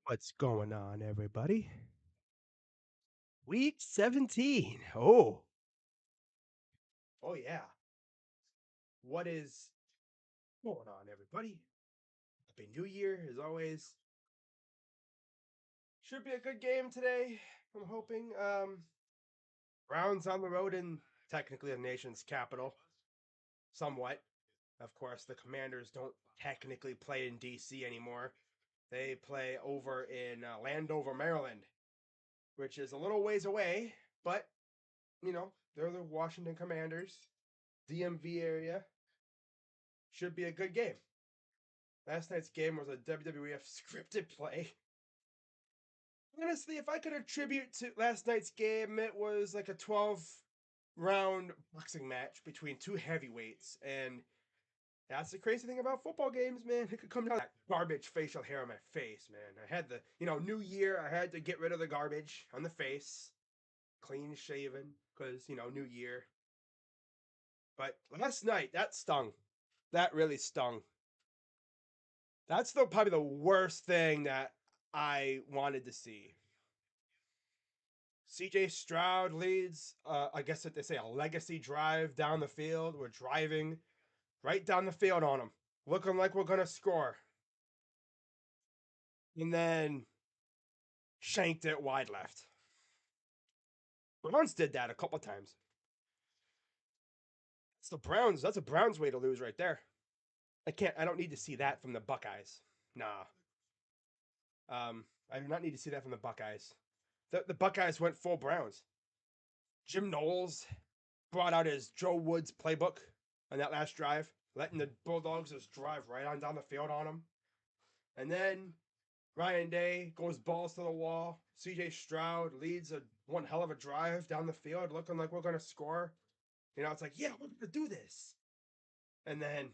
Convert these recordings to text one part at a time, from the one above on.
What's going on, everybody? Week 17. Oh yeah. What is going on, everybody? Happy New Year, as always. Should be a good game today. I'm hoping. Browns on the road in technically the nation's capital. Somewhat. Of course, the Commanders don't technically play in DC anymore. They play over in Landover, Maryland, which is a little ways away, but they're the Washington Commanders, DMV area. Should be a good game. Last night's game was a WWF scripted play. Honestly, if I could attribute to last night's game, it was like a 12-round boxing match between two heavyweights. And that's the crazy thing about football games, man. It could come down to that garbage facial hair on my face, man. I had the, New Year, I had to get rid of the garbage on the face, clean shaven, because, New Year. But last night, that stung. That really stung. That's probably the worst thing that I wanted to see. CJ Stroud leads, I guess what they say, a legacy drive down the field. We're driving right down the field on him, looking like we're going to score. And then shanked it wide left. Browns did that a couple times. It's the Browns. That's a Browns way to lose right there. I don't need to see that from the Buckeyes. Nah. I do not need to see that from the Buckeyes. The Buckeyes went full Browns. Jim Knowles brought out his Joe Woods playbook on that last drive, letting the Bulldogs just drive right on down the field on them. And then Ryan Day goes balls to the wall. CJ Stroud leads one hell of a drive down the field, looking like we're going to score. It's like, yeah, we're going to do this. And then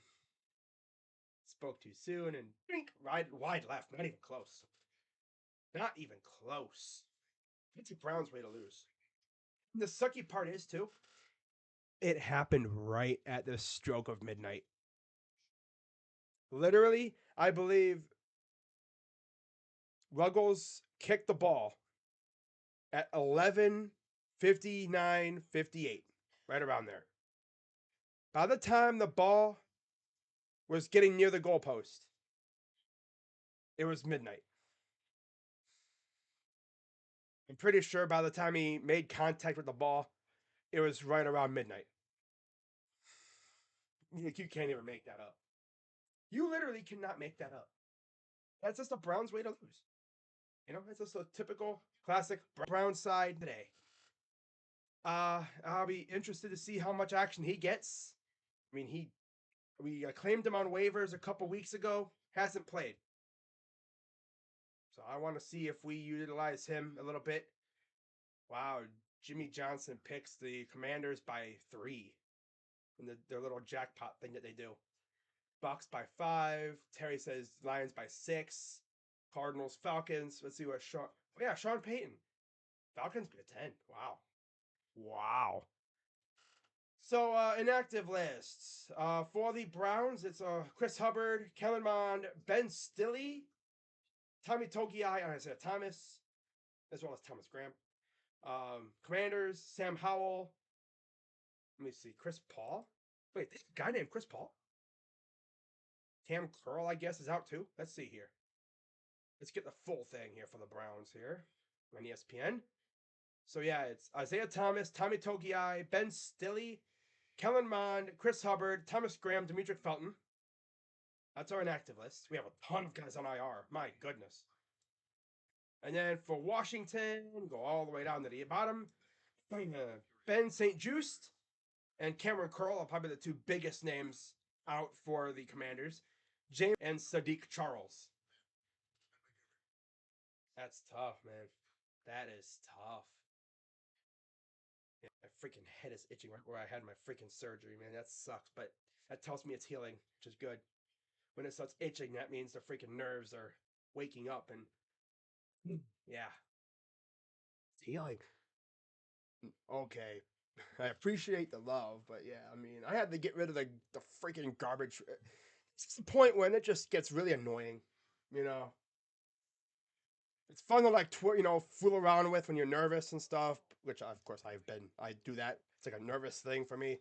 spoke too soon and right wide left, not even close. Not even close. It's a Browns way to lose. And the sucky part is, too, it happened right at the stroke of midnight. Literally, I believe Ruggles kicked the ball at 11:59:58, right around there. By the time the ball was getting near the goalpost, it was midnight. I'm pretty sure by the time he made contact with the ball, it was right around midnight. You can't even make that up. You literally cannot make that up. That's just a Browns way to lose. It's just a typical classic Brown side today. I'll be interested to see how much action he gets. I mean, we claimed him on waivers a couple weeks ago. Hasn't played, so I want to see if we utilize him a little bit. Wow, Jimmy Johnson picks the Commanders by 3 in their little jackpot thing that they do. Bucks by 5. Terry says Lions by 6. Cardinals, Falcons. Let's see what Sean. Oh yeah, Sean Payton. Falcons by 10. Wow. Wow. So inactive lists. For the Browns, it's Chris Hubbard, Kellen Mond, Ben Stilley, Tommy Togiai, and Isaiah Thomas, as well as Thomas Graham. Commanders, Sam Howell. Let me see, Chris Paul. Wait, this guy named Chris Paul? Cam Curl, I guess, is out too. Let's see here. Let's get the full thing here for the Browns here on ESPN. So yeah, it's Isaiah Thomas, Tommy Togiai, Ben Stilley, Kellen Mond, Chris Hubbard, Thomas Graham, Demetric Felton. That's our inactive list. We have a ton of guys on IR. My goodness. And then for Washington, go all the way down to the bottom. Ben St. Just and Cameron Curl are probably the two biggest names out for the Commanders. James and Sadiq Charles. That's tough, man. That is tough. Yeah, my freaking head is itching right where I had my freaking surgery, man. That sucks, but that tells me it's healing, which is good. When it starts itching, that means the freaking nerves are waking up and yeah. It's healing. Okay. I appreciate the love, but yeah, I mean, I had to get rid of the freaking garbage. It's just the point when it just gets really annoying, you know. It's fun to like fool around with when you're nervous and stuff. Which of course I've been. I do that. It's like a nervous thing for me.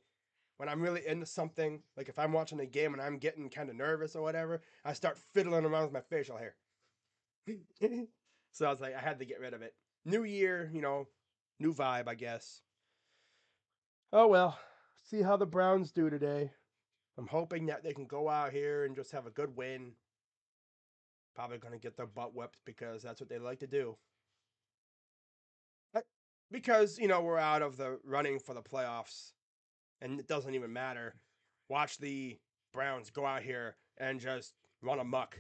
When I'm really into something, like if I'm watching a game and I'm getting kind of nervous or whatever, I start fiddling around with my facial hair. So I was like, I had to get rid of it. New year, new vibe, I guess. Oh well, see how the Browns do today. I'm hoping that they can go out here and just have a good win. Probably going to get their butt whipped because that's what they like to do. Because, we're out of the running for the playoffs and it doesn't even matter. Watch the Browns go out here and just run amok.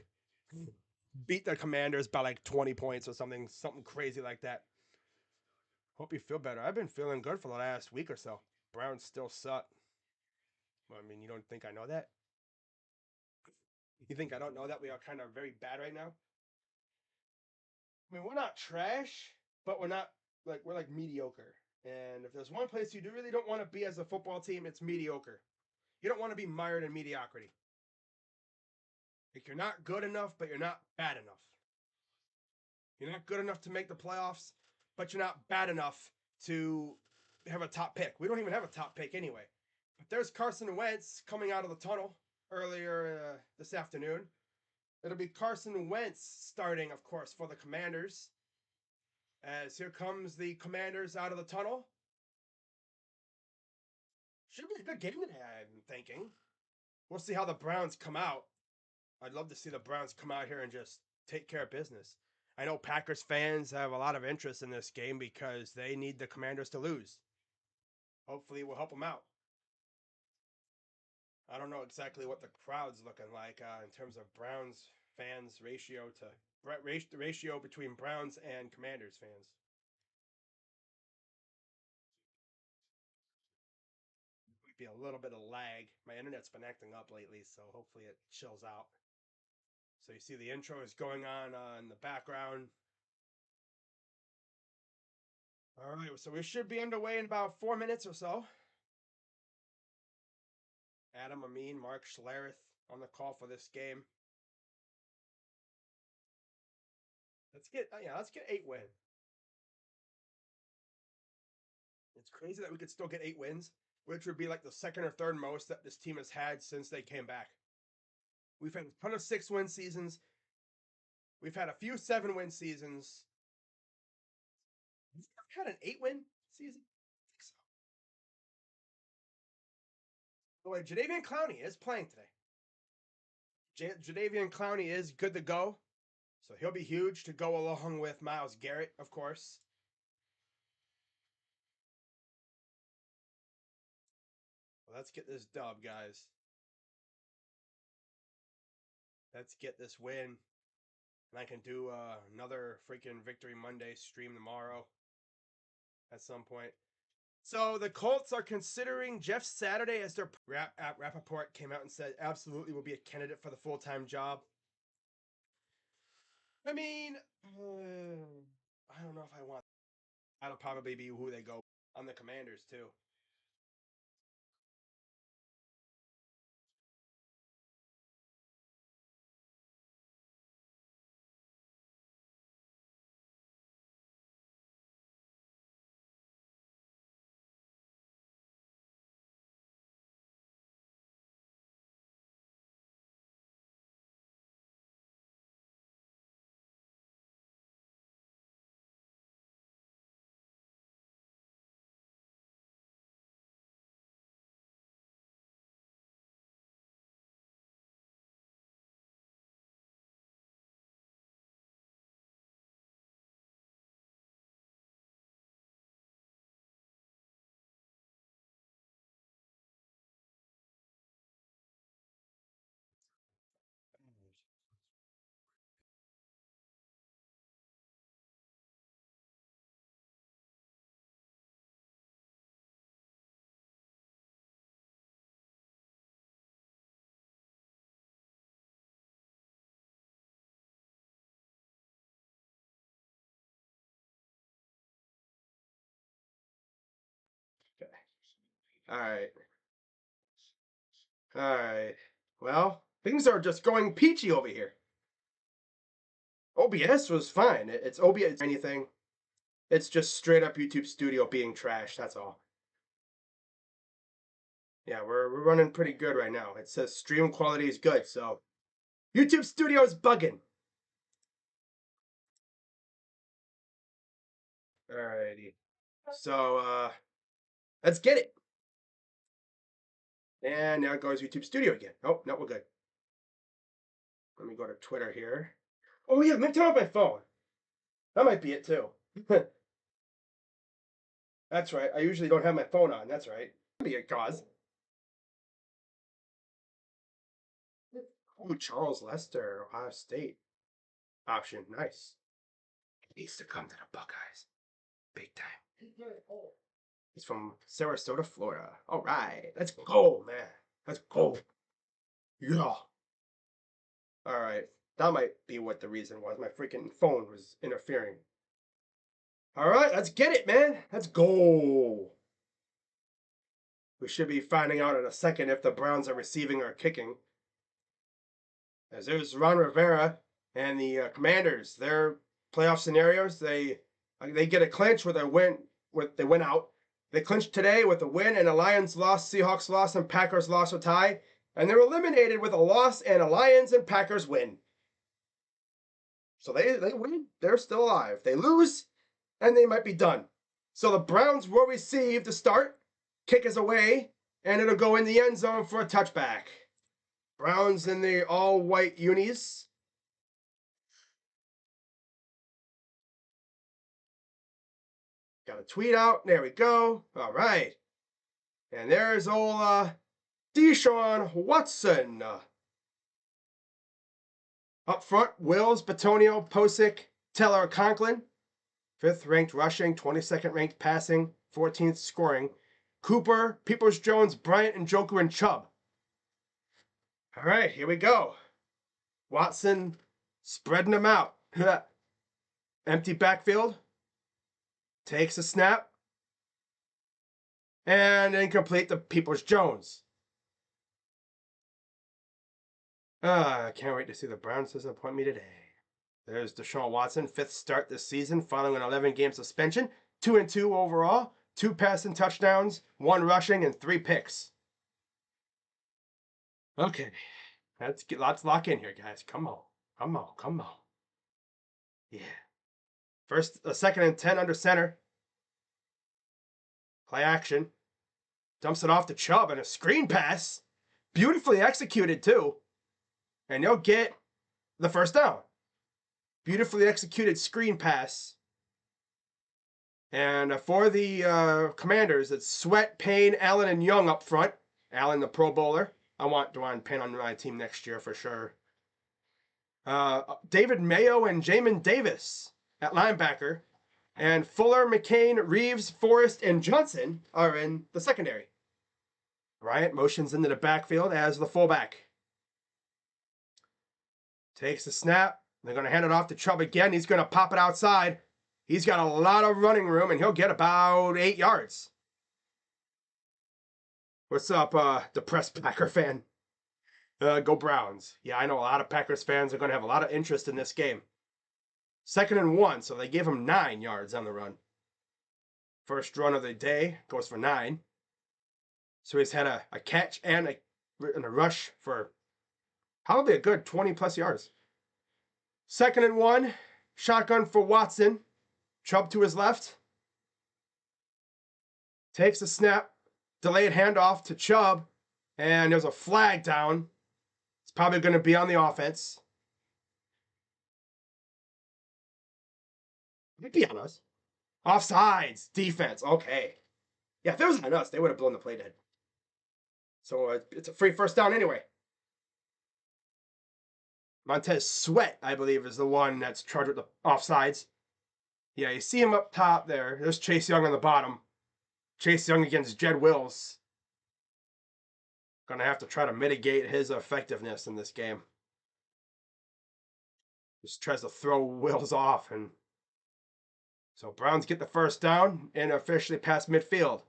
Beat the Commanders by like 20 points or something crazy like that. Hope you feel better. I've been feeling good for the last week or so. Browns still suck. Well, I mean, you don't think I know that? You think I don't know that we are kind of very bad right now? I mean, we're not trash, but we're like mediocre. And if there's one place you really don't want to be as a football team, it's mediocre. You don't want to be mired in mediocrity. Like you're not good enough, but you're not bad enough. You're not good enough to make the playoffs, but you're not bad enough to have a top pick. We don't even have a top pick anyway. But there's Carson Wentz coming out of the tunnel earlier this afternoon. It'll be Carson Wentz starting, of course, for the Commanders. As here comes the Commanders out of the tunnel. Should be a good game today, I'm thinking. We'll see how the Browns come out. I'd love to see the Browns come out here and just take care of business. I know Packers fans have a lot of interest in this game because they need the Commanders to lose. Hopefully, we'll help them out. I don't know exactly what the crowd's looking like in terms of Browns fans ratio between Browns and Commanders fans. Might be a little bit of lag. My internet's been acting up lately, so hopefully it chills out. So you see the intro is going on in the background. All right, so we should be underway in about 4 minutes or so. Adam Amin, Mark Schlereth on the call for this game. Let's get 8 wins. It's crazy that we could still get 8 wins, which would be like the second or third most that this team has had since they came back. We've had a ton of 6-win seasons. We've had a few 7-win seasons. We've had an 8-win season. I think so. By the way, Jadeveon Clowney is playing today. Jadeveon Clowney is good to go, so he'll be huge to go along with Myles Garrett, of course. Well, let's get this dub, guys. Let's get this win. And I can do another freaking Victory Monday stream tomorrow at some point. So the Colts are considering Jeff Saturday as their Rappaport came out and said absolutely will be a candidate for the full-time job. I mean, I don't know if I want. That'll probably be who they go on the Commanders too. Okay. All right. All right. Well, things are just going peachy over here. OBS was fine. It's OBS anything. It's just straight up YouTube Studio being trash. That's all. Yeah, we're running pretty good right now. It says stream quality is good, so YouTube Studio is bugging. Alrighty. So let's get it. And now it goes YouTube Studio again. Oh, no, we're good. Let me go to Twitter here. Oh yeah, let me turn off my phone. That might be it too. That's right. I usually don't have my phone on. That's right. That'd be a cause. Ooh, Charles Lester, Ohio State option. Nice. He needs to come to the Buckeyes. Big time. He's from Sarasota, Florida. All right. Let's go, man. Let's go. Yeah. All right. That might be what the reason was. My freaking phone was interfering. All right. Let's get it, man. Let's go. We should be finding out in a second if the Browns are receiving or kicking. As there's Ron Rivera and the Commanders, their playoff scenarios, they get a clinch with a win. They win out. They clinched today with a win, and the Lions lost, Seahawks lost, and Packers lost a tie. And they're eliminated with a loss and a Lions and Packers win. So they win. They're still alive. They lose, and they might be done. So the Browns will receive the start. Kick is away, and it'll go in the end zone for a touchback. Browns in the all-white unis. Got a tweet out. There we go. All right. And there's old Deshaun Watson. Up front, Wills, Batonio, Posick, Teller, Conklin. 5th ranked rushing, 22nd ranked passing, 14th scoring. Cooper, Peoples-Jones, Bryant, and Njoku and Chubb. All right, here we go. Watson spreading them out. Empty backfield. Takes a snap. And incomplete to Peoples-Jones. I can't wait to see the Browns disappoint me today. There's Deshaun Watson, 5th start this season, following an 11-game suspension. 2-2 overall, 2 passing touchdowns, 1 rushing, and 3 picks. Okay, let's lock in here, guys. Come on. Yeah. First, a 2nd and 10 under center. Play action. Dumps it off to Chubb and a screen pass. Beautifully executed, too. And they'll get the first down. Beautifully executed screen pass. And for the Commanders, it's Sweat, Payne, Allen, and Young up front. Allen, the Pro Bowler. I want Dwan Payne on my team next year for sure. David Mayo and Jamin Davis at linebacker. And Fuller, McCain, Reeves, Forrest, and Johnson are in the secondary. Bryant motions into the backfield as the fullback. Takes the snap. They're going to hand it off to Chubb again. He's going to pop it outside. He's got a lot of running room, and he'll get about 8 yards. What's up, depressed Packer fan? Go Browns. Yeah, I know a lot of Packers fans are going to have a lot of interest in this game. 2nd and 1, so they gave him 9 yards on the run. First run of the day goes for 9. So he's had a catch and a rush for probably a good 20-plus yards. 2nd and 1, shotgun for Watson. Chubb to his left. Takes a snap. Delayed handoff to Chubb. And there's a flag down. It's probably going to be on the offense. Might be on us. Offsides. Defense. Okay. Yeah, if it was on us, they would have blown the play dead. So it's a free first down anyway. Montez Sweat, I believe, is the one that's charged with the offsides. Yeah, you see him up top there. There's Chase Young on the bottom. Chase Young against Jed Wills. Gonna have to try to mitigate his effectiveness in this game. Just tries to throw Wills off, and so Browns get the first down and officially past midfield.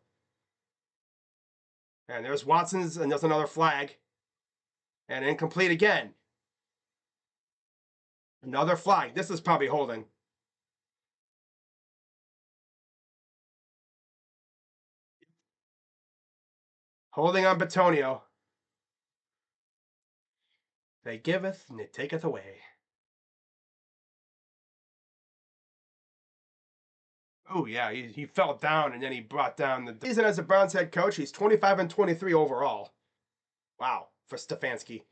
And there's Watson's, and there's another flag. And incomplete again. Another flag. This is probably holding. Holding on Batonio. They giveth and they taketh away. Oh yeah, he fell down and then he brought down the season as a Browns head coach. He's 25-23 overall. Wow, for Stefanski.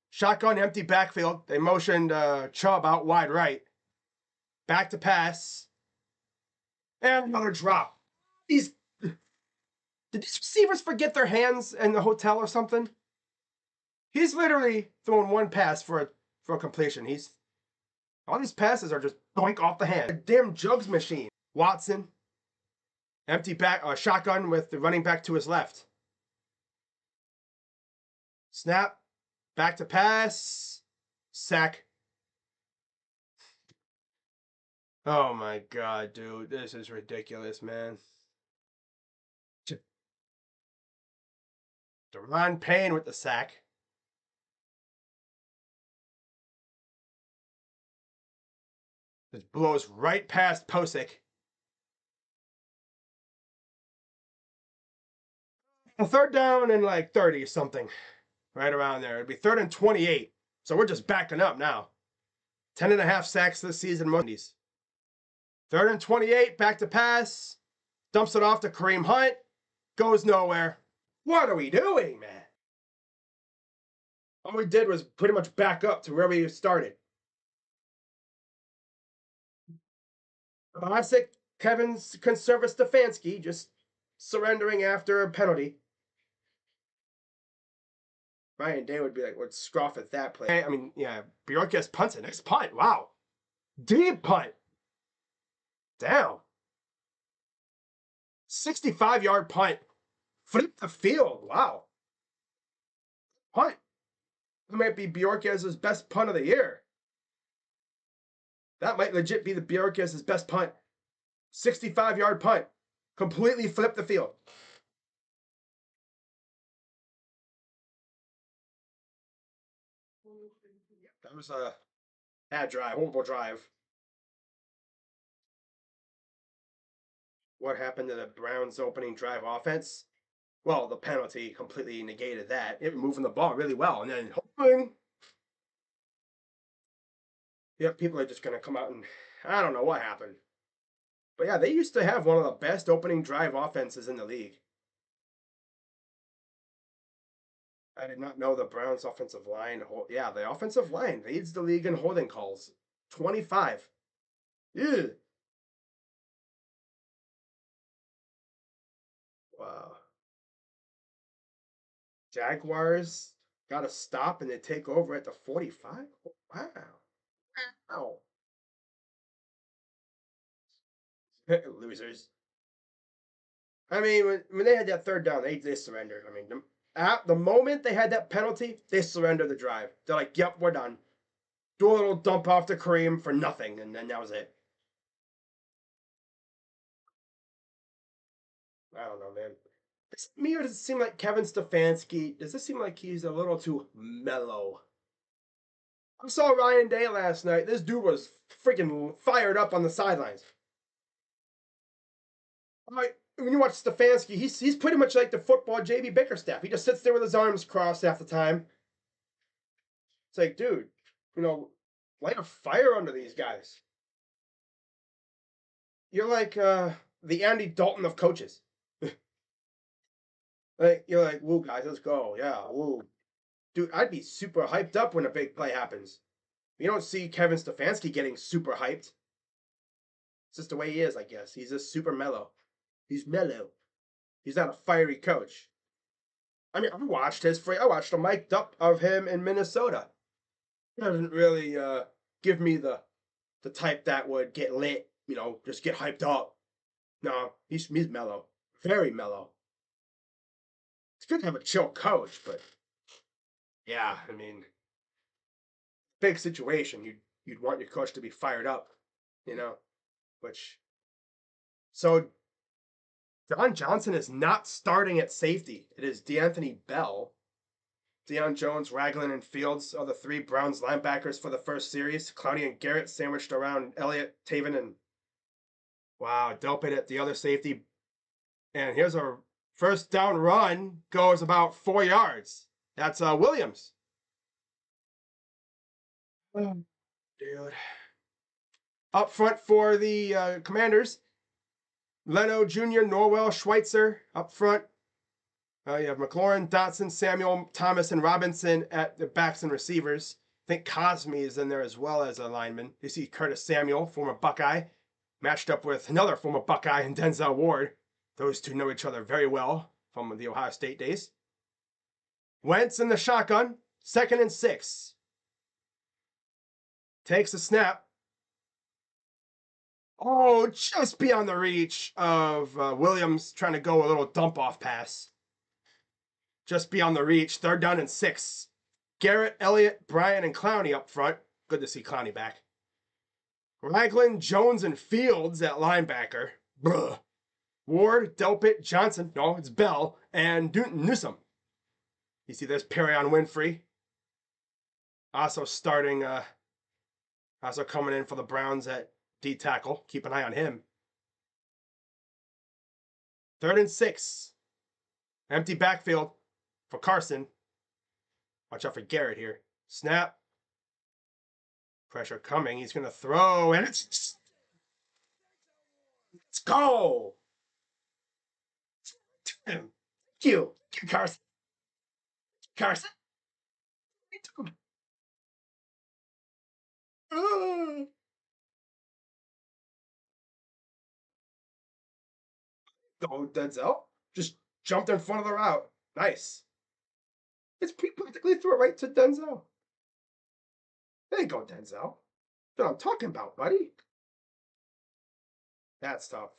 Shotgun, empty backfield. They motioned Chubb out wide right. Back to pass. And another drop. Did these receivers forget their hands in the hotel or something? He's literally throwing one pass for a completion. All these passes are just boink off the hand. A damn jugs machine. Watson. Empty back, shotgun with the running back to his left. Snap. Back to pass. Sack. Oh my god, dude. This is ridiculous, man. Deron Payne with the sack. This blows right past Posick. A third down and like 30 or something. Right around there. It'd be 3rd and 28. So we're just backing up now. 10.5 sacks this season. Mondays. 3rd and 28. Back to pass. Dumps it off to Kareem Hunt. Goes nowhere. What are we doing, man? All we did was pretty much back up to where we started. Classic Kevin's conservative Stefanski, just surrendering after a penalty. Ryan Day would be like, would scoff at that play. I mean, yeah, Bjorkes punts it. Next punt. Wow. Deep punt. Down. 65-yard punt. Flip the field. Wow. Punt. That might be Bjorkes' best punt of the year. That might legit be the Bjorkes' best punt. 65-yard punt. Completely flipped the field. That was a bad drive, horrible drive. What happened to the Browns' opening drive offense? Well, the penalty completely negated that. It was moving the ball really well, and then hoping. Yep, people are just gonna come out and I don't know what happened. But yeah, they used to have one of the best opening drive offenses in the league. I did not know the Browns' offensive line. Yeah, the offensive line leads the league in holding calls. 25. Ew. Wow. Jaguars got to stop and they take over at the 45? Wow. Wow. Losers. I mean, when they had that third down, they surrendered. I mean, at the moment they had that penalty, they surrendered the drive. They're like, yep, we're done. Do a little dump off to Kareem for nothing, and then that was it. I don't know, man. Is it me or does it seem like Kevin Stefanski? Does it seem like he's a little too mellow? I saw Ryan Day last night. This dude was freaking fired up on the sidelines. Like, when you watch Stefanski, he's pretty much like the football JB Bickerstaff. He just sits there with his arms crossed half the time. It's like, dude, light a fire under these guys. You're like the Andy Dalton of coaches. Like you're like, woo, guys, let's go. Yeah, woo. Dude, I'd be super hyped up when a big play happens. You don't see Kevin Stefanski getting super hyped. It's just the way he is, I guess. He's just super mellow. He's mellow. He's not a fiery coach. I mean, I watched a mic'd up of him in Minnesota. He doesn't really give me the type that would get lit, just get hyped up. No, he's mellow. Very mellow. It's good to have a chill coach, but yeah, I mean, big situation. You'd want your coach to be fired up, which so Don Johnson is not starting at safety. It is D'Anthony Bell. Deion Jones, Ragland, and Fields are the three Browns linebackers for the first series. Clowney and Garrett sandwiched around Elliott, Taven, and wow, Delpit at the other safety. And here's a first down run, goes about 4 yards. That's Williams. Oh, dude. Up front for the Commanders, Leno Jr., Norwell, Schweitzer up front. You have McLaurin, Dotson, Samuel, Thomas, and Robinson at the backs and receivers. I think Cosme is in there as well as a lineman. You see Curtis Samuel, former Buckeye, matched up with another former Buckeye and Denzel Ward. Those two know each other very well from the Ohio State days. Wentz in the shotgun, 2nd and 6. Takes a snap. Oh, just beyond the reach of Williams trying to go a little dump-off pass. Just beyond the reach. 3rd down and 6. Garrett, Elliott, Bryan, and Clowney up front. Good to see Clowney back. Ragland, Jones, and Fields at linebacker. Bruh. Ward, Delpit, Johnson. No, it's Bell. And Newsom. You see there's Perrion Winfrey. Also starting, also coming in for the Browns at D-tackle. Keep an eye on him. 3rd and 6. Empty backfield for Carson. Watch out for Garrett here. Snap. Pressure coming. He's going to throw, and it's... Let's go! Thank you. Carson. Carson. Go, Denzel. Just jumped in front of the route. Nice. It's practically threw it right to Denzel. There you go, Denzel. That's what I'm talking about, buddy. That's tough.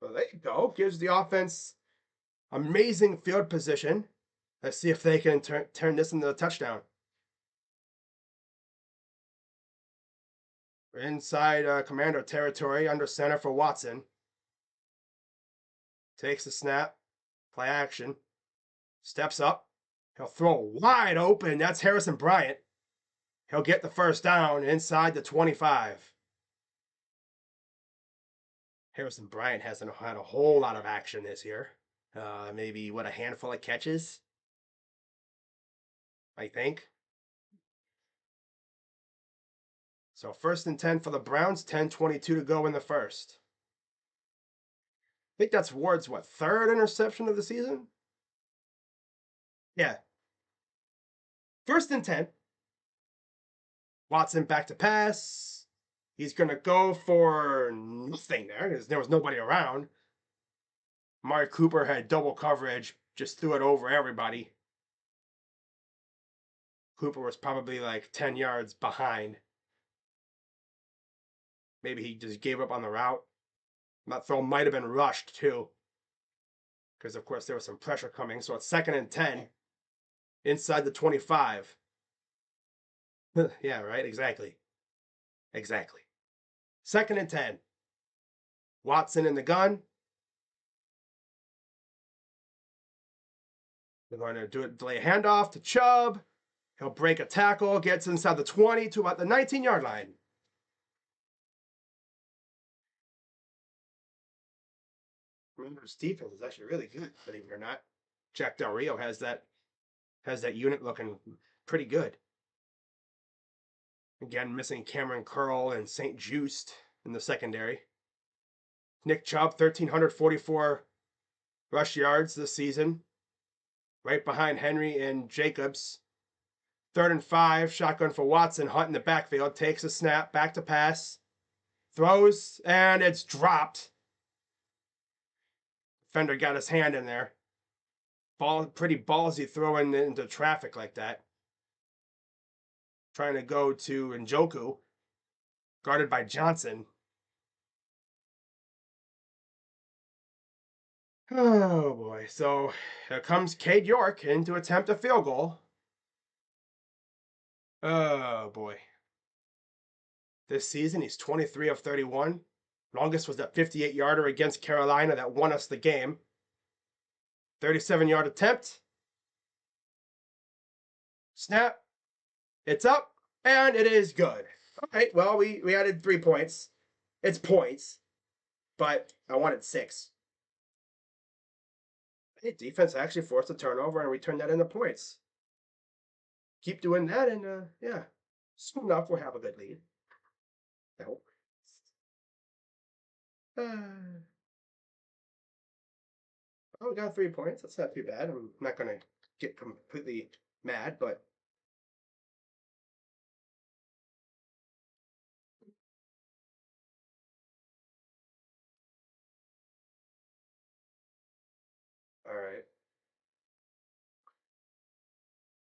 Well, there you go. Gives the offense amazing field position. Let's see if they can turn this into a touchdown. We're inside Commander territory, under center for Watson. Takes the snap. Play action. Steps up. He'll throw wide open. That's Harrison Bryant. He'll get the first down inside the 25. Harrison Bryant hasn't had a whole lot of action this year. Maybe, a handful of catches? I think. So 1st and 10 for the Browns, 10:22 to go in the first. I think that's Ward's, 3rd interception of the season? Yeah. 1st and 10. Watson back to pass. He's going to go for nothing there because there was nobody around. Amari Cooper had double coverage, just threw it over everybody. Cooper was probably like 10 yards behind. Maybe he just gave up on the route. That throw might have been rushed too, because of course there was some pressure coming. So it's 2nd and 10 inside the 25. Yeah, right? Exactly. 2nd and 10. Watson in the gun. They're going to delay a handoff to Chubb. He'll break a tackle, gets inside the 20 to about the 19-yard line. Commanders' defense is actually really good, believe it or not. Jack Del Rio has that unit looking pretty good. Again, missing Cameron Curl and St. Just in the secondary. Nick Chubb, 1,344 rush yards this season. Right behind Henry and Jacobs. 3rd and 5, shotgun for Watson. Hunt in the backfield, takes a snap, back to pass. Throws, and it's dropped. Defender got his hand in there. Pretty ballsy throwing into traffic like that. Trying to go to Njoku, guarded by Johnson. Oh boy, so here comes Cade York in to attempt a field goal. Oh boy. This season he's 23 of 31, Longest was that 58-yarder against Carolina that won us the game. 37-yard attempt. Snap. It's up, and it is good. All right, well, we added 3 points. It's points, but I wanted 6. Hey, defense actually forced a turnover, and we turned that into points. Keep doing that, and yeah, soon enough we'll have a good lead. I hope. Oh, we got 3 points. That's not too bad. I'm not going to get completely mad, but all right.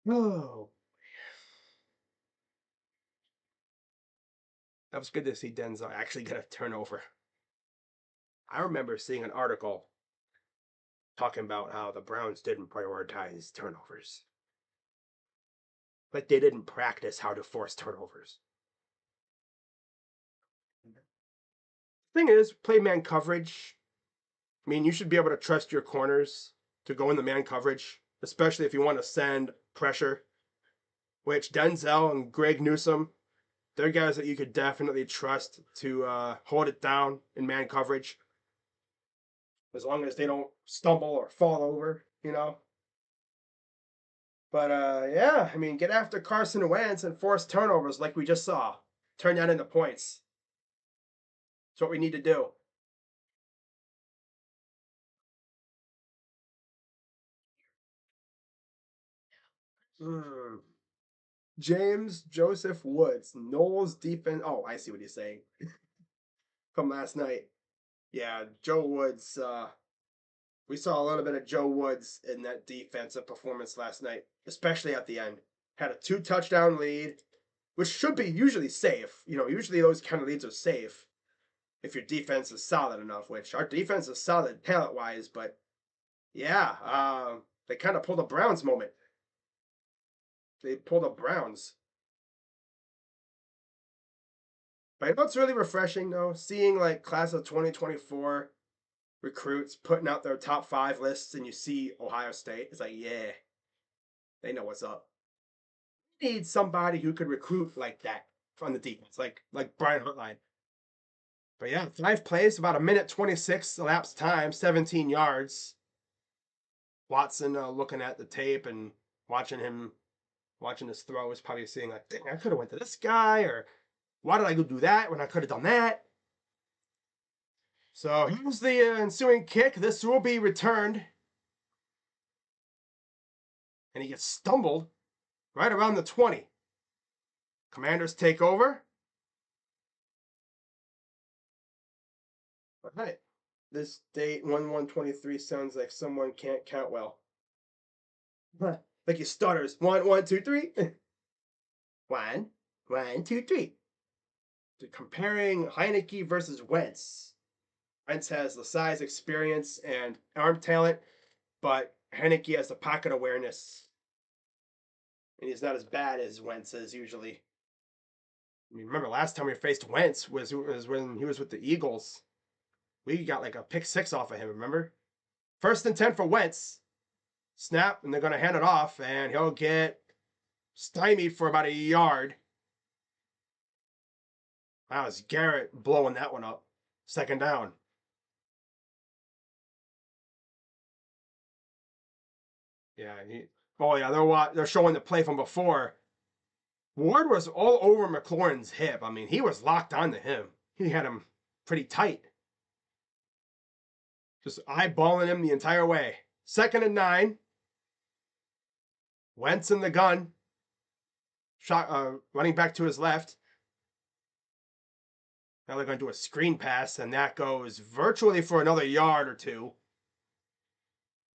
Oh, that was good to see Denzel actually get a turnover. I remember seeing an article talking about how the Browns didn't prioritize turnovers. Like they didn't practice how to force turnovers. Thing is, play man coverage. I mean, you should be able to trust your corners to go in the man coverage, especially if you want to send pressure, which Denzel and Greg Newsome, they're guys that you could definitely trust to hold it down in man coverage, as long as they don't stumble or fall over, you know. But yeah, I mean, get after Carson Wentz and force turnovers like we just saw. Turn that into points. That's what we need to do. Mm. James Joseph Woods, Knowles defense. Oh, I see what he's saying. From last night. Yeah, Joe Woods. We saw a little bit of Joe Woods in that defensive performance last night, especially at the end. Had a 2-touchdown lead, which should be usually safe. You know, usually those kind of leads are safe if your defense is solid enough, which our defense is solid talent wise, but yeah, they kind of pulled a Browns moment. They pulled a Browns. But I know it's really refreshing though, seeing like class of 2024 recruits putting out their top 5 lists, and you see Ohio State. It's like, yeah, they know what's up. We need somebody who could recruit like that from the defense, like Brian Huntline. But yeah, 5 plays, about a minute 26 elapsed time, 17 yards. Watson looking at the tape and watching his throws, probably seeing like, dang, I could have went to this guy, or why did I go do that when I could have done that? So here's the ensuing kick. This will be returned. And he gets stumbled right around the 20. Commanders take over. All right. This date, 1/1/23, sounds like someone can't count well. Like he stutters. 1, 1, 2, 3. 1, 1, 2, 3. Comparing Heineke versus Wentz. Wentz has the size, experience, and arm talent, but Heineke has the pocket awareness. And he's not as bad as Wentz is usually. I mean, remember last time we faced Wentz was when he was with the Eagles. We got like a pick 6 off of him, remember? 1st and 10 for Wentz. Snap, and they're going to hand it off, and he'll get stymied for about a yard. That was Garrett blowing that one up. 2nd down. Yeah. They're showing the play from before. Ward was all over McLaurin's hip. I mean, he was locked onto him. He had him pretty tight. Just eyeballing him the entire way. 2nd and 9. Wentz in the gun. Running back to his left. Now they're going to do a screen pass, and that goes virtually for another yard or 2.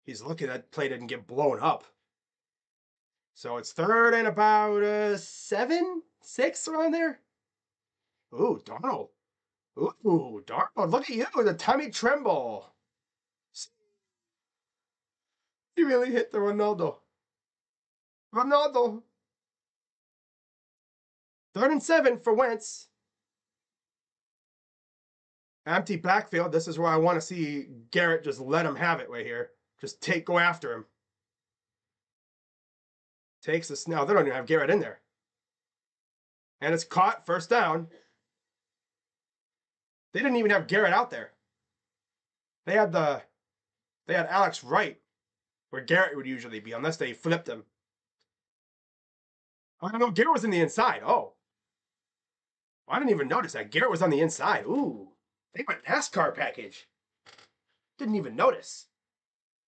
He's lucky that play didn't get blown up. So it's 3rd and about 7, 6 around there. Ooh, Darnold. Ooh, Darnold. Look at you, the Tommy Tremble. He really hit the Ronaldo. Ronaldo. 3rd and 7 for Wentz. Empty backfield. This is where I want to see Garrett just let him have it right here. Just go after him. Takes the snap. They don't even have Garrett in there. And it's caught, first down. They didn't even have Garrett out there. They had Alex Wright, where Garrett would usually be, unless they flipped him. I don't know, Garrett was in the inside. Oh. I didn't even notice that. Garrett was on the inside. Ooh. They went NASCAR package. Didn't even notice.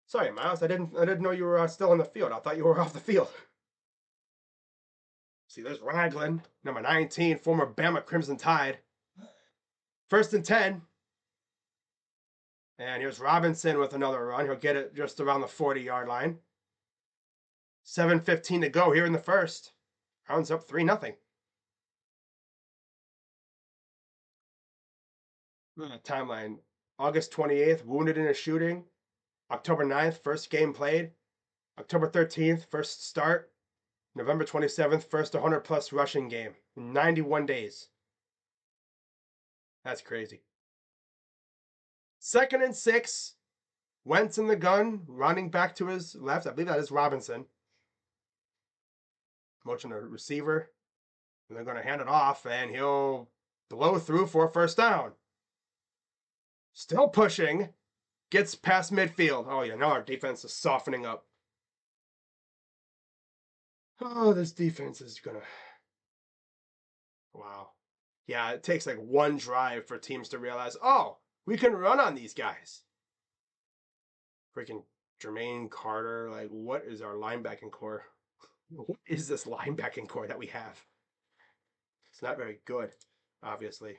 Sorry, Miles. I didn't know you were still on the field. I thought you were off the field. See, there's Ragland, number 19, former Bama Crimson Tide. 1st and 10. And here's Robinson with another run. He'll get it just around the 40-yard line. 7:15 to go here in the first. Rounds up 3-0. Timeline. August 28th, wounded in a shooting. October 9th, first game played. October 13th, first start. November 27th, first 100-plus rushing game in 91 days. That's crazy. 2nd and 6. Wentz in the gun, running back to his left. I believe that is Robinson. Motion to receiver. And they're going to hand it off, and he'll blow through for a first down. Still pushing. Gets past midfield. Oh, yeah, now our defense is softening up. Oh, this defense is going to... Wow. Yeah, it takes like one drive for teams to realize, oh, we can run on these guys. Freaking Jermaine Carter. Like, what is our linebacking core? What is this linebacking core that we have? It's not very good, obviously.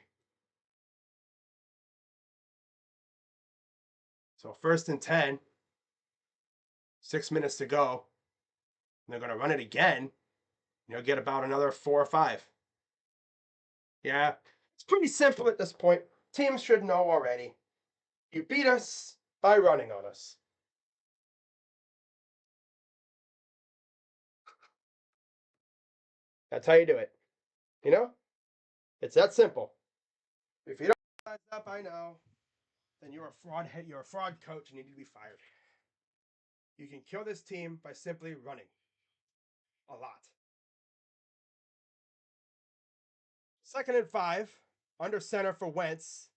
So 1st and 10. 6 minutes to go. And they're going to run it again. You'll get about another 4 or 5. Yeah, it's pretty simple at this point. Teams should know already. You beat us by running on us. That's how you do it. You know? It's that simple. If you don't size up, I know, then you're a fraud head, you're a fraud coach and you need to be fired. You can kill this team by simply running. A lot. 2nd and 5. Under center for Wentz.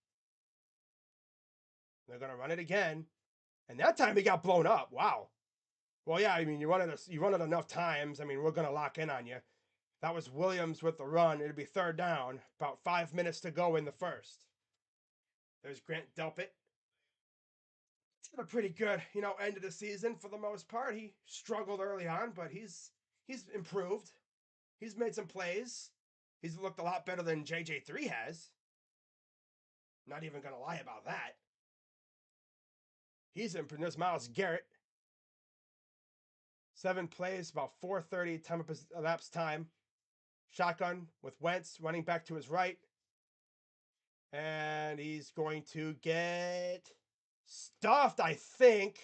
They're going to run it again. And that time he got blown up. Wow. Well, yeah, I mean, you run it enough times. I mean, we're going to lock in on you. That was Williams with the run. It'd be 3rd down. About 5 minutes to go in the first. There's Grant Delpit. It's been a pretty good, end of the season for the most part. He struggled early on, but he's improved. He's made some plays. He's looked a lot better than JJ3 has. Not even going to lie about that. He's improved. There's Myles Garrett. 7 plays, about 4:30 time of elapsed time. Shotgun with Wentz running back to his right. And he's going to get stuffed, I think.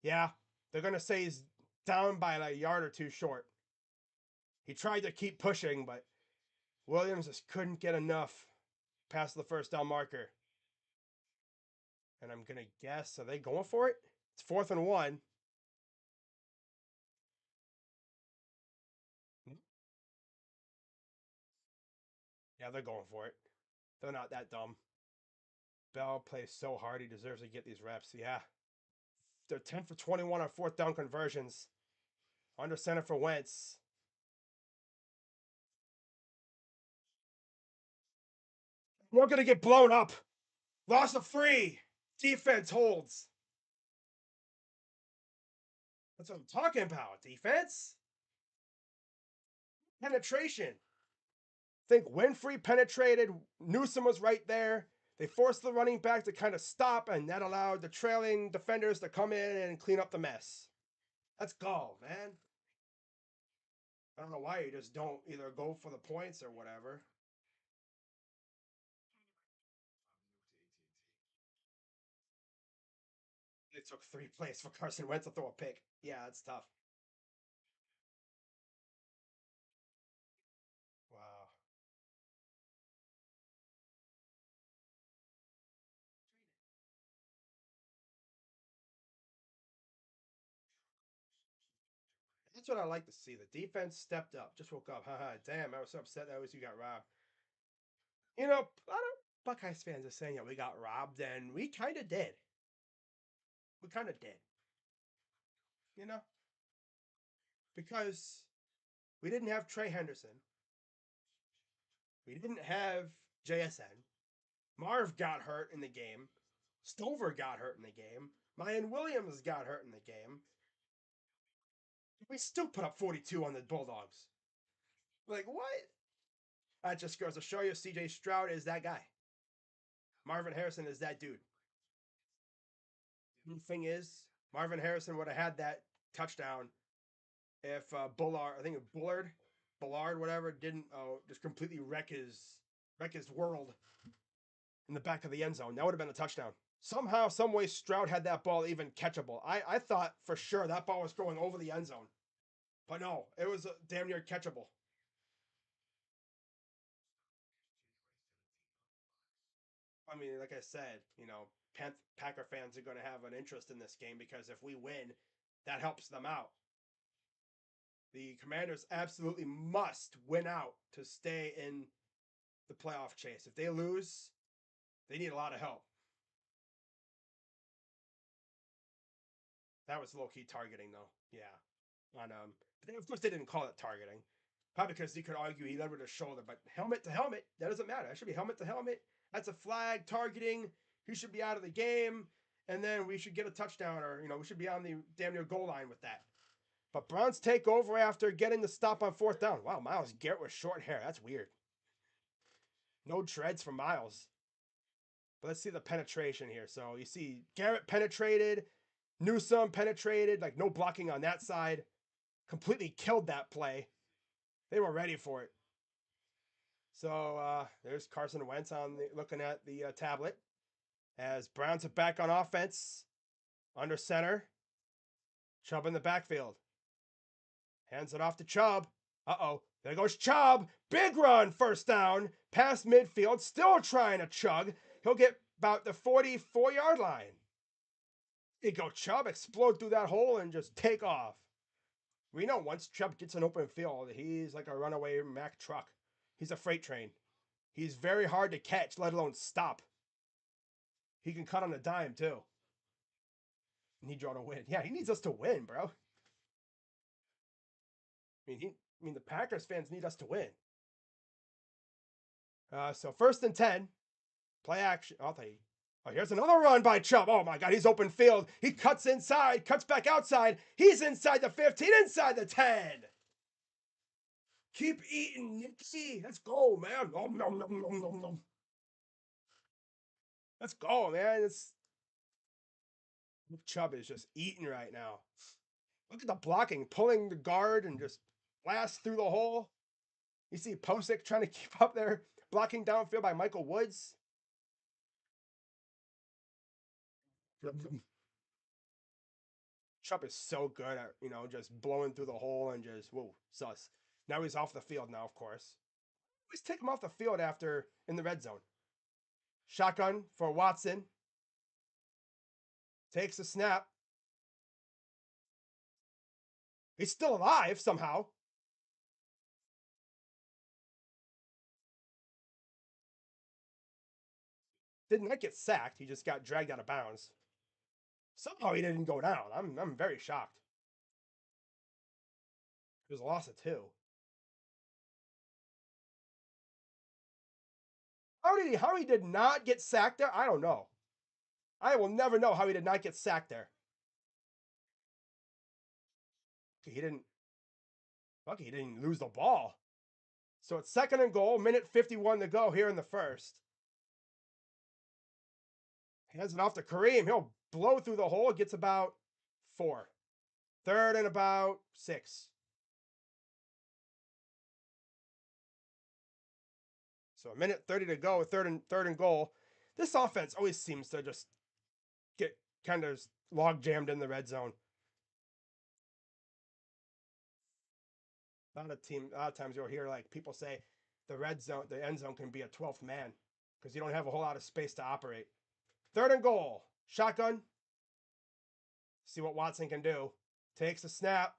Yeah, they're going to say he's down by a yard or two short. He tried to keep pushing, but Williams just couldn't get enough past the first down marker. And I'm going to guess, are they going for it? It's 4th and 1. Yeah, they're going for it. They're not that dumb. Bell plays so hard, he deserves to get these reps. Yeah. They're 10 for 21 on 4th down conversions. Under center for Wentz. We're going to get blown up. Loss of 3. Defense holds. That's what I'm talking about. Defense. Penetration. Think Winfrey penetrated. Newsom was right there. They forced the running back to kind of stop, and that allowed the trailing defenders to come in and clean up the mess. That's gall, man. I don't know why you just don't either go for the points or whatever. It took 3 plays for Carson Wentz to throw a pick. Yeah, it's tough. Wow. That's what I like to see. The defense stepped up. Just woke up. Haha, damn, I was so upset that was you got robbed. You know, a lot of Buckeyes fans are saying that we got robbed, and we kind of did. We kind of did. You know, because we didn't have Trey Henderson. We didn't have JSN. Marv got hurt in the game. Stover got hurt in the game. Mayan Williams got hurt in the game. We still put up 42 on the Bulldogs. Like, what? That just goes to show you CJ Stroud is that guy. Marvin Harrison is that dude. The thing is, Marvin Harrison would have had that touchdown if Bullard, I think Bullard, whatever, didn't just completely wreck his world in the back of the end zone. That would have been a touchdown. Somehow, some way, Stroud had that ball even catchable. I thought for sure that ball was going over the end zone, but no, it was damn near catchable. I mean, like I said, Packer fans are going to have an interest in this game because if we win, that helps them out. The Commanders absolutely must win out to stay in the playoff chase. If they lose, they need a lot of help. That was low key targeting, though. Yeah, but of course they didn't call it targeting. Probably because you could argue he levered his shoulder, but helmet to helmet, that doesn't matter. That should be helmet to helmet. That's a flag targeting. He should be out of the game, and then we should get a touchdown, or we should be on the damn near goal line with that. But Browns take over after getting the stop on fourth down. Wow, Myles Garrett with short hair. That's weird. No dreads for Myles. But let's see the penetration here. So you see Garrett penetrated, Newsome penetrated, like no blocking on that side. Completely killed that play. They were ready for it. So there's Carson Wentz looking at the tablet as Browns are back on offense under center. Chubb in the backfield. Hands it off to Chubb. Uh-oh. There goes Chubb. Big run. First down. Past midfield. Still trying to chug. He'll get about the 44-yard line. It go Chubb. Explode through that hole and just take off. We know once Chubb gets an open field, he's like a runaway Mack truck. He's a freight train. He's very hard to catch, let alone stop. He can cut on a dime, too. Need y'all to win. Yeah, he needs us to win, bro. The Packers fans need us to win. So 1st and 10. Play action. Oh, here's another run by Chubb. Oh my God, he's open field. He cuts inside, cuts back outside. He's inside the 15, inside the 10. Keep eating, Nipsey. Let's go, man. Nom, nom, nom, nom, nom, nom. Let's go, man. Chubb is just eating right now. Look at the blocking, pulling the guard and just blast through the hole. You see Posick trying to keep up there, blocking downfield by Michael Woods. Chubb is so good at, just blowing through the hole and just, whoa, sus. Now he's off the field now, of course. Let's take him off the field after in the red zone. Shotgun for Watson. Takes a snap. He's still alive somehow. Did not get sacked. He just got dragged out of bounds. Somehow he didn't go down. I'm very shocked. It was a loss of 2. How he did not get sacked there? I don't know. I will never know how he did not get sacked there. He didn't lose the ball. So it's 2nd and goal, minute 51 to go here in the first. Hands it off to Kareem. He'll blow through the hole. Gets about 4. 3rd and about 6. So a minute 30 to go, third and goal. This offense always seems to just get kind of log jammed in the red zone. A lot of times you'll hear like people say the end zone can be a 12th man because you don't have a whole lot of space to operate. 3rd and goal. Shotgun. See what Watson can do. Takes a snap.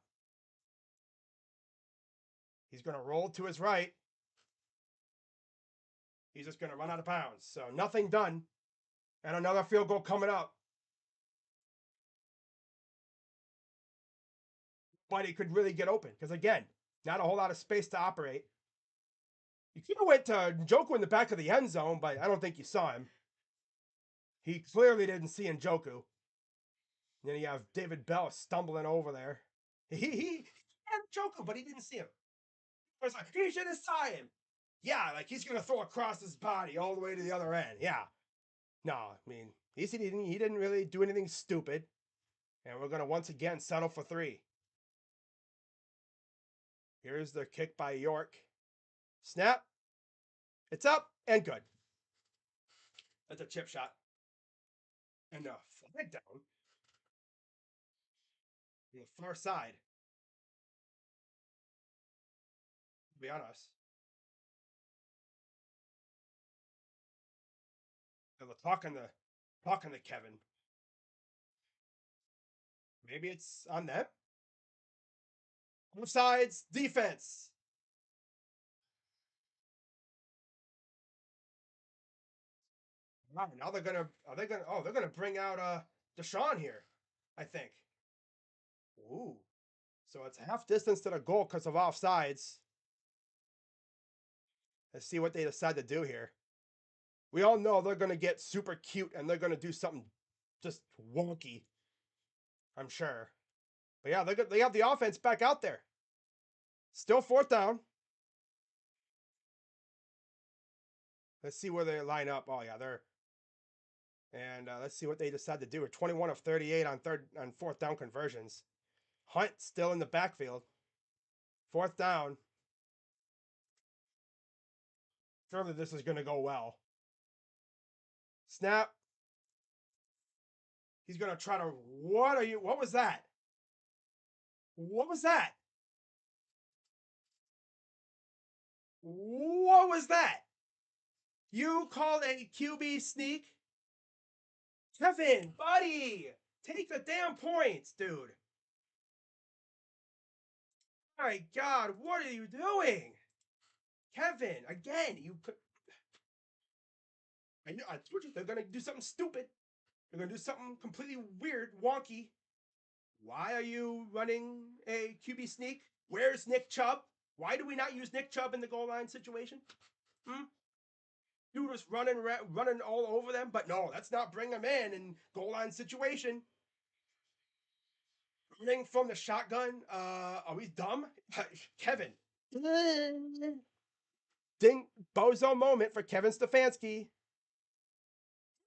He's going to roll to his right. He's just going to run out of bounds. So nothing done. And another field goal coming up. But he could really get open. Because again, not a whole lot of space to operate. You could have went to Njoku in the back of the end zone, but I don't think you saw him. He clearly didn't see Njoku. Then you have David Bell stumbling over there. He had Njoku, but he didn't see him. It was like, he should have saw him. Yeah, like he's gonna throw across his body all the way to the other end. Yeah. No, I mean, he didn't really do anything stupid. And we're gonna once again settle for 3. Here's the kick by York. Snap. It's up and good. That's a chip shot. And a flag down on the far side. To be honest. They're talking to Kevin. Maybe it's on them. Both sides, defense. Wow, now they're gonna bring out Deshaun here, I think. Ooh. So it's half distance to the goal because of offsides. Let's see what they decide to do here. We all know they're gonna get super cute and they're gonna do something just wonky. I'm sure. But yeah, they have the offense back out there. Still 4th down. Let's see where they line up. Oh yeah, they're and let's see what they decide to do. We're 21 of 38 on 4th down conversions. Hunt still in the backfield. 4th down. Surely this is going to go well. Snap. He's going to try to. What was that? What was that? What was that? You called a QB sneak? Kevin, buddy, take the damn points, dude. My God, what are you doing? Kevin, again, you could. I told you they're going to do something stupid. They're going to do something completely weird, wonky. Why are you running a QB sneak? Where's Nick Chubb? Why do we not use Nick Chubb in the goal line situation? Dude was running all over them, but no, let's not bring him in goal line situation. Running from the shotgun. Are we dumb? Kevin. Ding bozo moment for Kevin Stefanski.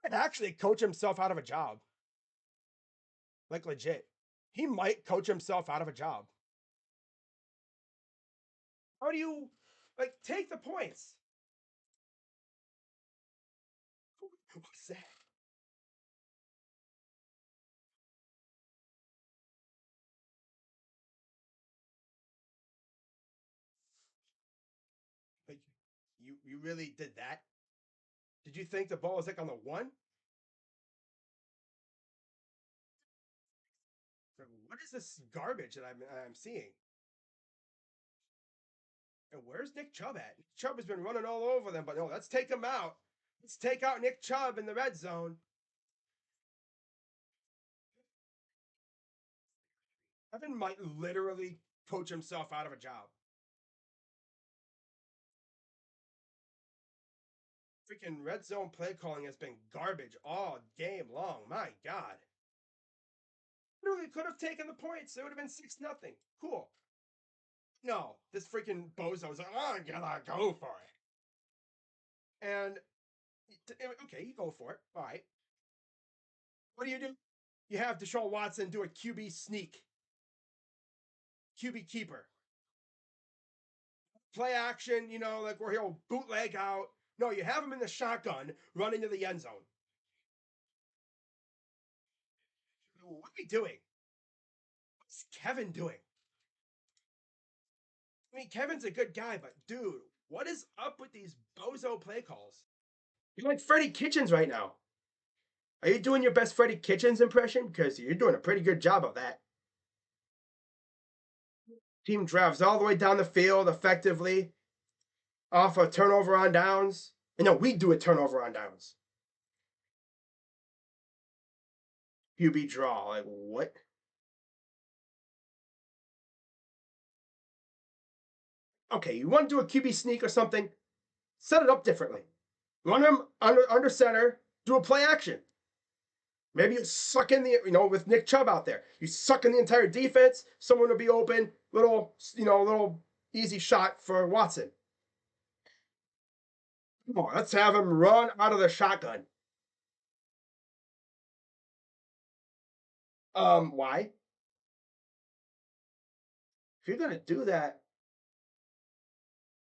Might actually coach himself out of a job. Like legit. He might coach himself out of a job. How do you take the points? What's that? Like, you really did that? Did you think the ball was on the 1? What is this garbage that I'm seeing? And where's Nick Chubb at? Nick Chubb has been running all over them, but no, let's take him out. Let's take out Nick Chubb in the red zone. Evan might literally coach himself out of a job. Freaking red zone play calling has been garbage all game long. My God. Literally could have taken the points. It would have been 6-0. Cool. No, this freaking bozo's like, oh, I'm gonna go for it. And okay, you go for it. All right. What do? You have Deshaun Watson do a QB sneak, QB keeper, play action. Like where he'll bootleg out. No, you have him in the shotgun, running to the end zone. What are we doing? What's Kevin doing? I mean, Kevin's a good guy, but dude, what is up with these bozo play calls? You're like Freddie Kitchens right now. Are you doing your best Freddie Kitchens impression? Because you're doing a pretty good job of that. Team drives all the way down the field effectively off a turnover on downs. And no, we do a turnover on downs. QB draw. Like, what? Okay, you want to do a QB sneak or something? Set it up differently. You want him under center, do a play action. Maybe you suck in the, with Nick Chubb out there, you suck in the entire defense. Someone will be open, little easy shot for Watson. Come on, let's have him run out of the shotgun. Why? If you're gonna do that,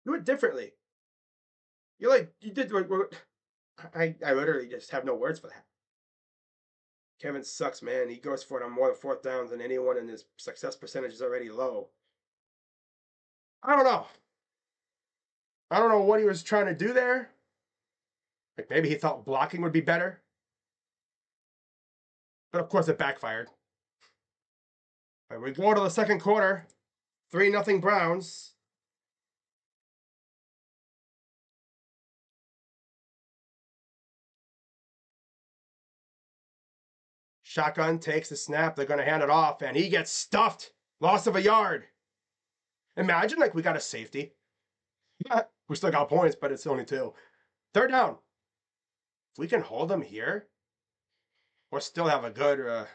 do it differently. You're like you did. I literally just have no words for that. Kevin sucks, man. He goes for it on more than fourth downs than anyone, and his success percentage is already low. I don't know. I don't know what he was trying to do there. Like maybe he thought blocking would be better. But of course it backfired. All right, we go to the second quarter. 3-0 Browns. Shotgun takes the snap. They're going to hand it off, and he gets stuffed. Loss of a yard. Imagine like we got a safety. We still got points, but it's only 2. Third down. If we can hold them here, we'll still have a good,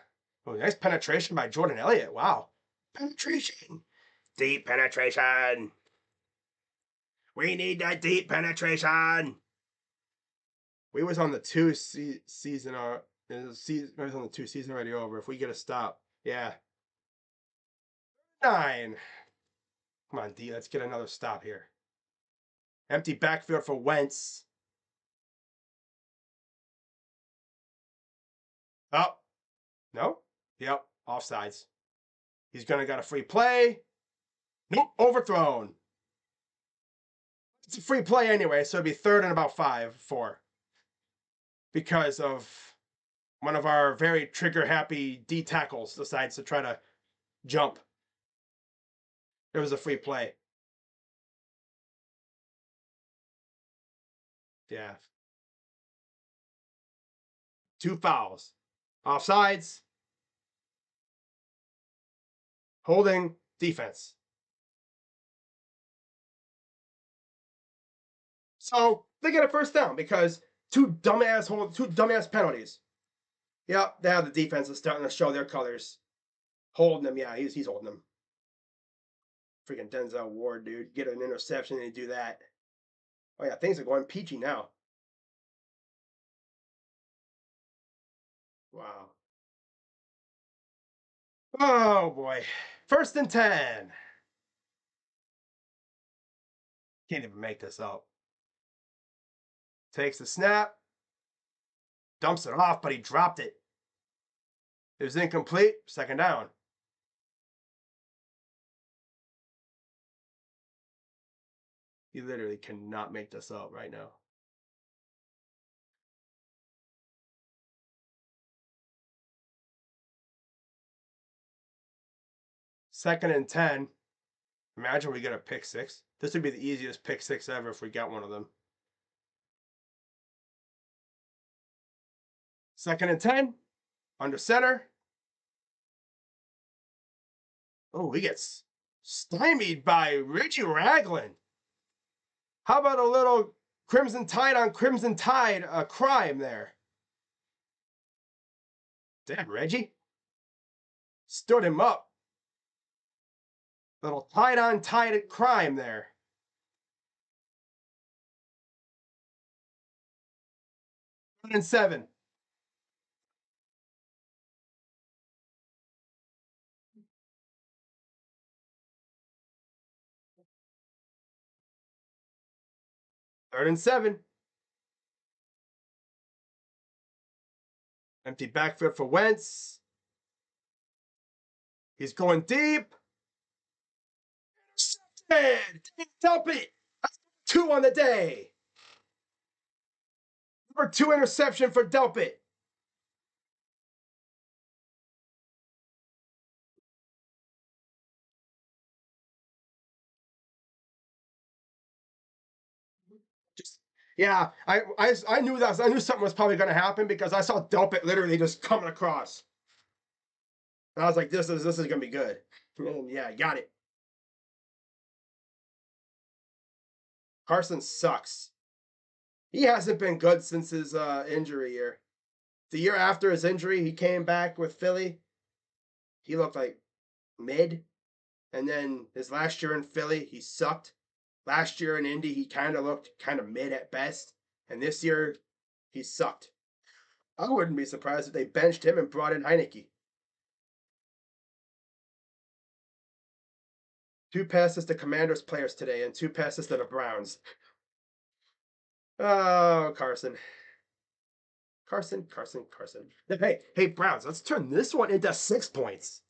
nice penetration by Jordan Elliott. Wow. Penetration. Deep penetration. We need that deep penetration. We was on the 2 season, it was on the 2 season already over. If we get a stop, yeah. 9. Come on, D, let's get another stop here. Empty backfield for Wentz. Up. No? Yep, offsides. He's going to got a free play. Nope, overthrown. It's a free play anyway, so it'd be 3rd and about 4. Because of one of our very trigger-happy D tackles decides to try to jump. It was a free play. Yeah. 2 fouls. Offsides. Holding defense. So they get a first down because two dumbass penalties. Yep, now the defense is starting to show their colors. Holding them, yeah, he's holding them. Freaking Denzel Ward, dude. Get an interception and do that. Oh yeah, things are going peachy now. Wow. Oh boy. 1st and 10. Can't even make this up. Takes the snap. Dumps it off, but he dropped it. It was incomplete. 2nd down. You literally cannot make this up right now. Second and 10. Imagine we get a pick 6. This would be the easiest pick 6 ever if we got one of them. 2nd and 10. Under center. Oh, he gets stymied by Reggie Ragland. How about a little Crimson Tide on Crimson Tide crime there? Damn, Reggie. Stood him up. Little Tide on Tide crime there. 3rd and 7. Third and 7. Empty backfield for Wentz. He's going deep. Intercepted. Dump it. 2 on the day. Number 2 interception for Delpit. Just yeah, I knew that I knew something was probably going to happen because I saw Delpit literally just coming across, and I was like, this is going to be good. And yeah, got it. Carson sucks. He hasn't been good since his injury year. The year after his injury, he came back with Philly. He looked like mid, and then his last year in Philly, he sucked. Last year in Indy, he kind of looked kind of mid at best, and this year, he sucked. I wouldn't be surprised if they benched him and brought in Heineke. 2 passes to Commanders players today, and 2 passes to the Browns. Oh, Carson. Carson. Hey, Browns, let's turn this one into 6 points.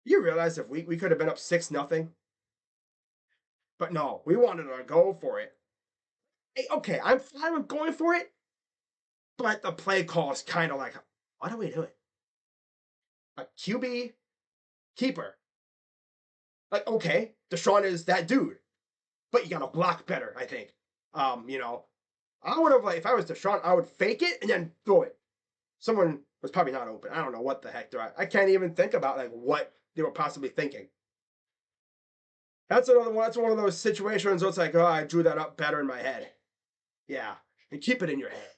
You realize if we could have been up 6-0, but no, we wanted to go for it. Hey, okay, I'm fine with going for it, but the play call is kind of like, what are we doing? A QB keeper. Like, okay, Deshaun is that dude, but you got to block better, I think. You know, I would have, like, if I was Deshaun, I would fake it and then throw it. Someone was probably not open. I don't know what the heck they're at. I can't even think about like what they were possibly thinking. That's another one. That's one of those situations where it's like, oh, I drew that up better in my head. Yeah, and keep it in your head.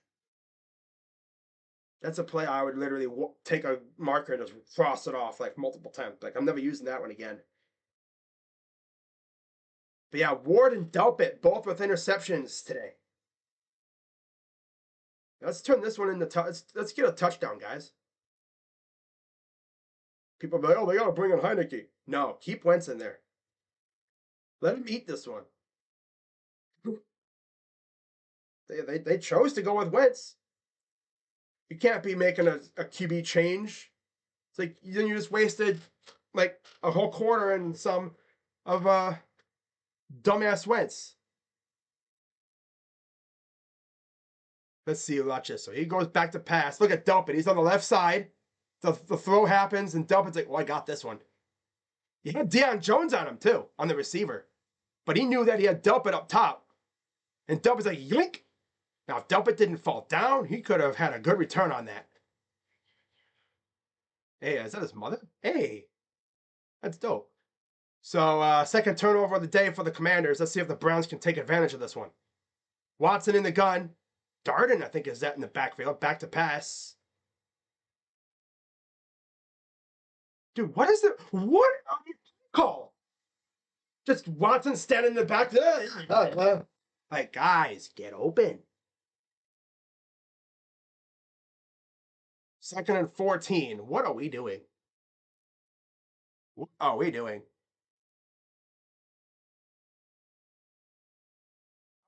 That's a play I would literally take a marker and just cross it off like multiple times. Like I'm never using that one again. But yeah, Ward and Delpit both with interceptions today. Let's turn this one into let's get a touchdown, guys. People be like, oh, they gotta bring in Heineke. No, keep Wentz in there. Let him eat this one. They chose to go with Wentz. You can't be making a QB change. It's like then you just wasted like a whole quarter and some of dumbass Wentz. Let's see, watch this. So he goes back to pass. Look at Delpit. He's on the left side. The throw happens, and Delpit's like, well, I got this one. He had Deion Jones on him, too, on the receiver. But he knew that he had Delpit up top. And Delpit's like, yoink. Now, if Delpit didn't fall down, he could have had a good return on that. Hey, is that his mother? Hey, that's dope. So, second turnover of the day for the Commanders. Let's see if the Browns can take advantage of this one. Watson in the gun. Darden, I think, is that in the backfield. Back to pass. Dude, what is it? What call? Just Watson standing in the back. Like, guys, get open. 2nd and 14. What are we doing? What are we doing?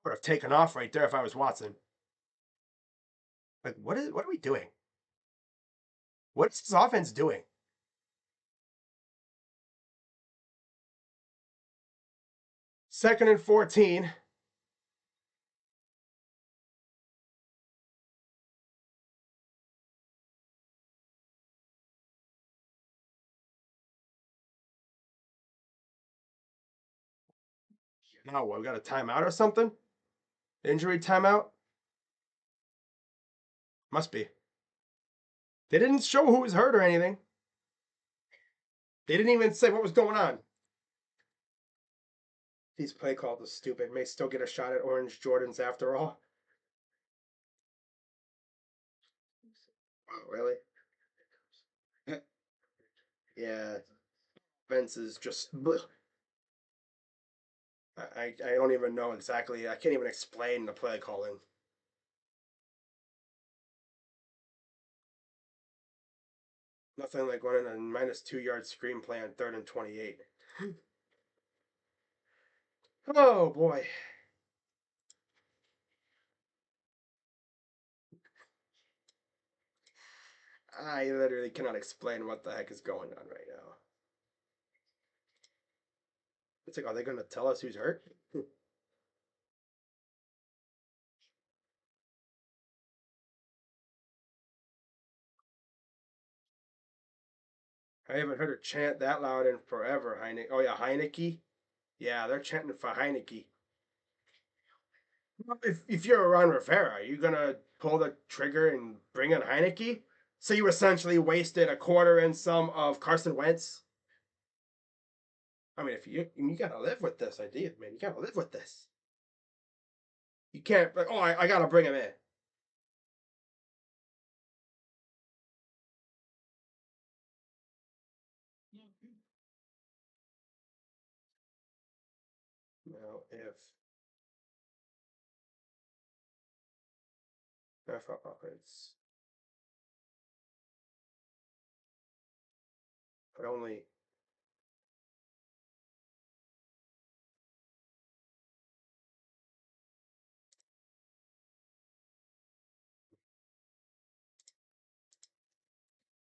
Would have taken off right there if I was Watson. Like, what are we doing? What's this offense doing? 2nd and 14. Now what? We got a timeout or something? Injury timeout? Must be. They didn't show who was hurt or anything. They didn't even say what was going on. These play calls are stupid. May still get a shot at orange Jordans after all. Oh, really? Yeah. Vince is just. I don't even know exactly. I can't even explain the play calling. Nothing like running a -2 yard screen play on 3rd and 28. Oh boy. I literally cannot explain what the heck is going on right now. It's like, are they going to tell us who's hurt? I haven't heard her chant that loud in forever. Heineke. Oh yeah, Heineke. Yeah, they're chanting for Heineke. If you're Ron Rivera, are you gonna pull the trigger and bring in Heineke? So you essentially wasted a quarter and some of Carson Wentz. I mean, if you gotta live with this idea, man. You gotta live with this. You can't. Like, oh, I gotta bring him in. Now, if it's but only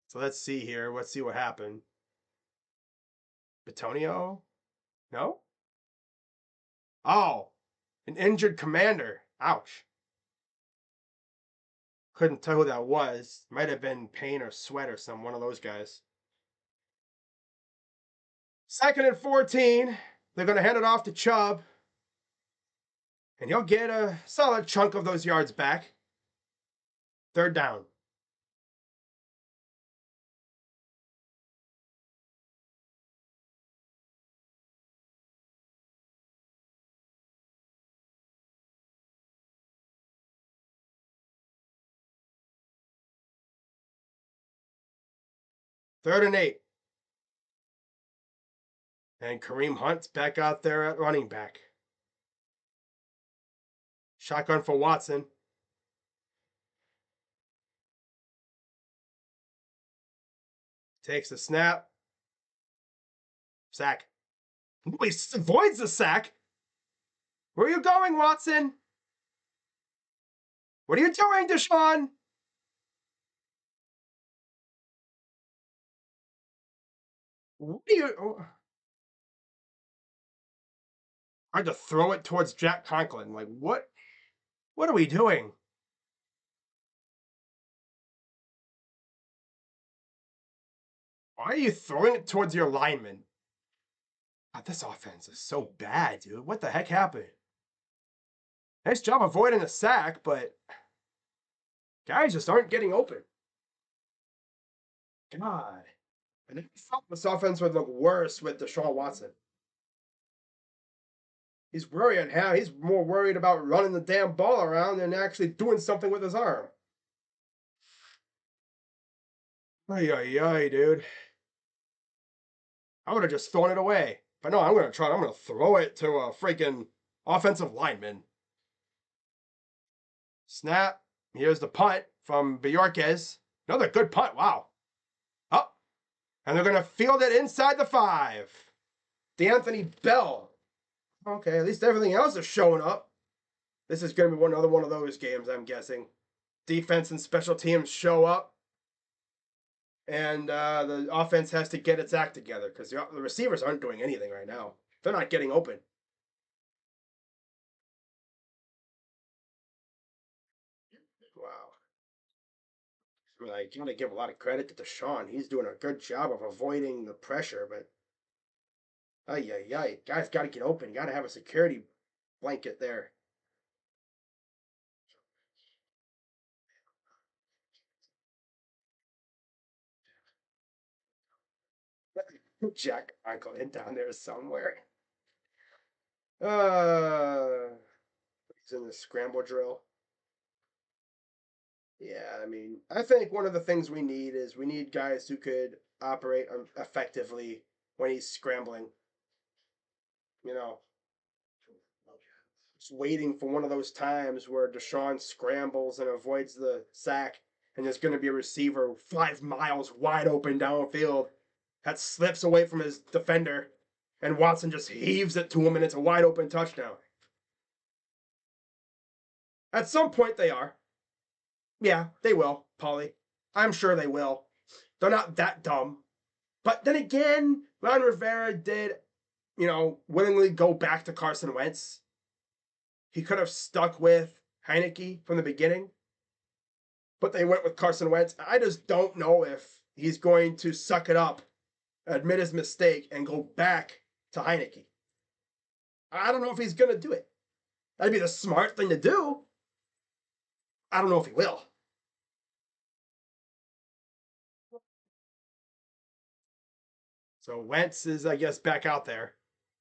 so let's see here. Let's see what happened. Batonio? No? Oh, an injured commander. Ouch. Couldn't tell who that was. Might have been Payne or Sweat or some one of those guys. 2nd and 14. They're going to hand it off to Chubb. And he'll get a solid chunk of those yards back. 3rd down. Third and 8. And Kareem Hunt's back out there at running back. Shotgun for Watson. Takes the snap. Sack. He avoids the sack. Where are you going, Watson? What are you doing, Deshaun? What are you? I had to throw it towards Jack Conklin. Like, what? What are we doing? Why are you throwing it towards your lineman? God, this offense is so bad, dude. What the heck happened? Nice job avoiding a sack, but guys just aren't getting open. God. And I thought this offense would look worse with Deshaun Watson. He's worrying how he's more worried about running the damn ball around than actually doing something with his arm. Ay, ay, ay, dude. I would have just thrown it away. But no, I'm going to throw it to a freaking offensive lineman. Snap. Here's the punt from Bjorquez. Another good punt. Wow. Up. Oh, and they're going to field it inside the 5. D'Anthony Bell. Okay, at least everything else is showing up. This is going to be another one of those games, I'm guessing. Defense and special teams show up. And the offense has to get its act together because the receivers aren't doing anything right now. They're not getting open. Wow. I mean, I gotta give a lot of credit to Deshaun. He's doing a good job of avoiding the pressure, but ay, ay, ay. Guys gotta get open. You gotta have a security blanket there. Jack Conklin down there somewhere. He's in the scramble drill. Yeah, I mean, I think one of the things we need is we need guys who could operate effectively when he's scrambling. You know, just waiting for one of those times where Deshaun scrambles and avoids the sack, and there's going to be a receiver 5 miles wide open downfield that slips away from his defender, and Watson just heaves it to him, and it's a wide open touchdown. At some point, they are. Yeah, they will, Paulie. I'm sure they will. They're not that dumb. But then again, Ron Rivera did, willingly go back to Carson Wentz. He could have stuck with Heineke from the beginning, but they went with Carson Wentz. I just don't know if he's going to suck it up, admit his mistake, and go back to Heineke. I don't know if he's going to do it. That'd be the smart thing to do. I don't know if he will. So Wentz is, I guess, back out there.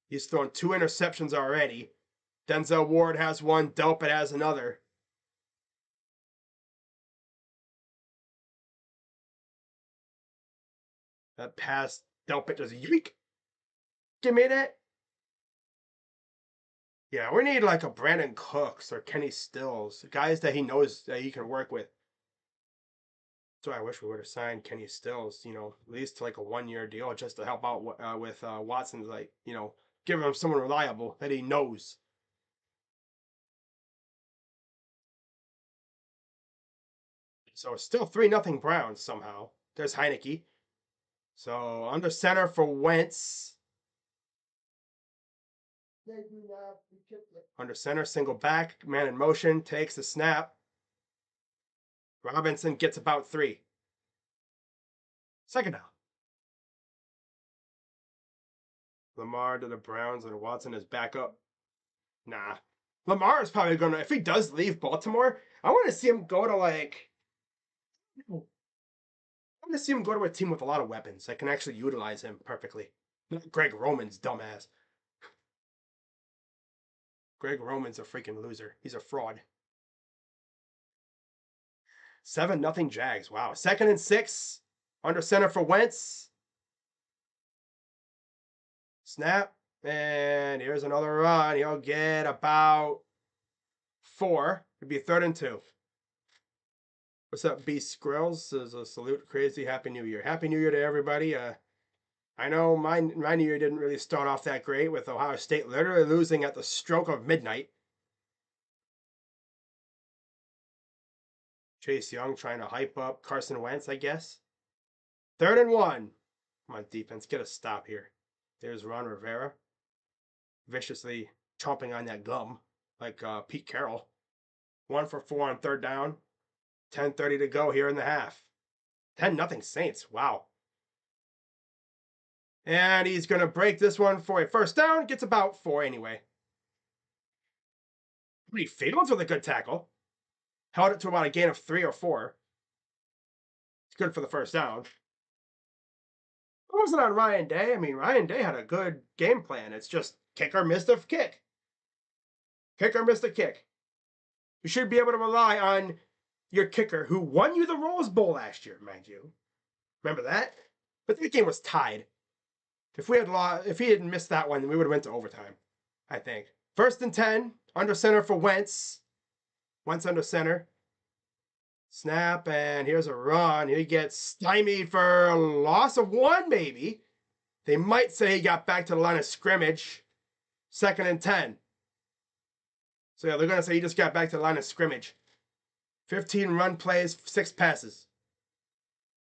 He's thrown 2 interceptions already. Denzel Ward has one. Delpit has another. That pass, Delpit just yeek. Give me that. Yeah, we need like a Brandon Cooks or Kenny Stills, guys that he knows that he can work with. So I wish we would have signed Kenny Stills, at least to like a 1 year deal just to help out with Watson's, like, give him someone reliable that he knows. So it's still 3-0 Browns somehow. There's Heineke. So under center for Wentz. Under center, single back, man in motion, takes the snap. Robinson gets about 3. Second down. Lamar to the Browns and Watson is back up. Nah. Lamar is probably going to, if he does leave Baltimore, I want to see him go to like, I want to see him go to a team with a lot of weapons that can actually utilize him perfectly. Not Greg Roman's dumbass. Greg Roman's a freaking loser. He's a fraud. 7-0 Jags. Wow. 2nd and 6. Under center for Wentz. Snap. And here's another run. He'll get about 4. It'd be 3rd and 2. What's up, Beast Squirrels? This is a salute. Crazy. Happy New Year. Happy New Year to everybody. I know my New Year didn't really start off that great with Ohio State literally losing at the stroke of midnight. Chase Young trying to hype up Carson Wentz, I guess. 3rd and 1. Come on, defense. Get a stop here. There's Ron Rivera. Viciously chomping on that gum like Pete Carroll. 1 for 4 on 3rd down. 10:30 to go here in the half. 10-0 Saints. Wow. And he's going to break this one for a 1st down. Gets about 4 anyway. Lee Fields with a good tackle. Held it to about a gain of 3 or 4. It's good for the 1st down. It wasn't on Ryan Day. I mean, Ryan Day had a good game plan. It's just kicker missed a kick. Kicker missed a kick. You should be able to rely on your kicker who won you the Rose Bowl last year, mind you. Remember that? But that game was tied. If he hadn't missed that one, we would have went to overtime, I think. 1st and 10, under center for Wentz. Wentz under center. Snap, and here's a run. He gets stymied for a loss of 1, maybe. They might say he got back to the line of scrimmage. 2nd and 10. So yeah, they're going to say he just got back to the line of scrimmage. 15 run plays, 6 passes.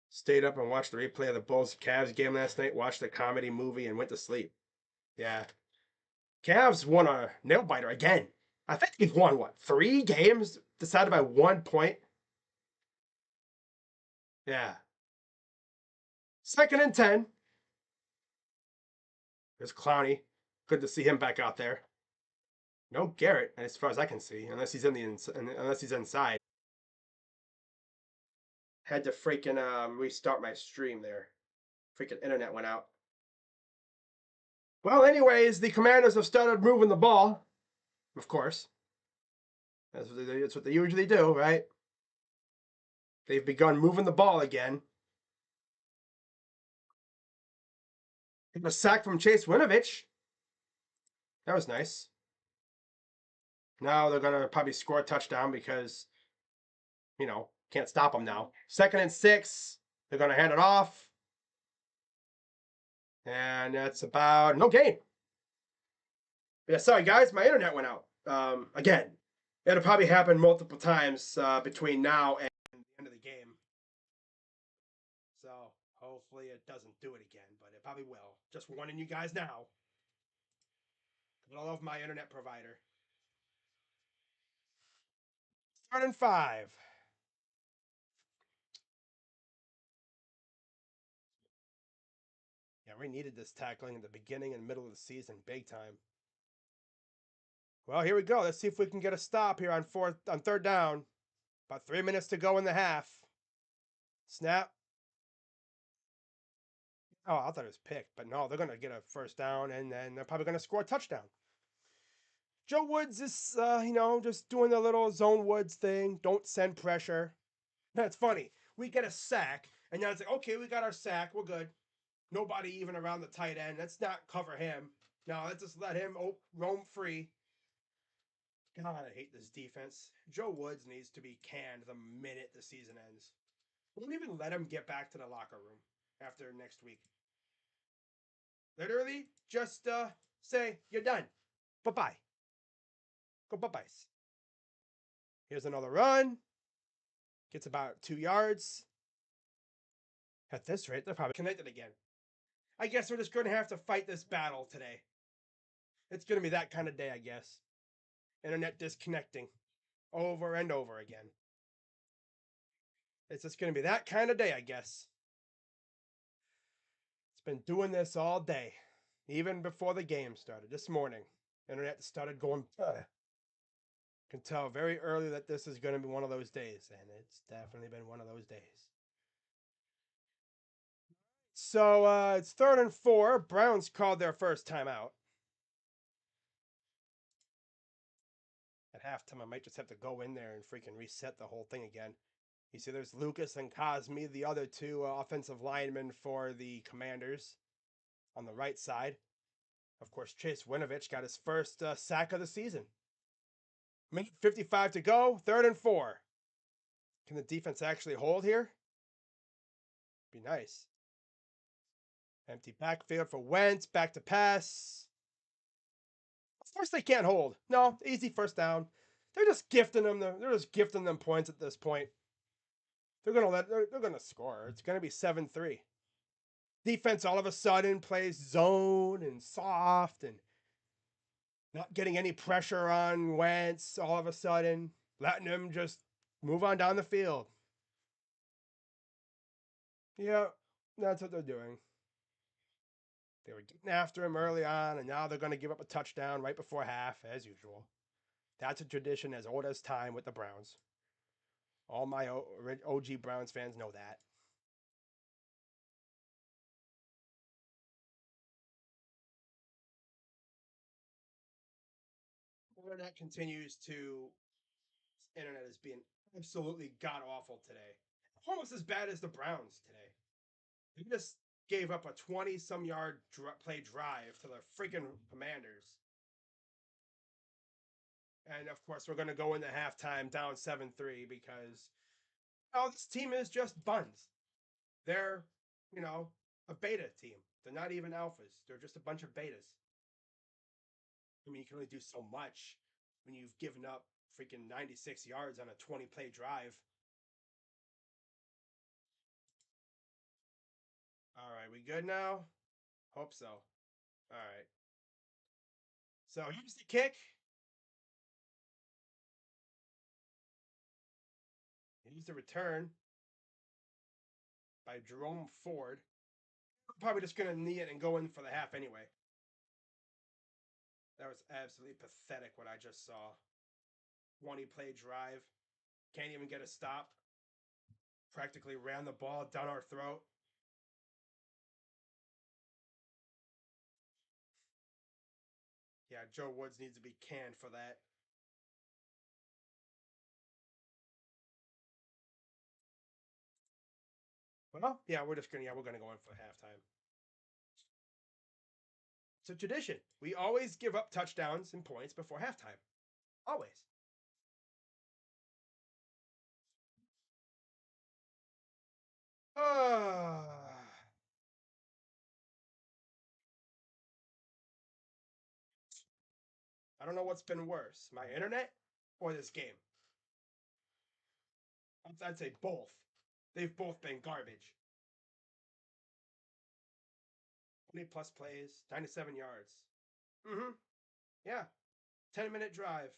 Stayed up and watched the replay of the Bulls-Cavs game last night, watched the comedy movie, and went to sleep. Yeah. Cavs won a nail-biter again. I think they've won, 3 games decided by 1 point? Yeah. 2nd and 10. There's Clowney. Good to see him back out there. No Garrett, as far as I can see, unless he's inside. Had to freaking restart my stream there. Freaking internet went out. Well, anyways, the Commanders have started moving the ball. Of course. That's what they usually do, right? They've begun moving the ball again. A sack from Chase Winovich. That was nice. Now they're going to probably score a touchdown because, can't stop them now. 2nd and 6. They're going to hand it off. And that's about no gain. Yeah, sorry, guys. My internet went out. Again, it'll probably happen multiple times between now and the end of the game. So hopefully it doesn't do it again, but it probably will. Just warning you guys now. I love my internet provider. 3rd and 5. Yeah, we needed this tackling in the beginning and middle of the season, big time. Well, here we go. Let's see if we can get a stop here on third down. About 3 minutes to go in the half. Snap. Oh, I thought it was picked, but no, they're gonna get a first down, and then they're probably gonna score a touchdown. Joe Woods is, just doing the little zone Woods thing. Don't send pressure. That's funny. We get a sack, and now it's like, okay, we got our sack. We're good. Nobody even around the tight end. Let's not cover him. No, let's just let him roam free. God, I hate this defense. Joe Woods needs to be canned the minute the season ends. Won't even let him get back to the locker room after next week. Literally, just say you're done. Bye bye. Go bye byes. Here's another run. Gets about 2 yards. At this rate, they're probably connected again. I guess we're just going to have to fight this battle today. It's going to be that kind of day, I guess. Internet disconnecting over and over again. It's just going to be that kind of day, I guess. It's been doing this all day, even before the game started this morning. Internet started going. Can tell very early that this is going to be one of those days, and it's definitely been one of those days. So it's 3rd and 4. Browns called their first timeout. At halftime, I might just have to go in there and freaking reset the whole thing again. You see, there's Lucas and Cosme, the other two offensive linemen for the Commanders on the right side. Of course, Chase Winovich got his first sack of the season. Minute 55 to go, 3rd and 4. Can the defense actually hold here? Be nice. Empty backfield for Wentz, back to pass. Of course they can't hold. No, easy first down. They're just gifting them points at this point. They're gonna score. It's gonna be 7-3. Defense all of a sudden plays zone and soft and not getting any pressure on Wentz all of a sudden, letting him just move on down the field. Yeah, that's what they're doing. They were getting after him early on, and now they're going to give up a touchdown right before half, as usual. That's a tradition as old as time with the Browns. All my OG Browns fans know that. Internet continues to. Internet is being absolutely god awful today. Almost as bad as the Browns today. They just gave up a 20-some yard play drive to the freaking Commanders. And of course, we're going to go into halftime down 7-3 because this team is just buns. They're, a beta team. They're not even alphas. They're just a bunch of betas. I mean, you can only do so much when you've given up freaking 96 yards on a 20 play drive. All right, we good now? Hope so. All right. So here's the kick. Here's the return by Jerome Ford. We're probably just going to knee it and go in for the half anyway. That was absolutely pathetic what I just saw. 20 play drive. Can't even get a stop. Practically ran the ball down our throat. Yeah, Joe Woods needs to be canned for that. Well, yeah, we're gonna go in for halftime. It's a tradition. We always give up touchdowns and points before halftime. Always. I don't know what's been worse, my internet or this game. I'd say both. They've both been garbage. 20 plus plays, 97 yards. Mm-hmm. Yeah. 10-minute drive.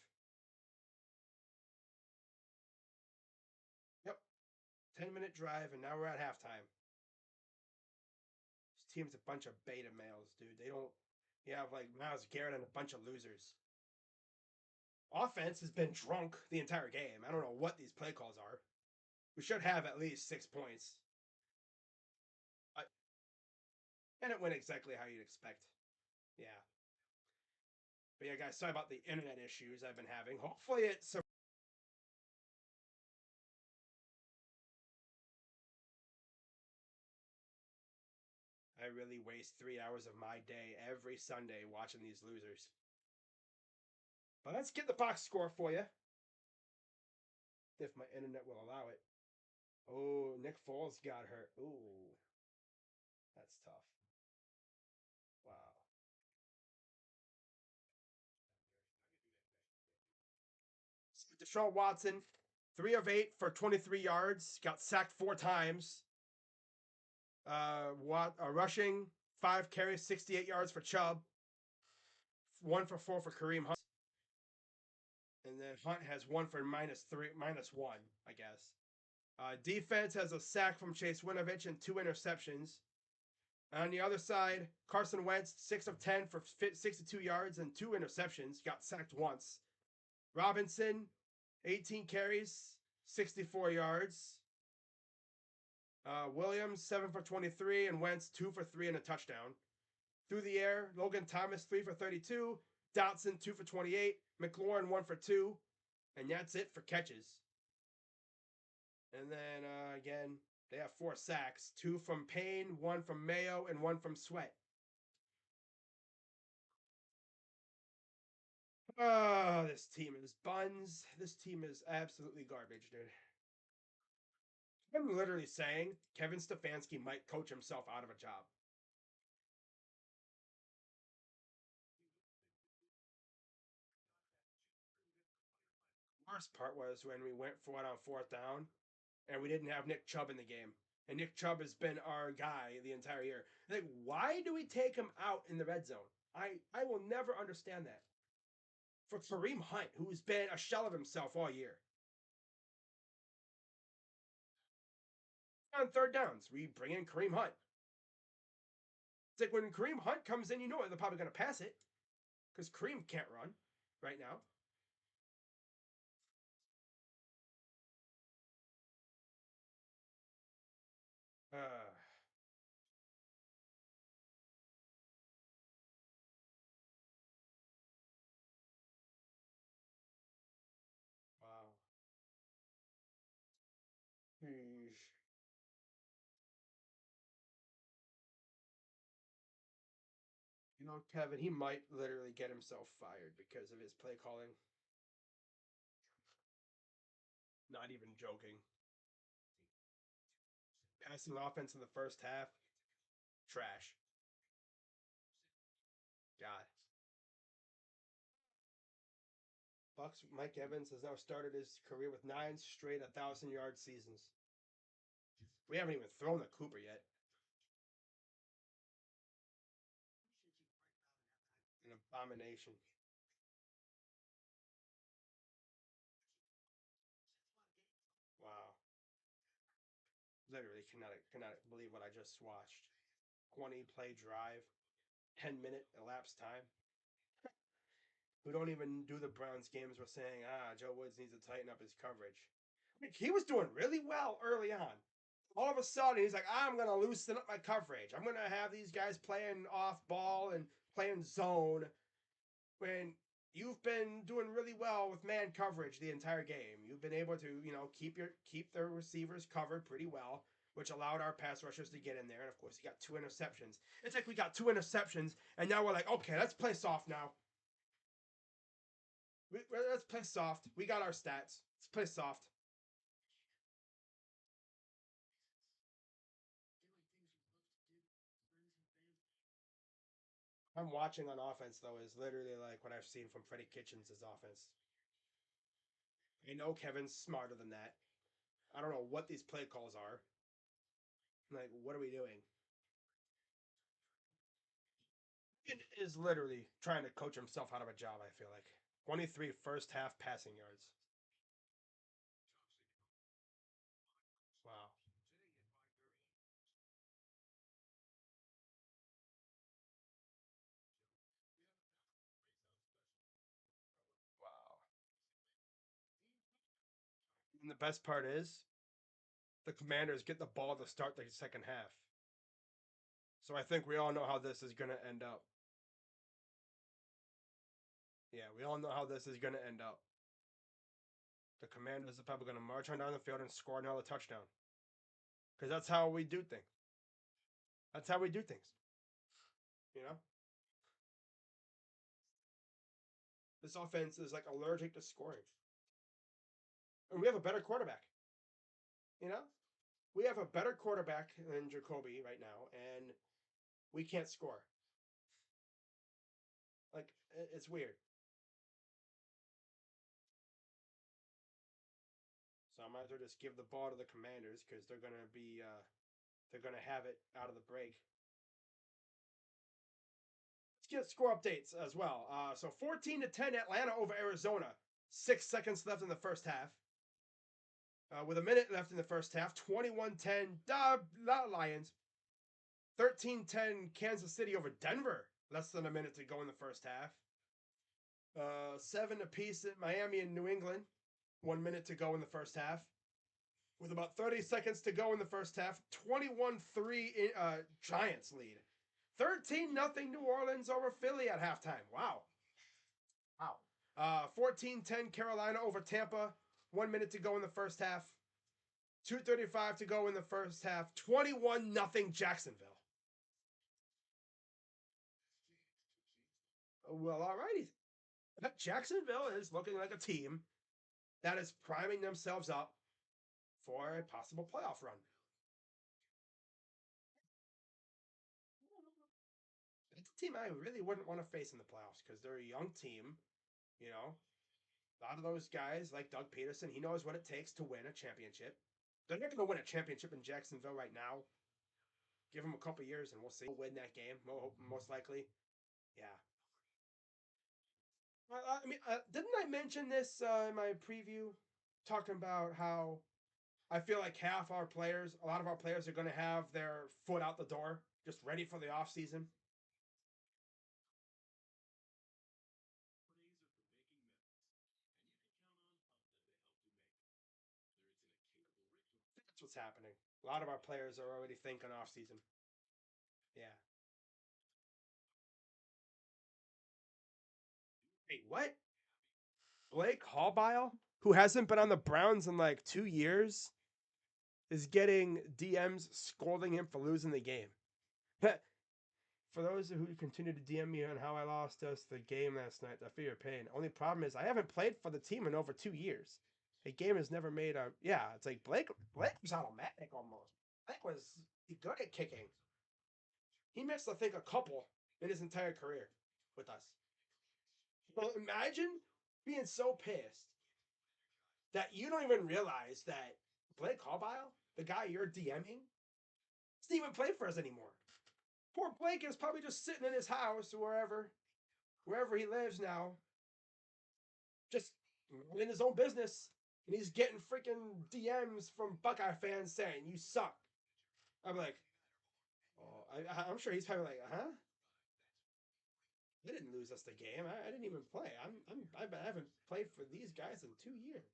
Yep. 10-minute drive, and now we're at halftime. This team's a bunch of beta males, dude. They don't. You have like Miles Garrett and a bunch of losers. Offense has been drunk the entire game. I don't know what these play calls are. We should have at least 6 points. And it went exactly how you'd expect. Yeah. But yeah, guys, sorry about the internet issues I've been having. Hopefully it's I really waste 3 hours of my day every Sunday watching these losers. But let's get the box score for you. If my internet will allow it. Oh, Nick Foles got hurt. Ooh, that's tough. Wow. Deshaun Watson, 3 of 8 for 23 yards, got sacked 4 times. Rushing, 5 carries, 68 yards for Chubb, 1 for 4 for Kareem Hunt. And then Hunt has 1 for -1, I guess. Defense has a sack from Chase Winovich and 2 interceptions. On the other side, Carson Wentz, 6 of 10 for 62 yards and 2 interceptions, got sacked once. Robinson, 18 carries, 64 yards. Williams, 7 for 23, and Wentz, 2 for 3 and a touchdown. Through the air, Logan Thomas, 3 for 32, Dotson, 2 for 28, McLaurin, 1 for 2, and that's it for catches. And then again, they have 4 sacks, 2 from Payne, 1 from Mayo, and 1 from Sweat. Oh, this team is buns. This team is absolutely garbage, dude. I'm literally saying Kevin Stefanski might coach himself out of a job. Worst part was when we went for it on 4th down and we didn't have Nick Chubb in the game. And Nick Chubb has been our guy the entire year. Like, why do we take him out in the red zone? I will never understand that. For Kareem Hunt, who's been a shell of himself all year. On 3rd downs, we bring in Kareem Hunt. It's like when Kareem Hunt comes in, you know they're probably going to pass it because Kareem can't run right now. Uh, wow. Sheesh. You know, Kevin, he might literally get himself fired because of his play calling. Not even joking. Passing offense in the first half, trash. God. Bucks Mike Evans has now started his career with 9 straight 1,000-yard seasons. We haven't even thrown the Cooper yet. An abomination. Wow. Literally cannot believe what I just watched. 20 play drive, 10-minute elapsed time. Who don't even do the Browns games were saying, Joe Woods needs to tighten up his coverage. Like, he was doing really well early on. All of a sudden, he's like, I'm going to loosen up my coverage. I'm going to have these guys playing off ball and playing zone when you've been doing really well with man coverage the entire game. You've been able to, keep the receivers covered pretty well, which allowed our pass rushers to get in there. And of course, he got 2 interceptions. It's like we got 2 interceptions, and now we're like, okay, let's play soft now. Let's play soft. We got our stats. Let's play soft. I'm watching on offense though is literally like what I've seen from Freddie Kitchens' offense. I know Kevin's smarter than that. I don't know what these play calls are. Like, what are we doing? It is literally trying to coach himself out of a job, I feel like. 23 first half passing yards. Wow. Wow. And the best part is the Commanders get the ball to start the second half. So I think we all know how this is going to end up. Yeah, we all know how this is going to end up. The Commanders are probably going to march on down the field and score another touchdown. Because that's how we do things. That's how we do things. You know? This offense is like allergic to scoring. And we have a better quarterback. You know? We have a better quarterback than Jacoby right now, and we can't score. Like, it's weird. So I might as well just give the ball to the Commanders because they're gonna have it out of the break. Let's get score updates as well. So 14-10 Atlanta over Arizona. 6 seconds left in the first half. With a minute left in the first half, 21-10 Lions. 13-10 Kansas City over Denver. Less than a minute to go in the first half. 7 apiece at Miami and New England. 1 minute to go in the first half. With about 30 seconds to go in the first half, 21-3 Giants lead. 13-0 New Orleans over Philly at halftime. Wow. 14-10 Carolina over Tampa. 1 minute to go in the first half. 2:35 to go in the first half. 21-0 Jacksonville. Well, all righty. Jacksonville is looking like a team that is priming themselves up for a possible playoff run. It's a team I really wouldn't want to face in the playoffs because they're a young team. You know, a lot of those guys, like Doug Peterson, he knows what it takes to win a championship. They're not going to win a championship in Jacksonville right now. Give them a couple years and we'll see. We'll win that game, most likely. Yeah. I mean, didn't I mention this in my preview? Talking about how I feel like a lot of our players are going to have their foot out the door, just ready for the offseason. That's what's happening. A lot of our players are already thinking offseason. Yeah. Wait, what? Blake Hallbile, who hasn't been on the Browns in like 2 years, is getting DMs scolding him for losing the game. For those who continue to DM me on how I lost us the game last night, I feel your pain. Only problem is I haven't played for the team in over 2 years. A game has never made a it's like Blake was automatic almost. Blake was good at kicking. He missed, I think, a couple in his entire career with us. Well, imagine being so pissed that you don't even realize that Blake Hallbile, the guy you're DMing, doesn't even play for us anymore. Poor Blake is probably just sitting in his house or wherever he lives now, just in his own business, and he's getting freaking DMs from Buckeye fans saying you suck. I'm like, oh, I'm sure he's probably like, huh? They didn't lose us the game. I didn't even play. I haven't played for these guys in 2 years.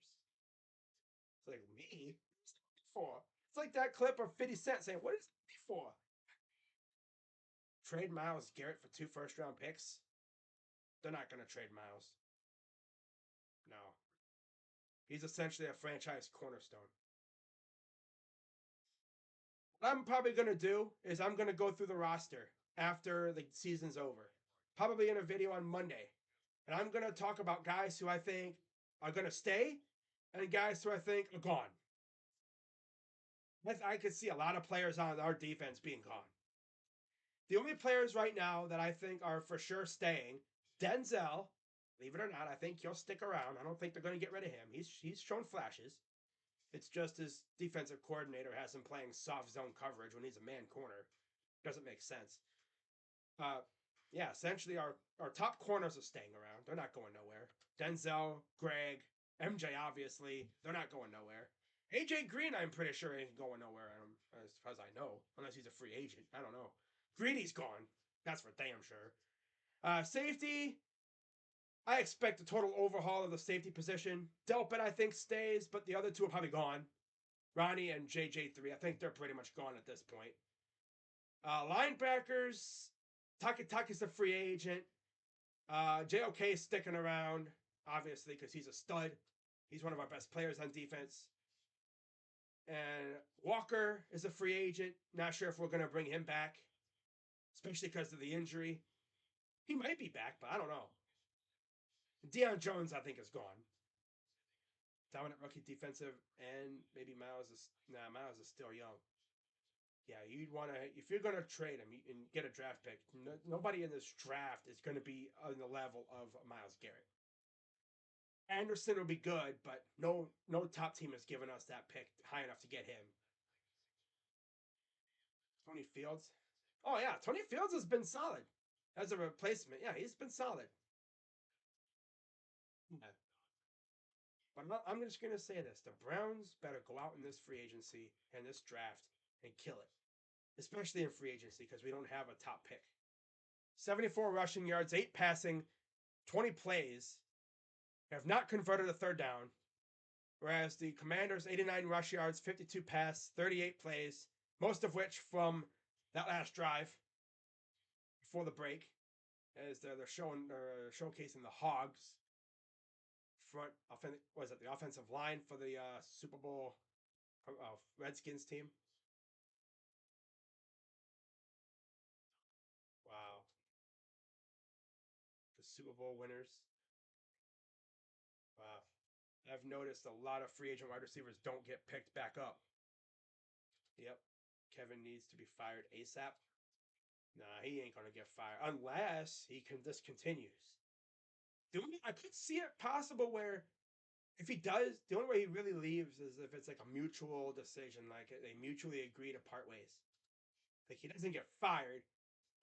It's like me for. It's like that clip of 50 Cent saying, "What is it for?" Trade Myles Garrett for 2 first-round picks. They're not going to trade Myles. No, he's essentially a franchise cornerstone. What I'm probably going to do is I'm going to go through the roster after the season's over, probably in a video on Monday. And I'm going to talk about guys who I think are going to stay and guys who I think are gone. I could see a lot of players on our defense being gone. The only players right now that I think are for sure staying, Denzel, believe it or not, I think he'll stick around. I don't think they're going to get rid of him. He's shown flashes. It's just his defensive coordinator has him playing soft zone coverage when he's a man corner. Doesn't make sense. Yeah, essentially our top corners are staying around. They're not going nowhere. Denzel, Greg, MJ, obviously, they're not going nowhere. AJ Green, I'm pretty sure ain't going nowhere, as far as I know, unless he's a free agent. I don't know. Greedy's gone. That's for damn sure. Safety, I expect a total overhaul of the safety position. Delpit, I think, stays, but the other two are probably gone. Ronnie and JJ3, I think they're pretty much gone at this point. Linebackers, Takitaki's a free agent. JOK is sticking around, obviously, because he's a stud. He's one of our best players on defense. And Walker is a free agent. Not sure if we're going to bring him back, especially because of the injury. He might be back, but I don't know. Deion Jones, I think, is gone. Dominant rookie defensive end. Maybe Miles is Miles is still young. Yeah, you'd want to if you're going to trade him and get a draft pick. Nobody in this draft is going to be on the level of Miles Garrett. Anderson will be good, but no top team has given us that pick high enough to get him. Tony Fields. Oh yeah, Tony Fields has been solid as a replacement. Yeah, he's been solid. Yeah. But I'm just gonna say this: the Browns better go out in this free agency and this draft and kill it, especially in free agency because we don't have a top pick. 74 rushing yards, 8 passing, 20 plays. Have not converted a third down. Whereas the Commanders, 89 rush yards, 52 pass, 38 plays, most of which from that last drive before the break, as they're showcasing the Hogs front. Was it the offensive line for the Super Bowl Redskins team? Wow, the Super Bowl winners. Wow, I've noticed a lot of free agent wide receivers don't get picked back up. Yep, Kevin needs to be fired ASAP. Nah, he ain't gonna get fired unless he can discontinues. I could see it possible where if he does, the only way he really leaves is if it's like a mutual decision, like they mutually agree to part ways. Like he doesn't get fired,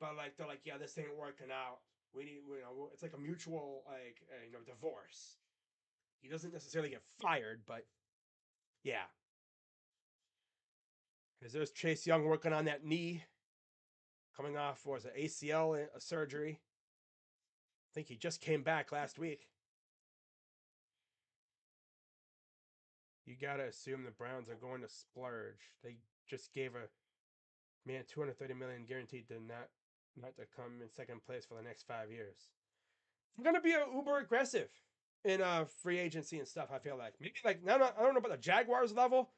but like they're like, yeah, this ain't working out. We need, it's like a mutual divorce. He doesn't necessarily get fired, but yeah, because there's Chase Young working on that knee, coming off was it ACL surgery. I think he just came back last week. You gotta assume the Browns are going to splurge. They just gave a man 230 million guaranteed to not to come in second place for the next 5 years. We're gonna be uber aggressive in free agency and stuff. I feel like maybe like I don't know about the Jaguars level,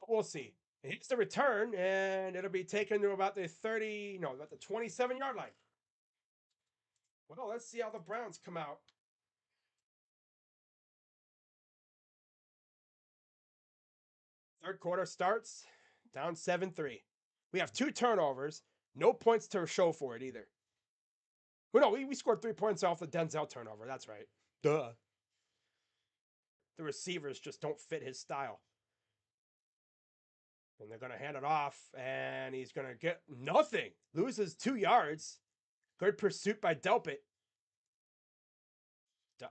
but we'll see. It hits the return and it'll be taken to about the 30, no, about the 27-yard line. Well, let's see how the Browns come out. Third quarter starts down 7-3. We have 2 turnovers, no points to show for it either. Well, no, we scored 3 points off the Denzel turnover. That's right. Duh. The receivers just don't fit his style. And they're going to hand it off, and he's going to get nothing. Loses 2 yards. Good pursuit by Delpit.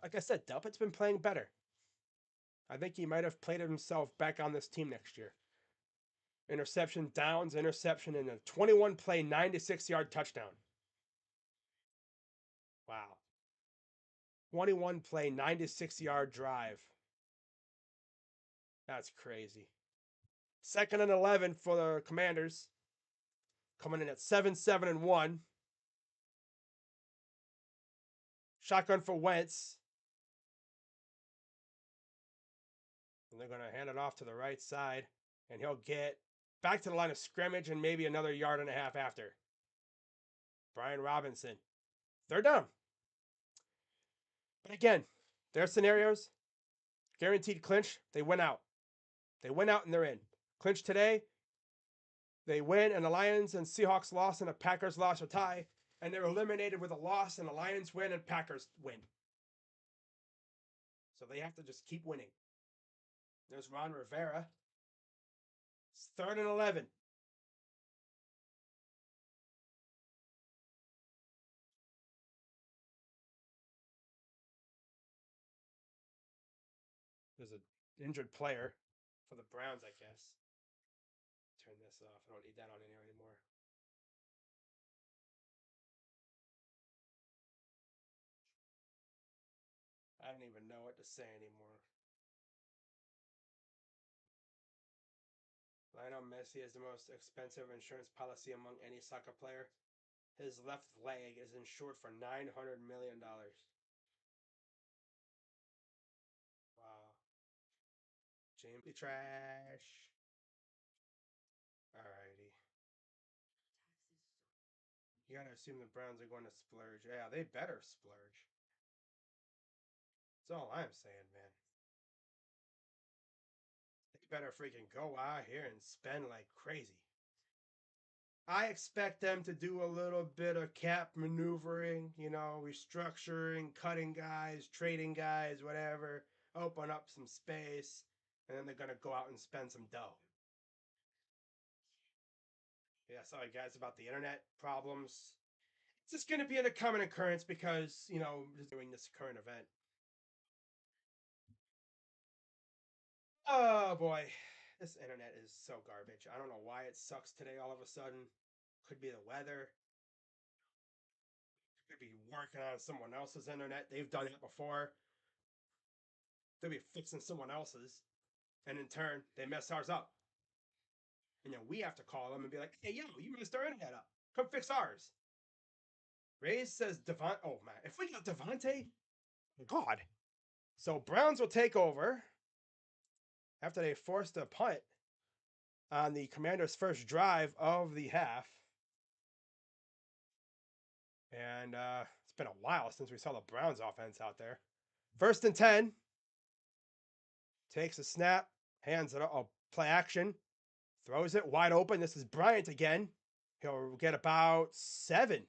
Like I said, Delpit's been playing better. I think he might have played himself back on this team next year. Interception, downs, interception, and a 21 play, 96-yard touchdown. Wow. 21 play, 96-yard drive. That's crazy. Second and 11 for the Commanders. Coming in at 7-7-1. Shotgun for Wentz. And they're going to hand it off to the right side. And he'll get back to the line of scrimmage and maybe another yard and a half after. Brian Robinson. Third down. But again, their scenarios, guaranteed clinch, they went out. They went out and they're in. Clinch today, they win, and the Lions and Seahawks lost, and the Packers lost or tie, and they're eliminated with a loss, and the Lions win, and Packers win. So they have to just keep winning. There's Ron Rivera. It's 3rd and 11. There's an injured player for the Browns, I guess. Turn this off. I don't need that on in here anymore. to say anymore. Lionel Messi has the most expensive insurance policy among any soccer player. His left leg is insured for $900 million. Wow. Jamie trash. Alrighty. You gotta assume the Browns are going to splurge. Yeah, they better splurge. That's all I'm saying, man. They better freaking go out here and spend like crazy. I expect them to do a little bit of cap maneuvering, restructuring, cutting guys, trading guys, whatever, open up some space, and then they're going to go out and spend some dough. Yeah, sorry guys about the internet problems. It's just going to be a common occurrence because, just doing this current event. Oh boy, this internet is so garbage. I don't know why it sucks today all of a sudden. Could be the weather. Could be working on someone else's internet. They've done it before. They'll be fixing someone else's, and in turn, they mess ours up. And then we have to call them and be like, hey, yo, you messed our internet up. Come fix ours. Rays says Devon. Oh, man. If we got Devontae, God. So Browns will take over after they forced a punt on the Commanders' first drive of the half. And it's been a while since we saw the Browns offense out there. 1st and 10. Takes a snap. Hands it up. Oh, play action. Throws it wide open. This is Bryant again. He'll get about 7.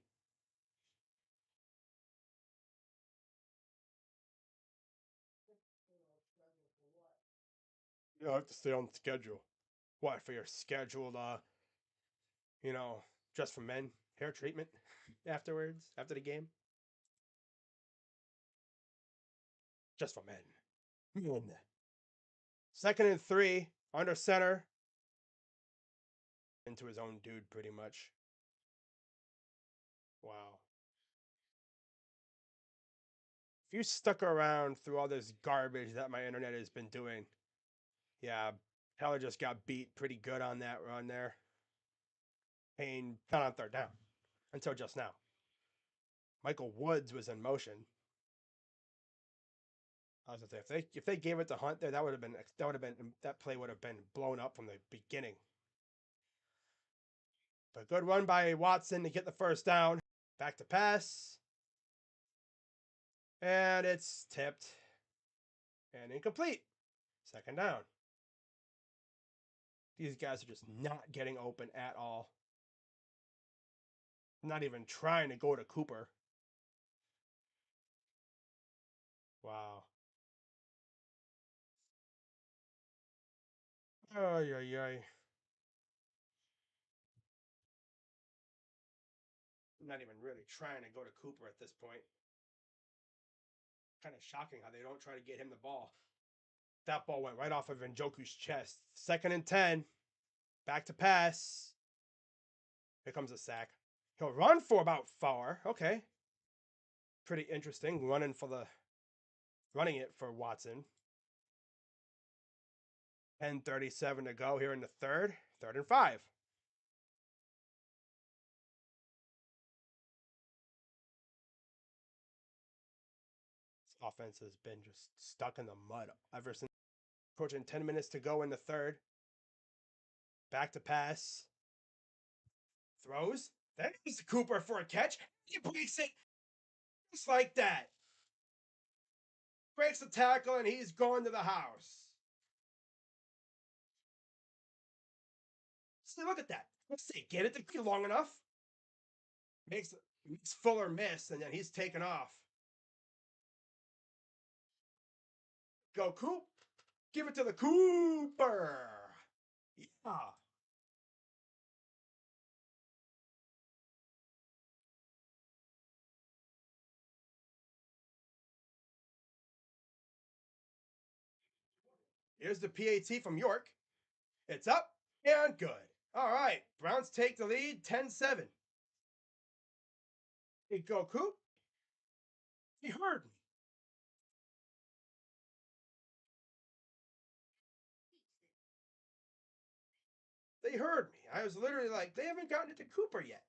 You'll have to stay on schedule. What, for your scheduled, just for men hair treatment afterwards, after the game? Just for men. Men. 2nd and 3, under center. Into his own dude, pretty much. Wow. If you stuck around through all this garbage that my internet has been doing, yeah, Heller just got beat pretty good on that run there. Payne not on 3rd down until just now. Michael Woods was in motion. I was gonna say if they gave it to Hunt there, that play would have been blown up from the beginning. But good run by Watson to get the 1st down. Back to pass. And it's tipped. And incomplete. 2nd down. These guys are just not getting open at all. Not even trying to go to Cooper. Wow. Ay, ay, ay. Not even really trying to go to Cooper at this point. Kind of shocking how they don't try to get him the ball. That ball went right off of Njoku's chest. 2nd and 10. Back to pass. Here comes a sack. He'll run for about 4. Okay. Pretty interesting. Running it for Watson. 10:37 to go here in the 3rd. 3rd and 5. This offense has been just stuck in the mud ever since. Approaching 10 minutes to go in the 3rd. Back to pass. Throws. There's Cooper for a catch. He breaks it just like that. Breaks the tackle and he's going to the house. See, look at that. Let's see. Get it to long enough. Makes Fuller miss, and then he's taken off. Go Coop. Give it to the Cooper. Yeah. Here's the PAT from York. It's up and good. All right. Browns take the lead 10-7. Hey, go Coop. He heard me. They heard me. I was literally like, they haven't gotten it to Cooper yet.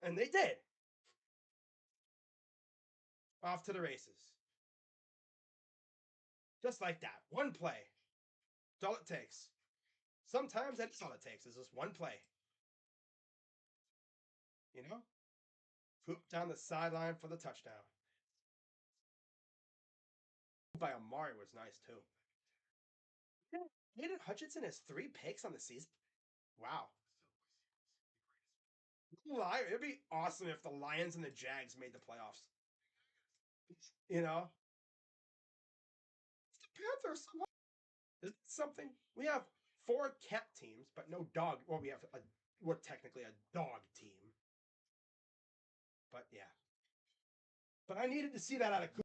And they did. Off to the races. Just like that. One play. That's all it takes. Sometimes that's all it takes is just one play. You know? Poop down the sideline for the touchdown. By Amari was nice too. Aiden Hutchinson has 3 picks on the season. Wow. It'd be awesome if the Lions and the Jags made the playoffs. You know? It's the Panthers. Is something? We have 4 cat teams, but no dog. Well, we're technically a dog team. But yeah. But I needed to see that out of Cooper.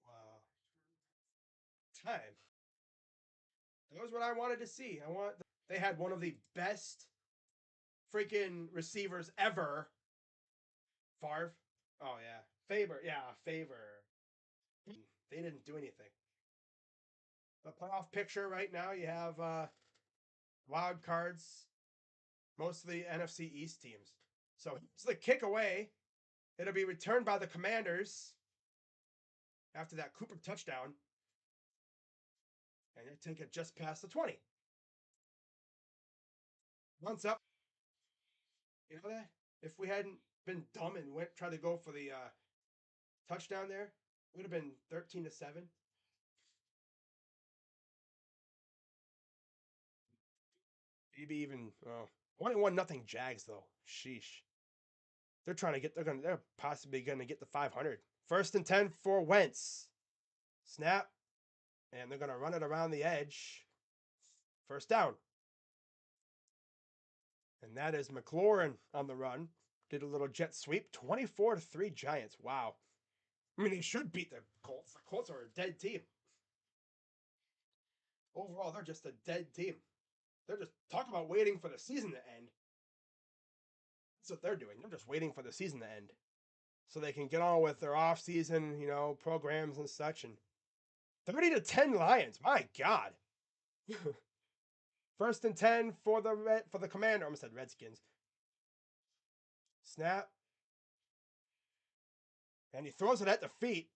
Wow. Time. That was what I wanted to see. They had one of the best freaking receivers ever. Favre. Oh yeah. Faber. Yeah, Faber. They didn't do anything. The playoff picture right now, you have wild cards, most of the NFC East teams. So it's the kick away. It'll be returned by the Commanders after that Cooper touchdown. And they take it just past the 20. Once up. You know that? If we hadn't been dumb and tried to go for the touchdown there, it would have been 13-7. Maybe even 21-0 Jags though. Sheesh. They're possibly gonna get the 500. 1st and 10 for Wentz. Snap. And they're gonna run it around the edge. 1st down. And that is McLaurin on the run. Did a little jet sweep. 24-3 Giants. Wow. I mean, they should beat the Colts. The Colts are a dead team. Overall, they're just a dead team. They're just talking about waiting for the season to end. That's what they're doing. They're just waiting for the season to end so they can get on with their off-season, programs and such. And 30-10 Lions. My God. 1st and 10 for the Commander. I almost said Redskins. Snap. And he throws it at the feet.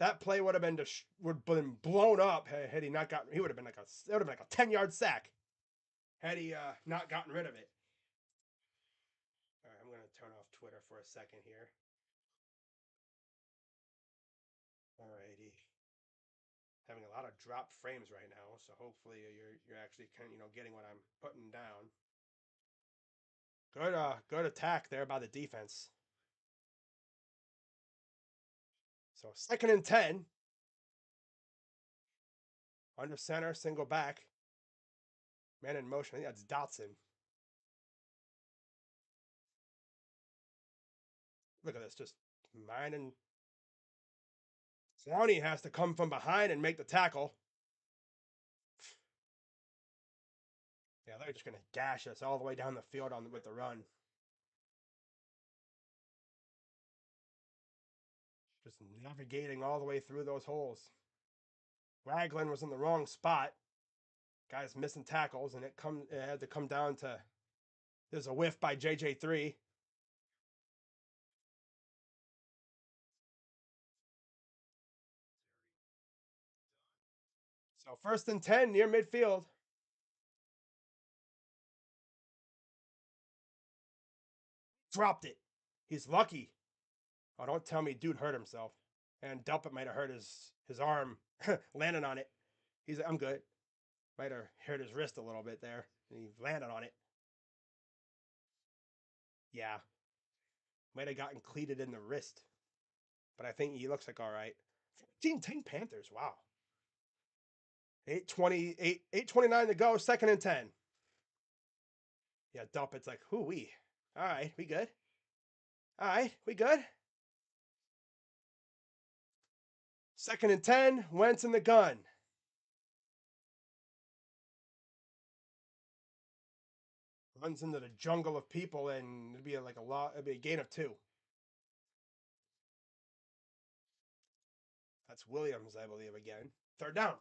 That play would have been blown up had he not gotten. It would have been like a 10-yard sack had he not gotten rid of it. All right, I'm going to turn off Twitter for a second here. All righty. Having a lot of dropped frames right now, so hopefully you're actually getting what I'm putting down. Good attack there by the defense. So 2nd and 10. Under center, single back. Man in motion. I think that's Dotson. Look at this, just minding. Clowney has to come from behind and make the tackle. Yeah, they're just going to gash us all the way down the field with the run. Just navigating all the way through those holes. Ragland was in the wrong spot. Guys missing tackles, and it had to come down to there's a whiff by JJ3. So 1st and 10 near midfield. Dropped it. He's lucky. Oh, don't tell me dude hurt himself. And Delpit might have hurt his arm landing on it. He's like, I'm good. Might have hurt his wrist a little bit there. And he landed on it. Yeah. Might have gotten cleated in the wrist. But I think he looks like all right. 14-10 Panthers. Wow. 8:29 to go. 2nd and 10. Yeah, Delpit's like, who we? All right, we good? All right, we good? 2nd and 10, Wentz in the gun. Runs into the jungle of people, and it'd be a gain of 2. That's Williams, I believe, again. Third down.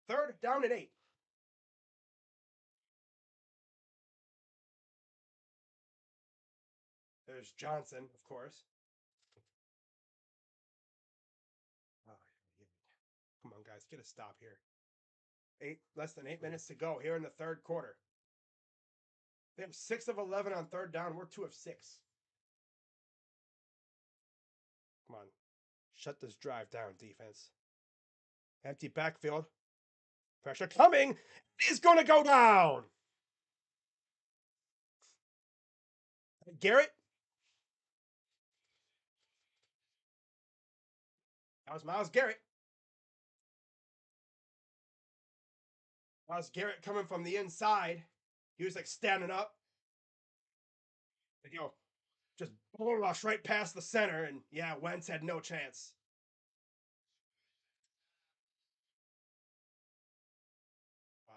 Third down and 8. There's Johnson, of course. Oh, come on, guys, get a stop here. Less than 8 minutes to go here in the third quarter. They have 6 of 11 on third down. We're 2 of 6. Come on, shut this drive down, defense. Empty backfield. Pressure coming. He's going to go down. Garrett. That was Myles Garrett. Myles Garrett coming from the inside. He was like standing up. Like, just bull rush right past the center. And yeah, Wentz had no chance. Wow.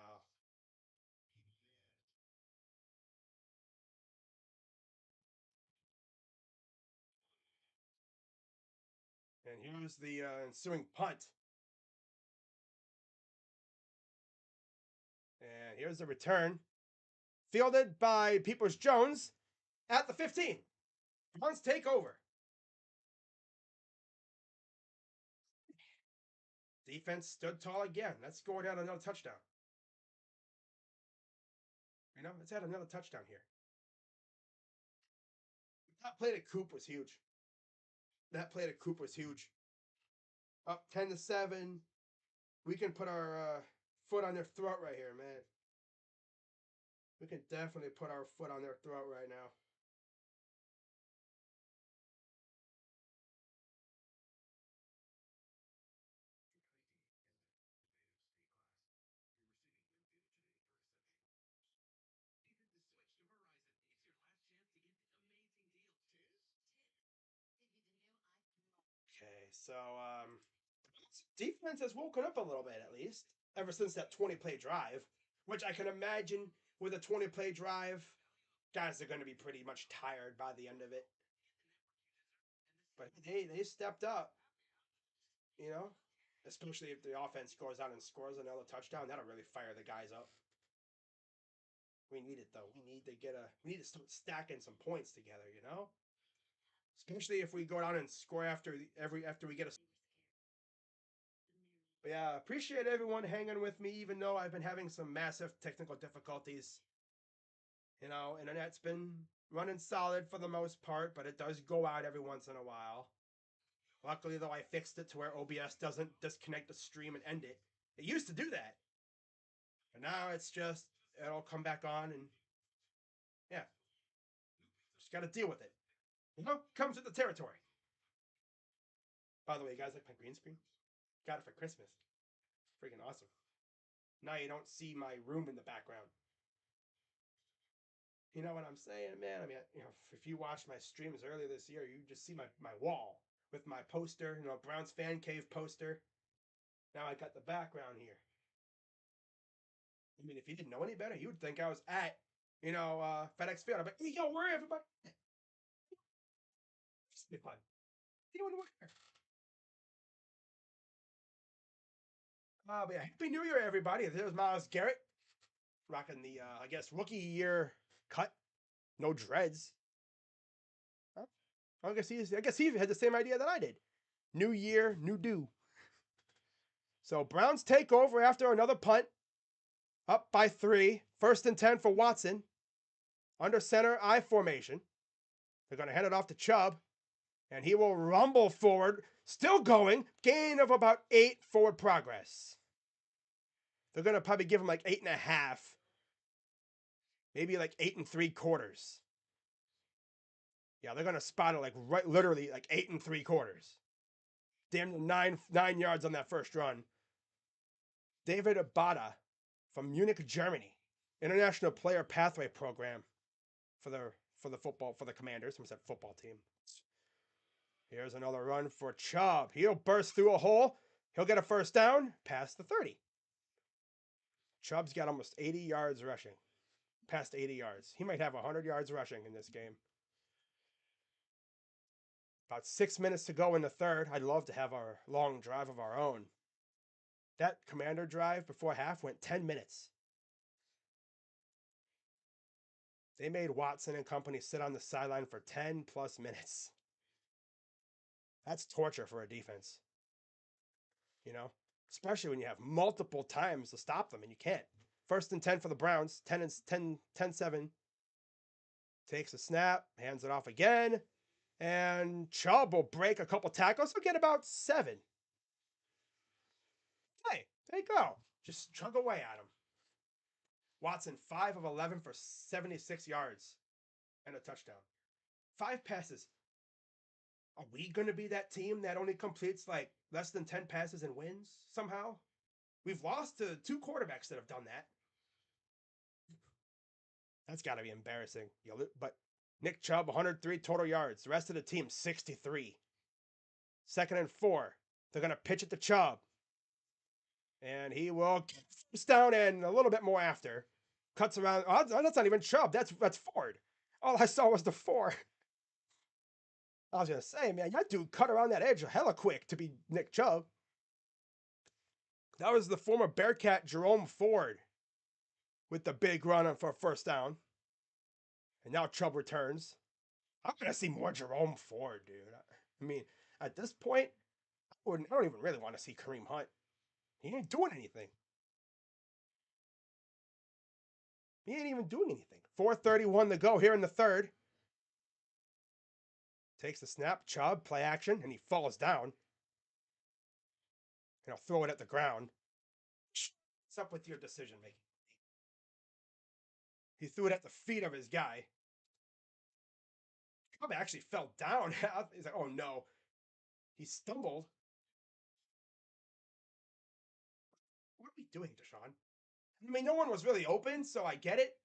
And here's the ensuing punt. And here's the return. Fielded by Peoples Jones at the 15. Browns take over. Defense stood tall again. Let's score down another touchdown. Let's add another touchdown here. That play to Coop was huge. That play to Coop was huge. Up 10-7. We can put our foot on their throat right here, man. We can definitely put our foot on their throat right now. Okay, so defense has woken up a little bit, at least, ever since that 20-play drive, which I can imagine with a 20-play drive, guys are going to be pretty much tired by the end of it. But they stepped up, you know, especially if the offense goes out and scores another touchdown. That'll really fire the guys up. We need it though. We need to start stacking some points together, especially if we go down and score after we get a. But yeah, appreciate everyone hanging with me, even though I've been having some massive technical difficulties. Internet's been running solid for the most part, but it does go out every once in a while. Luckily, though, I fixed it to where OBS doesn't disconnect the stream and end it. It used to do that. But now it's just, it'll come back on and, yeah. Just got to deal with it. Comes with the territory. By the way, you guys like my green screen? Got it for Christmas. Freaking awesome. Now you don't see my room in the background. You know what I'm saying, man? I mean, if you watched my streams earlier this year, you just see my wall with my poster, Browns Fan Cave poster. Now I got the background here. I mean, if you didn't know any better, you would think I was at, FedEx Field. I'm like, hey, yo, where everybody? Just be fun. Doing where? But yeah, Happy New Year, everybody. There's Myles Garrett rocking the, I guess, rookie year cut. No dreads. Huh? I guess he had the same idea that I did. New year, new do. So Browns take over after another punt. Up by 3. 1st and 10 for Watson. Under center, I formation. They're going to hand it off to Chubb. And he will rumble forward. Still going. Gain of about 8 forward progress. They're going to probably give him like 8.5. Maybe like 8 3/4. Yeah, they're going to spot it like literally like 8 3/4. Damn, 9 yards on that first run. David Abada from Munich, Germany. International Player Pathway Program for the Commanders. I said football team. Here's another run for Chubb. He'll burst through a hole. He'll get a first down past the 30. Chubb's got almost 80 yards rushing. Past 80 yards. He might have 100 yards rushing in this game. About 6 minutes to go in the third. I'd love to have our long drive of our own. That commander drive before half went 10 minutes. They made Watson and company sit on the sideline for 10 plus minutes. That's torture for a defense, you know, especially when you have multiple times to stop them and you can't. First and 10 for the Browns, 10-7. Takes a snap, hands it off again, and Chubb will break a couple tackles. He'll get about 7. Hey, there you go. Just chug away at him. Watson, 5 of 11 for 76 yards and a touchdown. 5 passes. Are we going to be that team that only completes like less than 10 passes and wins somehow? We've lost to 2 quarterbacks that have done that. That's got to be embarrassing. But Nick Chubb, 103 total yards. The rest of the team, 63. 2nd and 4. They're going to pitch it to Chubb. And he will get down and a little bit more after. Cuts around. Oh, that's not even Chubb. That's Ford. All I saw was the 4. I was going to say, man, that dude cut around that edge hella quick to be Nick Chubb. That was the former Bearcat Jerome Ford with the big run for a first down. And now Chubb returns. I'm going to see more Jerome Ford, dude. I mean, at this point, I don't even really want to see Kareem Hunt. He ain't doing anything. He ain't even doing anything. 4:31 to go here in the third. Takes the snap, Chubb, play action, and he falls down. And I'll throw it at the ground. What's up with your decision making? He threw it at the feet of his guy. Chubb actually fell down. He's like, oh no. He stumbled. What are we doing, Deshaun? I mean, no one was really open, so I get it.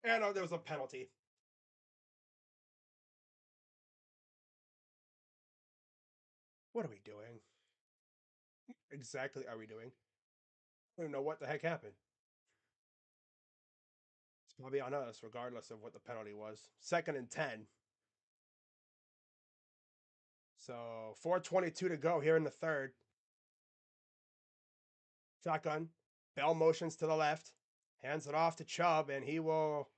And there was a penalty. What are we doing? Exactly are we doing? I don't know what the heck happened. It's probably on us, regardless of what the penalty was. 2nd and 10. So 4:22 to go here in the third. Shotgun. Bell motions to the left. Hands it off to Chubb, and he will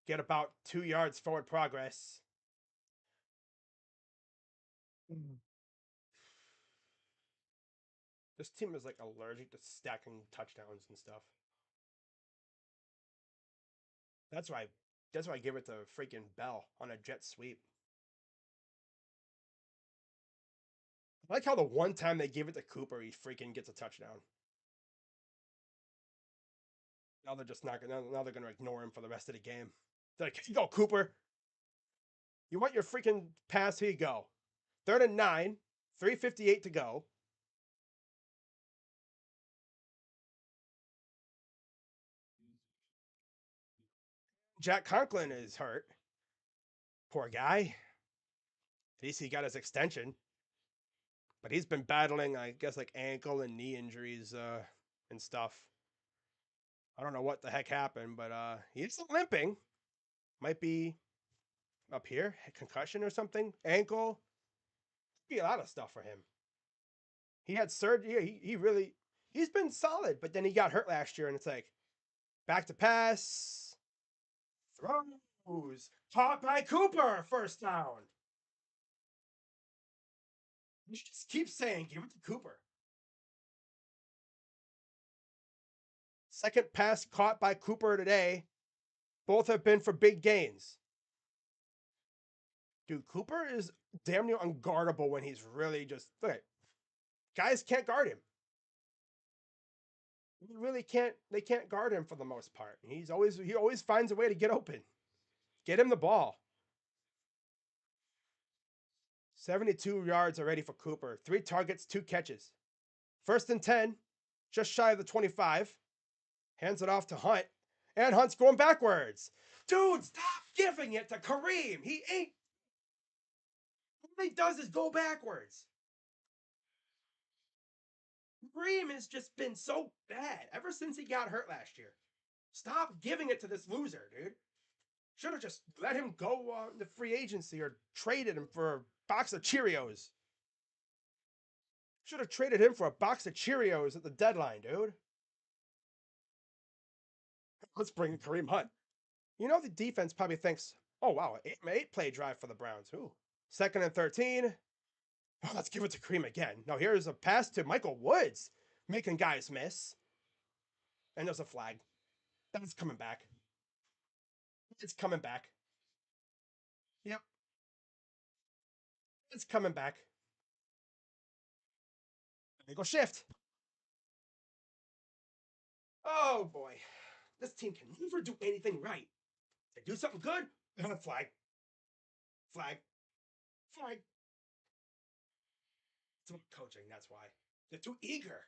get about 2 yards forward progress. This team is like allergic to stacking touchdowns and stuff. That's why I give it to freaking Bell on a jet sweep. I like how the one time they give it to Cooper, he freaking gets a touchdown. Now they're just not gonna. Now they're gonna ignore him for the rest of the game. They're like, here you go, Cooper. You want your freaking pass? Here you go. 3rd and 9. 3:58 to go. Jack Conklin is hurt. Poor guy. At least he got his extension. But he's been battling, I guess, like ankle and knee injuries and stuff. I don't know what the heck happened, but he's limping. Might be up here, concussion or something, ankle. Be a lot of stuff for him. He had surgery. He's been solid, but then he got hurt last year, and it's like back to pass, throws, caught by Cooper, first down. You should just keep saying, give it to Cooper. Second pass caught by Cooper today. Both have been for big gains. Dude, Cooper is damn near unguardable when he's really just look. Guys can't guard him. You really can't. They can't guard him for the most part. He always finds a way to get open. Get him the ball. 72 yards already for Cooper. 3 targets, 2 catches. 1st and 10, just shy of the 25. Hands it off to Hunt. And Hunt's going backwards. Dude, stop giving it to Kareem. He ain't. All he does is go backwards. Kareem has just been so bad ever since he got hurt last year. Stop giving it to this loser, dude. Should have just let him go the free agency or traded him for a box of Cheerios. Should have traded him for a box of Cheerios at the deadline, dude. Let's bring Kareem Hunt. You know, the defense probably thinks, oh, wow, eight play drive for the Browns. Ooh. Second and 13. Oh, let's give it to Kareem again. Now, here's a pass to Michael Woods, making guys miss. And there's a flag. That's coming back. It's coming back. Yep. It's coming back. They go shift. Oh, boy. This team can never do anything right. They do something good, flag. Flag. Flag. It's about coaching, that's why. They're too eager.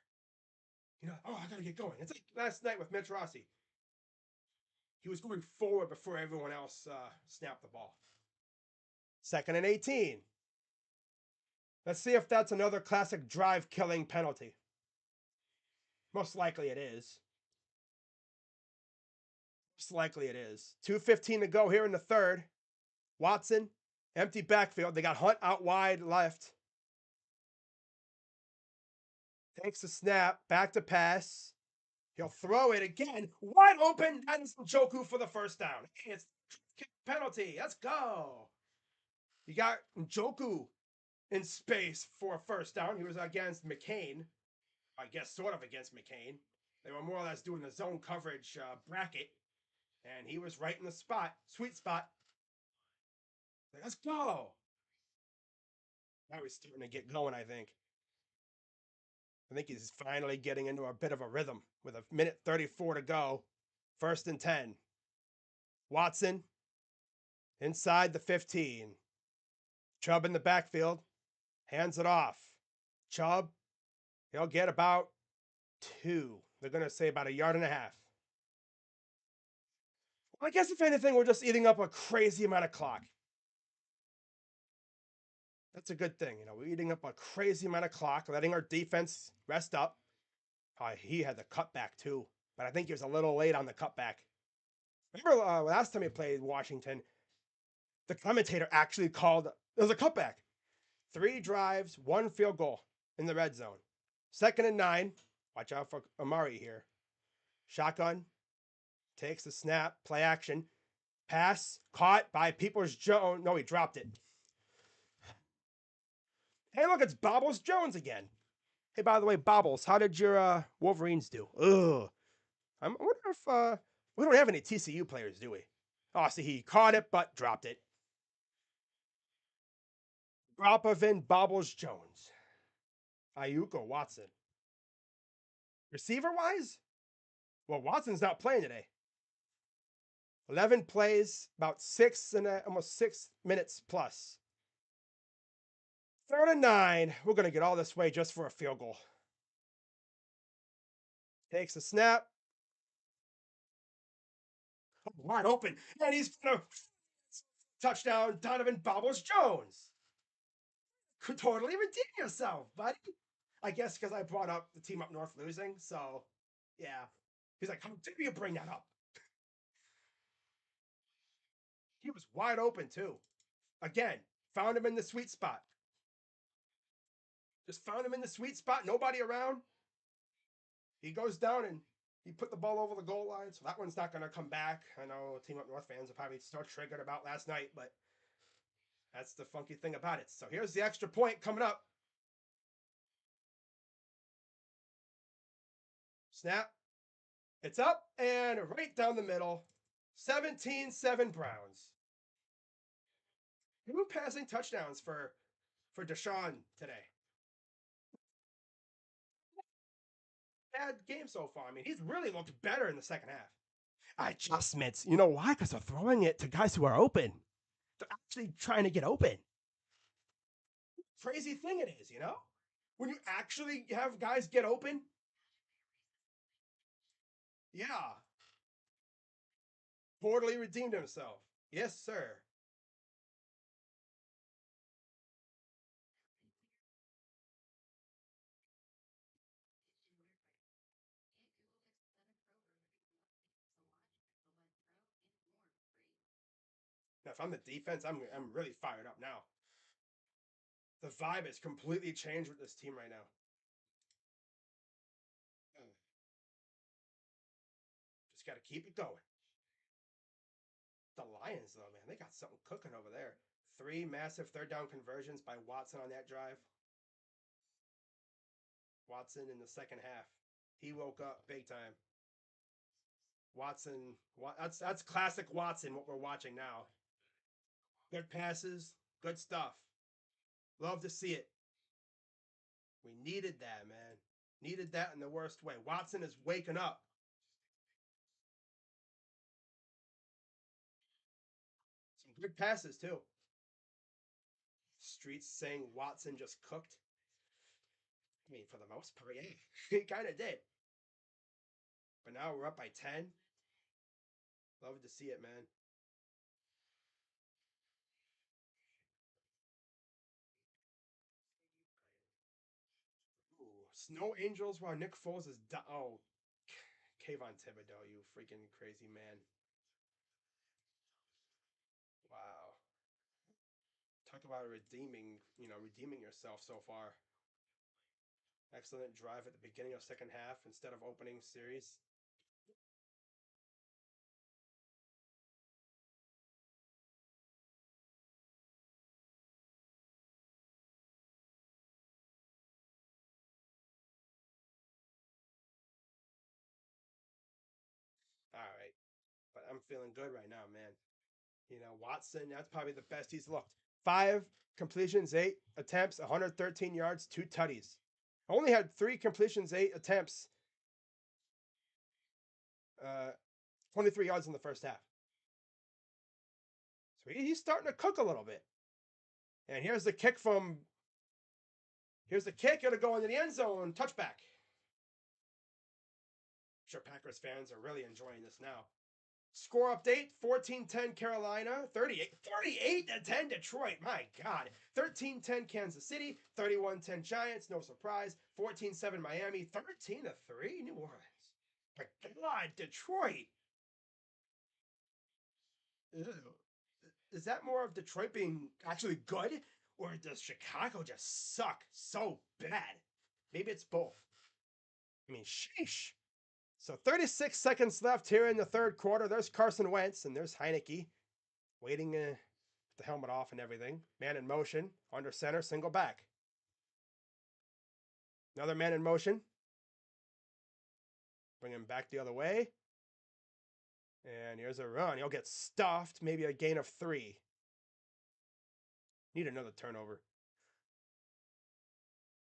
You know, oh, I gotta get going. It's like last night with Mitch Rossi. He was going forward before everyone else snapped the ball. Second and 18. Let's see if that's another classic drive killing penalty. Most likely it is. Most likely it is. 2:15 to go here in the third. Watson, empty backfield. They got Hunt out wide left. Takes the snap, back to pass. He'll throw it again, wide open. That's Njoku for the first down. It's penalty. Let's go. You got Njoku in space for a first down. He was against McCain. I guess sort of against McCain. They were more or less doing the zone coverage bracket. And he was right in the spot, sweet spot. Let's go. Now he's starting to get going, I think. I think he's finally getting into a bit of a rhythm with a minute 34 to go. First and 10. Watson inside the 15. Chubb in the backfield. Hands it off. Chubb, he'll get about 2. They're going to say about 1.5 yards. Well, I guess if anything, we're just eating up a crazy amount of clock. That's a good thing. You know, we're eating up a crazy amount of clock, letting our defense rest up. He had the cutback too, but I think he was a little late on the cutback. Remember last time he played Washington, the commentator actually called, there was a cutback. 3 drives, 1 field goal in the red zone. Second and 9. Watch out for Amari here. Shotgun. Takes the snap. Play action. Pass. Caught by Peoples-Jones. No, he dropped it. Hey, look, it's Bobbles-Jones again. Hey, by the way, Bobbles, how did your Wolverines do? Ugh. I wonder if we don't have any TCU players, do we? Oh, see, he caught it but dropped it. Dropovin Bobbles-Jones. Ayuk or Watson? Receiver-wise? Well, Watson's not playing today. 11 plays, about almost 6 minutes plus. Third and 9. We're going to get all this way just for a field goal. Takes a snap. Oh, wide open. And he's going to touchdown, Donovan Bobbles-Jones. Could totally redeem yourself, buddy. I guess because I brought up the team up north losing. So, yeah. He's like, how dare you bring that up? He was wide open, too. Again, found him in the sweet spot. Just found him in the sweet spot. Nobody around. He goes down and he put the ball over the goal line. So that one's not going to come back. I know Team Up North fans are probably still triggered about last night, but that's the funky thing about it. So here's the extra point coming up. Snap. It's up and right down the middle. 17-7 Browns. Who passing touchdowns for Deshaun today? Bad game so far. I mean, he's really looked better in the second half. Adjustments. You know why? Because they're throwing it to guys who are open. They're actually trying to get open. Crazy thing it is, you know? When you actually have guys get open. Yeah. Totally redeemed himself. Yes, sir. if I'm the defense, I'm really fired up now. The vibe has completely changed with this team right now. Just got to keep it going. The Lions, though, man, they got something cooking over there. 3 massive third down conversions by Watson on that drive. Watson in the second half. He woke up big time. Watson, that's classic Watson, what we're watching now. Good passes, good stuff. Love to see it. We needed that, man. Needed that in the worst way. Watson is waking up. Some good passes, too. Streets saying Watson just cooked. I mean, for the most part, yeah, he kind of did. But now we're up by 10. Love to see it, man. Ooh, Snow Angels while Nick Foles is oh, Kayvon Thibodeau, you freaking crazy man. Wow. Talk about redeeming yourself so far. Excellent drive at the beginning of second half instead of opening series. All right. But I'm feeling good right now, man. Watson, that's probably the best he's looked. 5 completions, 8 attempts, 113 yards, 2 tutties. Only had 3 completions, 8 attempts, 23 yards in the first half. So he's starting to cook a little bit. And here's the kick from. Here's the kick. It'll go into the end zone. Touchback. I'm sure Packers fans are really enjoying this now. Score update 14-10 Carolina, 38-10 Detroit. My God. 13-10 Kansas City, 31-10 Giants, no surprise. 14-7 Miami, 13-3 New Orleans. But God, Detroit. Ew. Is that more of Detroit being actually good, or does Chicago just suck so bad? Maybe it's both. I mean, sheesh. So 36 seconds left here in the third quarter. There's Carson Wentz and there's Heineke waiting the helmet off and everything. Man in motion, under center, single back. Another man in motion. Bring him back the other way. And here's a run. He'll get stuffed. Maybe a gain of 3. Need another turnover.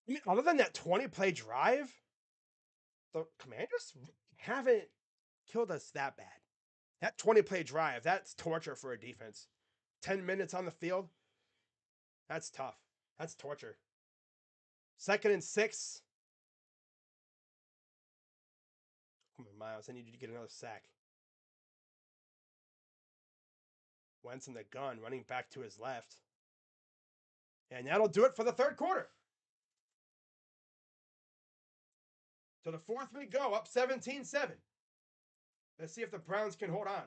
I mean, other than that 20-play drive, the Commanders haven't killed us that bad. That 20-play drive, that's torture for a defense. 10 minutes on the field, that's tough. That's torture. 2nd and 6. Come on, Miles. I need you to get another sack. Wentz in the gun, running back to his left. And that'll do it for the third quarter. To the fourth we go, up 17-7. Let's see if the Browns can hold on.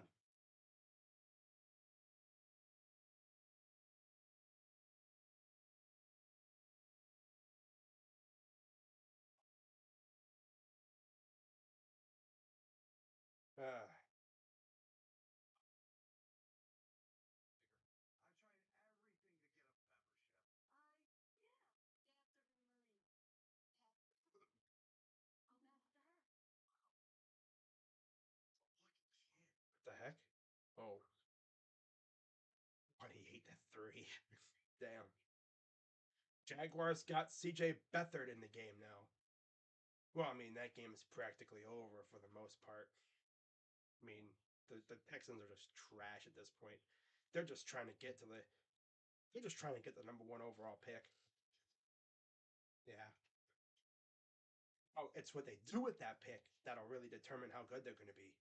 Uh, what the heck? Oh, 28-3. Damn. Jaguars got CJ Beathard in the game now. Well, I mean, that game is practically over for the most part. I mean, the Texans are just trash at this point. They're just trying to get to the they're just trying to get the number 1 overall pick. Yeah. Oh, it's what they do with that pick that'll really determine how good they're going to be.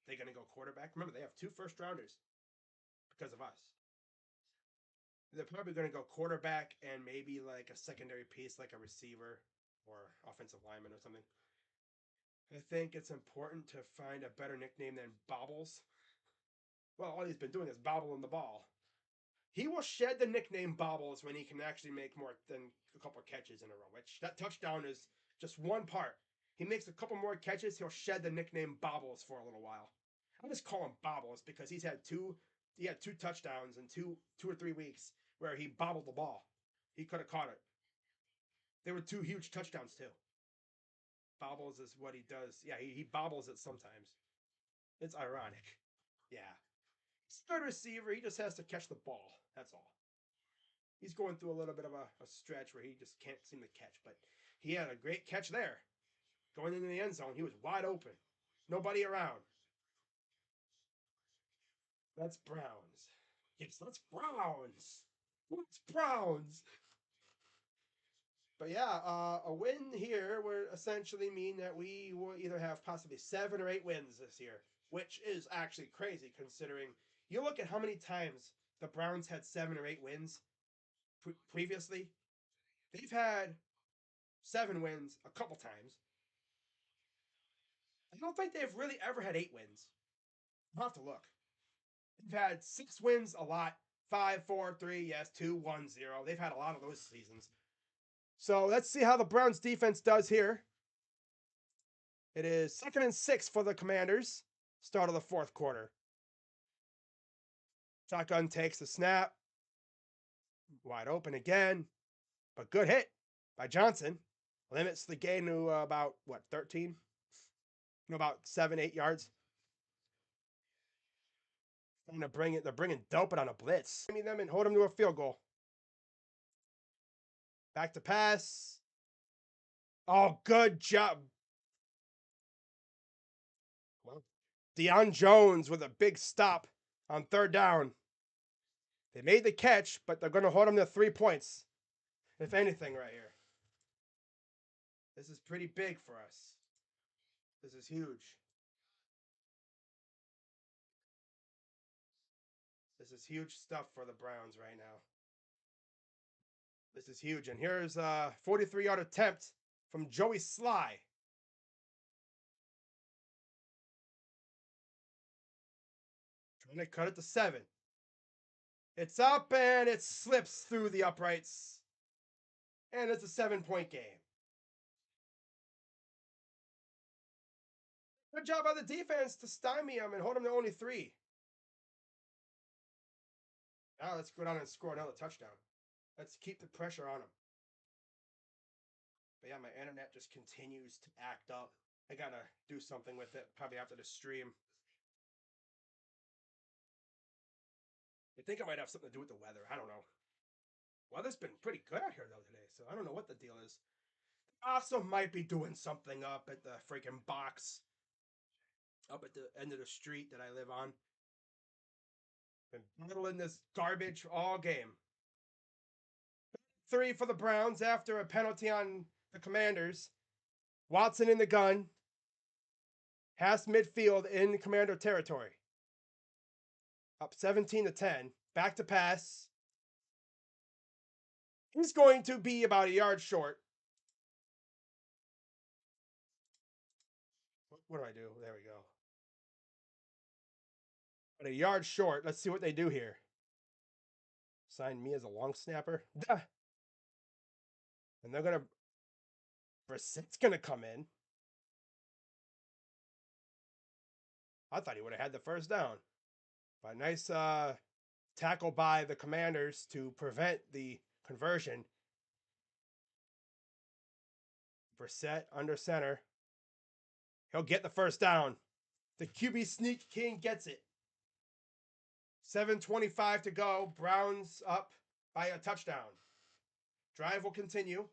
They're going to go quarterback. Remember, they have 2 first rounders because of us. They're probably going to go quarterback and maybe like a secondary piece, like a receiver or offensive lineman or something. I think it's important to find a better nickname than Bobbles. Well, all he's been doing is bobbling the ball. He will shed the nickname Bobbles when he can actually make more than a couple of catches in a row, which that touchdown is just one part. He makes a couple more catches, he'll shed the nickname Bobbles for a little while. I just call him Bobbles because he had two touchdowns in 2 or 3 weeks where he bobbled the ball. He could have caught it. There were two huge touchdowns too. Bobbles is what he does. Yeah, he bobbles it sometimes. It's ironic. Yeah. He's a good receiver. He just has to catch the ball. That's all. He's going through a little bit of a stretch where he just can't seem to catch, but he had a great catch there. Going into the end zone, he was wide open. Nobody around. That's Browns. Yes, that's Browns. That's Browns. But yeah, a win here would essentially mean that we will either have possibly 7 or 8 wins this year, which is actually crazy considering you look at how many times the Browns had 7 or 8 wins previously. They've had 7 wins a couple times. I don't think they've really ever had 8 wins. I'll have to look. They've had 6 wins a lot. 5-4-3, yes, 2-1-0. They've had a lot of those seasons. So let's see how the Browns defense does here. It is 2nd and 6 for the Commanders. Start of the 4th quarter. Shotgun takes the snap. Wide open again. But good hit by Johnson. Limits the gain to about, 13? About 7-8 yards. They're bringing Delpit on a blitz. Give me them and hold them to a field goal. Back to pass. Oh, good job. Well, Deion Jones with a big stop on 3rd down. They made the catch, but they're going to hold them to 3 points, if anything, right here. This is pretty big for us. This is huge. This is huge stuff for the Browns right now. This is huge. And here's a 43-yard attempt from Joey Sly. Trying to cut it to 7. It's up and it slips through the uprights. And it's a 7-point game. Good job by the defense to stymie them and hold them to only 3. Now let's go down and score another touchdown. Let's keep the pressure on them. But yeah, my internet just continues to act up. I gotta do something with it, probably after the stream. I think it might have something to do with the weather. I don't know. Weather's been pretty good out here though today, so I don't know what the deal is. Also might be doing something up at the freaking box up at the end of the street that I live on. Been battling this garbage all game. 3 for the Browns after a penalty on the Commanders. Watson in the gun. Has midfield in Commander territory. Up 17-10. Back to pass. He's going to be about a yard short. What do I do? There we go. But a yard short. Let's see what they do here. Sign me as a long snapper. Duh. And they're going to... Brissett's going to come in. I thought he would have had the first down. But nice tackle by the Commanders to prevent the conversion. Brissett under center. He'll get the first down. The QB sneak king gets it. 7:25 to go. Browns up by a touchdown. Drive will continue.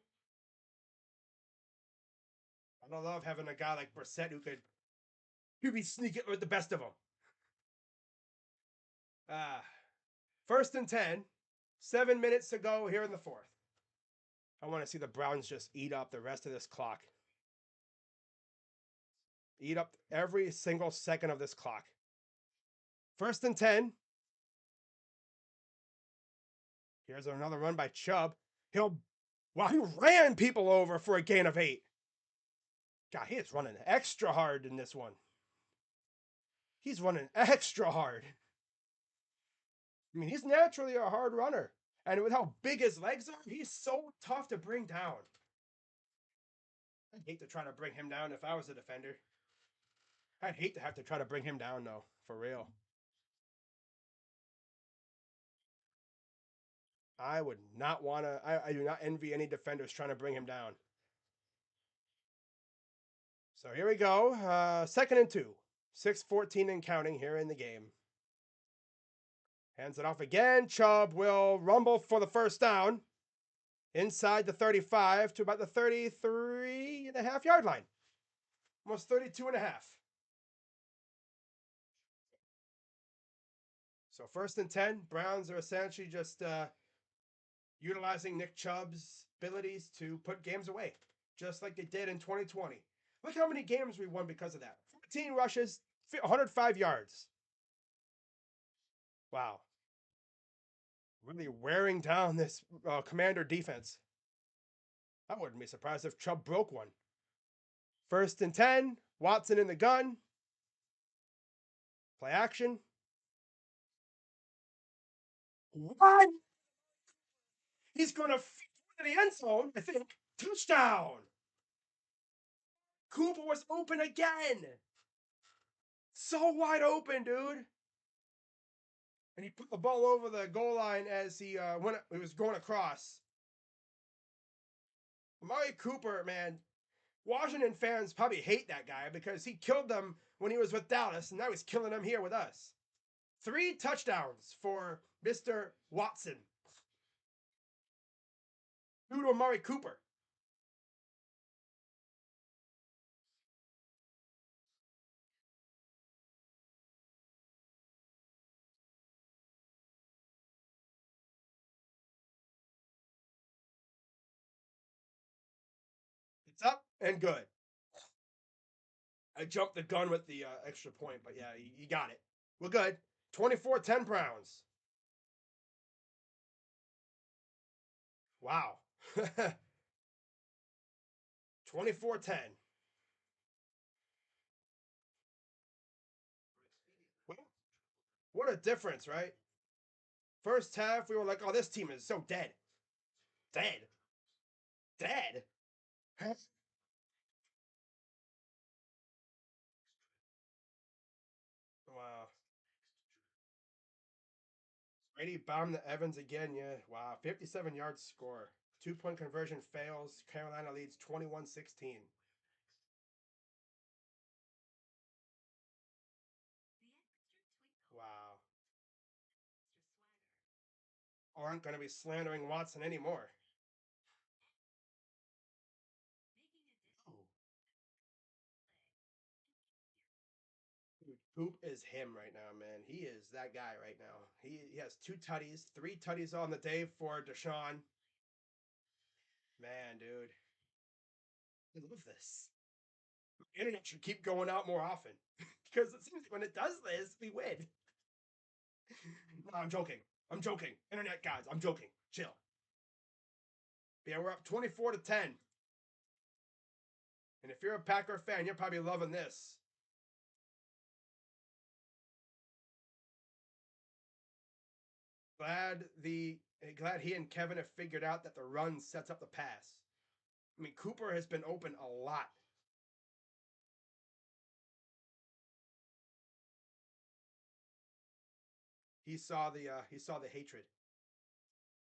I love having a guy like Brissett who could QB sneak it with the best of them. 1st and 10. 7 minutes to go here in the 4th. I want to see the Browns just eat up the rest of this clock. Eat up every single second of this clock. 1st and 10. Here's another run by Chubb. He ran people over for a gain of 8. God, he is running extra hard in this one. He's running extra hard. I mean, he's naturally a hard runner. And with how big his legs are, he's so tough to bring down. I'd hate to try to bring him down if I was a defender. I'd hate to have to try to bring him down, though, for real. I would not want to. I do not envy any defenders trying to bring him down. So here we go. Second and two. 6:14 and counting here in the game. Hands it off again. Chubb will rumble for the first down inside the 35 to about the 33.5 yard line. Almost 32.5. So first and 10. Browns are essentially just utilizing Nick Chubb's abilities to put games away, just like they did in 2020. Look how many games we won because of that. 14 rushes, 105 yards. Wow. Really wearing down this Commander defense. I wouldn't be surprised if Chubb broke one. First and 10. Watson in the gun. Play action. What? He's going to fit into the end zone, I think. Touchdown. Cooper was open again. So wide open, dude. And he put the ball over the goal line as he was going across. Amari Cooper, man, Washington fans probably hate that guy because he killed them when he was with Dallas, and now he's killing them here with us. 3 touchdowns for Mr. Watson. Due to Amari Cooper. It's up and good. I jumped the gun with the extra point, but yeah, you got it. We're good. 24-10 Browns. Wow. 24-10. What a difference, right? First half, we were like, oh, this team is so dead. Dead. Dead. Wow. Brady bombed the Evans again, yeah. Wow. 57 yards score. 2-point conversion fails. Carolina leads 21-16. Wow. Aren't going to be slandering Watson anymore. Dude, Poop is him right now, man. He is that guy right now. He has 2 tutties, 3 tutties on the day for Deshaun. Man, dude. I love this. Internet should keep going out more often because it seems like when it does this, we win. No, I'm joking. I'm joking. Internet guys, I'm joking. Chill. But yeah, we're up 24-10. And if you're a Packer fan, you're probably loving this. Glad he and Kevin have figured out that the run sets up the pass. I mean, Cooper has been open a lot. He saw the hatred.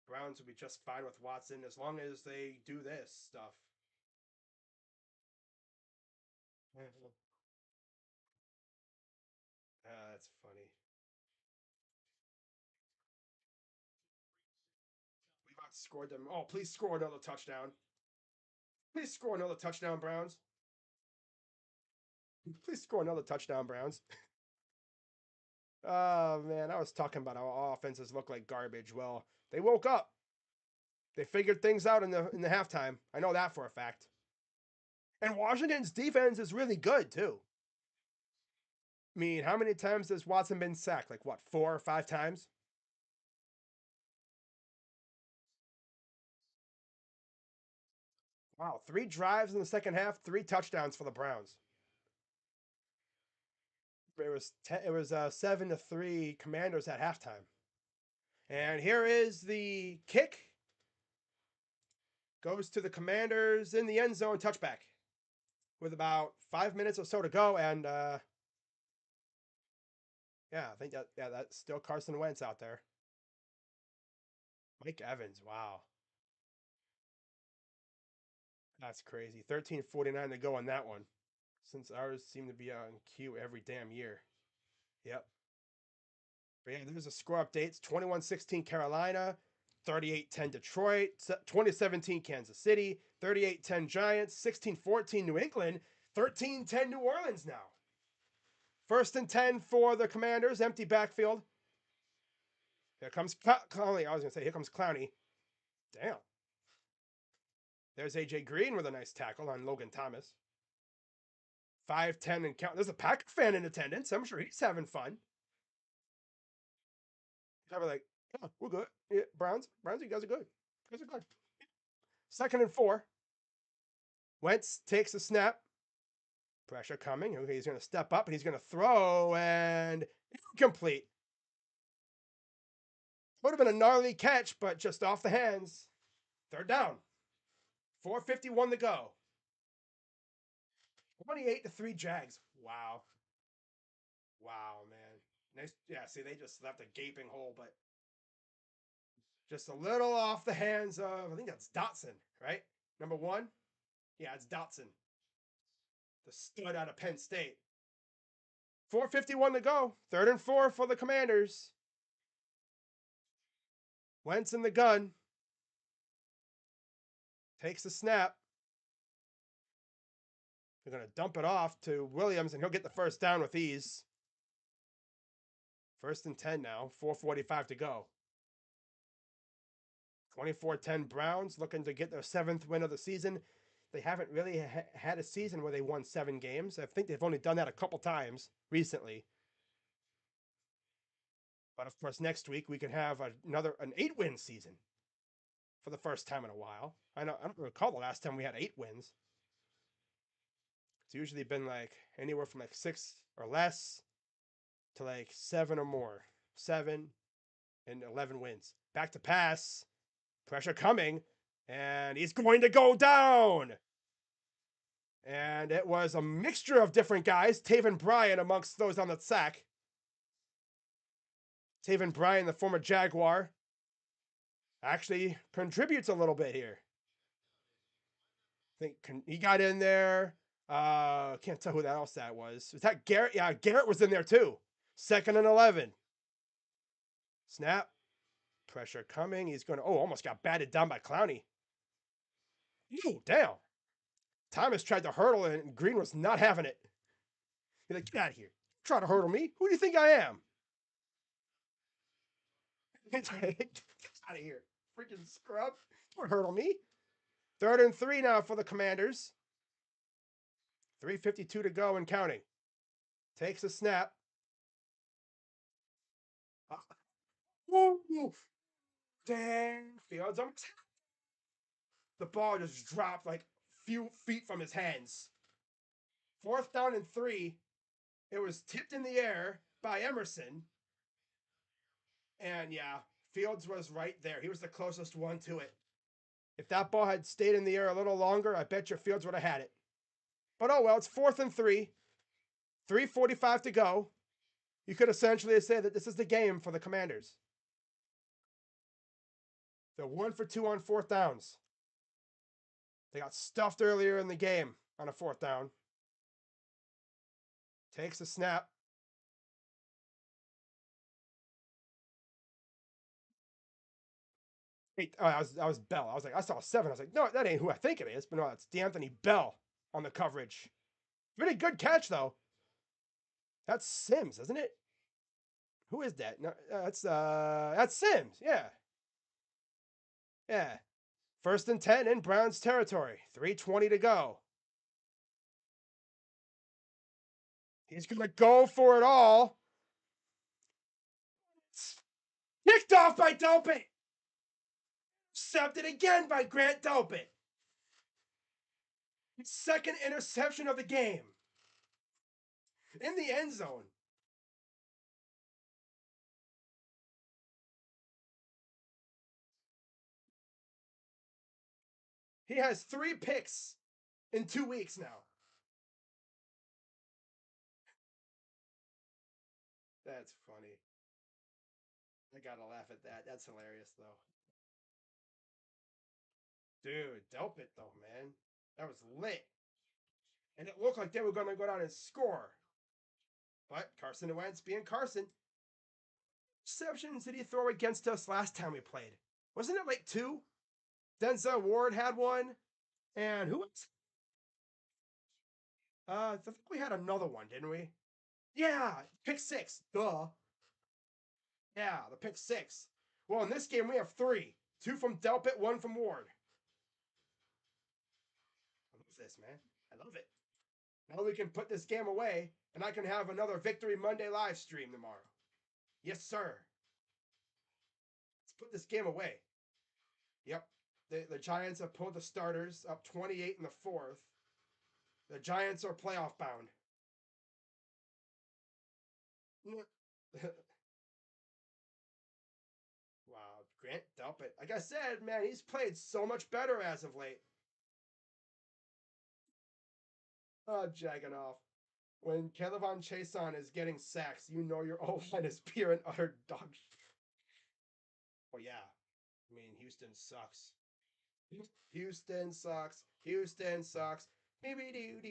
Browns will be just fine with Watson as long as they do this stuff. That's funny. We've outscored them. Oh, please score another touchdown. Please score another touchdown, Browns. Please score another touchdown, Browns. Oh man, I was talking about how offenses look like garbage. Well, they woke up. They figured things out in the halftime. I know that for a fact. And Washington's defense is really good too. I mean, how many times has Watson been sacked? Like what, 4 or 5 times? Wow, 3 drives in the second half, 3 touchdowns for the Browns. It was 7-3 Commanders at halftime. And here is the kick. Goes to the Commanders in the end zone, touchback. With about 5 minutes or so to go. And yeah, I think that's still Carson Wentz out there. Mike Evans, wow. That's crazy. 13:49 to go on that one. Since ours seem to be on cue every damn year. Yep. But yeah, there's a score updates. 21-16 Carolina, 38-10 Detroit, 2017 Kansas City, 38-10 Giants, 16-14 New England, 13-10 New Orleans now. 1st and 10 for the Commanders, empty backfield. Here comes Clowney. I was going to say, here comes Clowney. Damn. There's AJ Green with a nice tackle on Logan Thomas. 5-10 and count. There's a Packer fan in attendance. I'm sure he's having fun. Probably like, yeah, we're good. Yeah, Browns, you guys are good. You guys are good. 2nd and 4. Wentz takes a snap. Pressure coming. Okay, he's going to step up and he's going to throw and incomplete. Would have been a gnarly catch, but just off the hands. 3rd down. 4:51 to go. 28-3 Jags. Wow. Wow, man. Nice. Yeah, see, they just left a gaping hole, but just a little off the hands of, I think that's Dotson, right? Number 1. Yeah, it's Dotson. The stud out of Penn State. 4:51 to go. 3rd and 4 for the Commanders. Wentz in the gun. Takes the snap. They're going to dump it off to Williams, and he'll get the 1st down with ease. 1st and 10 now. 4:45 to go. 24-10 Browns looking to get their 7th win of the season. They haven't really had a season where they won 7 games. I think they've only done that a couple times recently. But of course, next week we can have an 8-win season for the first time in a while. I don't recall the last time we had 8 wins. It's usually been like anywhere from like 6 or less to like 7 or more. 7 and 11 wins. Back to pass. Pressure coming. And he's going to go down. And it was a mixture of different guys. Taven Bryan amongst those on the sack. Taven Bryan, the former Jaguar, actually contributes a little bit here. I think he got in there. Can't tell who else that was. Was that Garrett? Yeah, Garrett was in there too. 2nd and 11. Snap. Pressure coming. He's going to, almost got batted down by Clowney. Ooh, damn. Thomas tried to hurdle and Green was not having it. He's like, get out of here. Try to hurdle me? Who do you think I am? Get out of here. Freaking scrub. Don't hurdle me. 3rd and 3 now for the Commanders. 3:52 to go and counting. Takes a snap. Woo! Dang. Fields almost. The ball just dropped like a few feet from his hands. 4th down and 3. It was tipped in the air by Emerson. And yeah, Fields was right there. He was the closest one to it. If that ball had stayed in the air a little longer, I bet your Fields would have had it. But oh well, it's 4th and 3. 3:45 to go. You could essentially say that this is the game for the Commanders. They're 1 for 2 on 4th downs. They got stuffed earlier in the game on a 4th down. Takes a snap. That was Bell. I was like, I saw 7. I was like, no, that ain't who I think it is. But no, it's D'Anthony Bell on the coverage. Really good catch, though. That's Sims, isn't it? Who is that? No, that's Sims. Yeah. Yeah. 1st and 10 in Browns territory. 3:20 to go. He's going to go for it all. Picked off by Delpit. Intercepted again by Grant Delpit. 2nd interception of the game. In the end zone. He has 3 picks in 2 weeks now. That's funny. I gotta laugh at that. That's hilarious, though. Dude, dope it, though, man. That was lit. And it looked like they were going to go down and score. But Carson Wentz being Carson. Receptions did he throw against us last time we played? Wasn't it like 2? Denzel Ward had one. And who else? I think we had another one, didn't we? Yeah, pick 6. Duh. Yeah, the pick 6. Well, in this game, we have 3. 2 from Delpit, 1 from Ward. I love this, man. I love it. Now we can put this game away, and I can have another Victory Monday live stream tomorrow. Yes, sir. Let's put this game away. Yep. The Giants have pulled the starters up 28 in the 4th. The Giants are playoff bound. Wow, Grant Delpit. Like I said, man, he's played so much better as of late. Oh, jagging off. When Kelvin Chason is getting sacks, you know your O-line is pure and utter dog shit. Oh, yeah. I mean, Houston sucks. Houston sucks. Houston sucks. Houston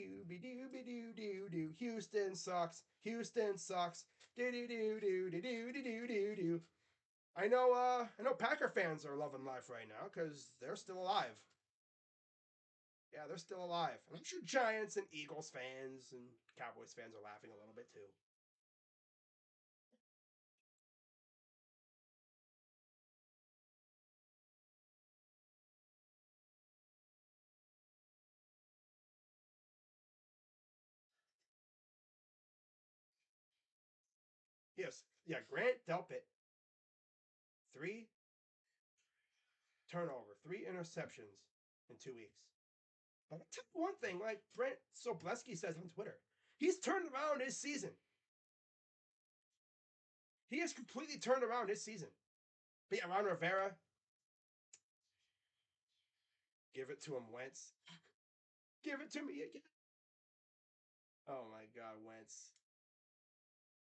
sucks. Houston sucks. I know Packer fans are loving life right now because they're still alive. Yeah, they're still alive. And I'm sure Giants and Eagles fans and Cowboys fans are laughing a little bit too. Yes, yeah, Grant Delpit, 3 turnover, 3 interceptions in 2 weeks. But I'll tell you one thing, like Brent Sobleski says on Twitter, he's turned around his season. He has completely turned around his season. But yeah, Ron Rivera, give it to him, Wentz. Give it to me again. Oh my God, Wentz.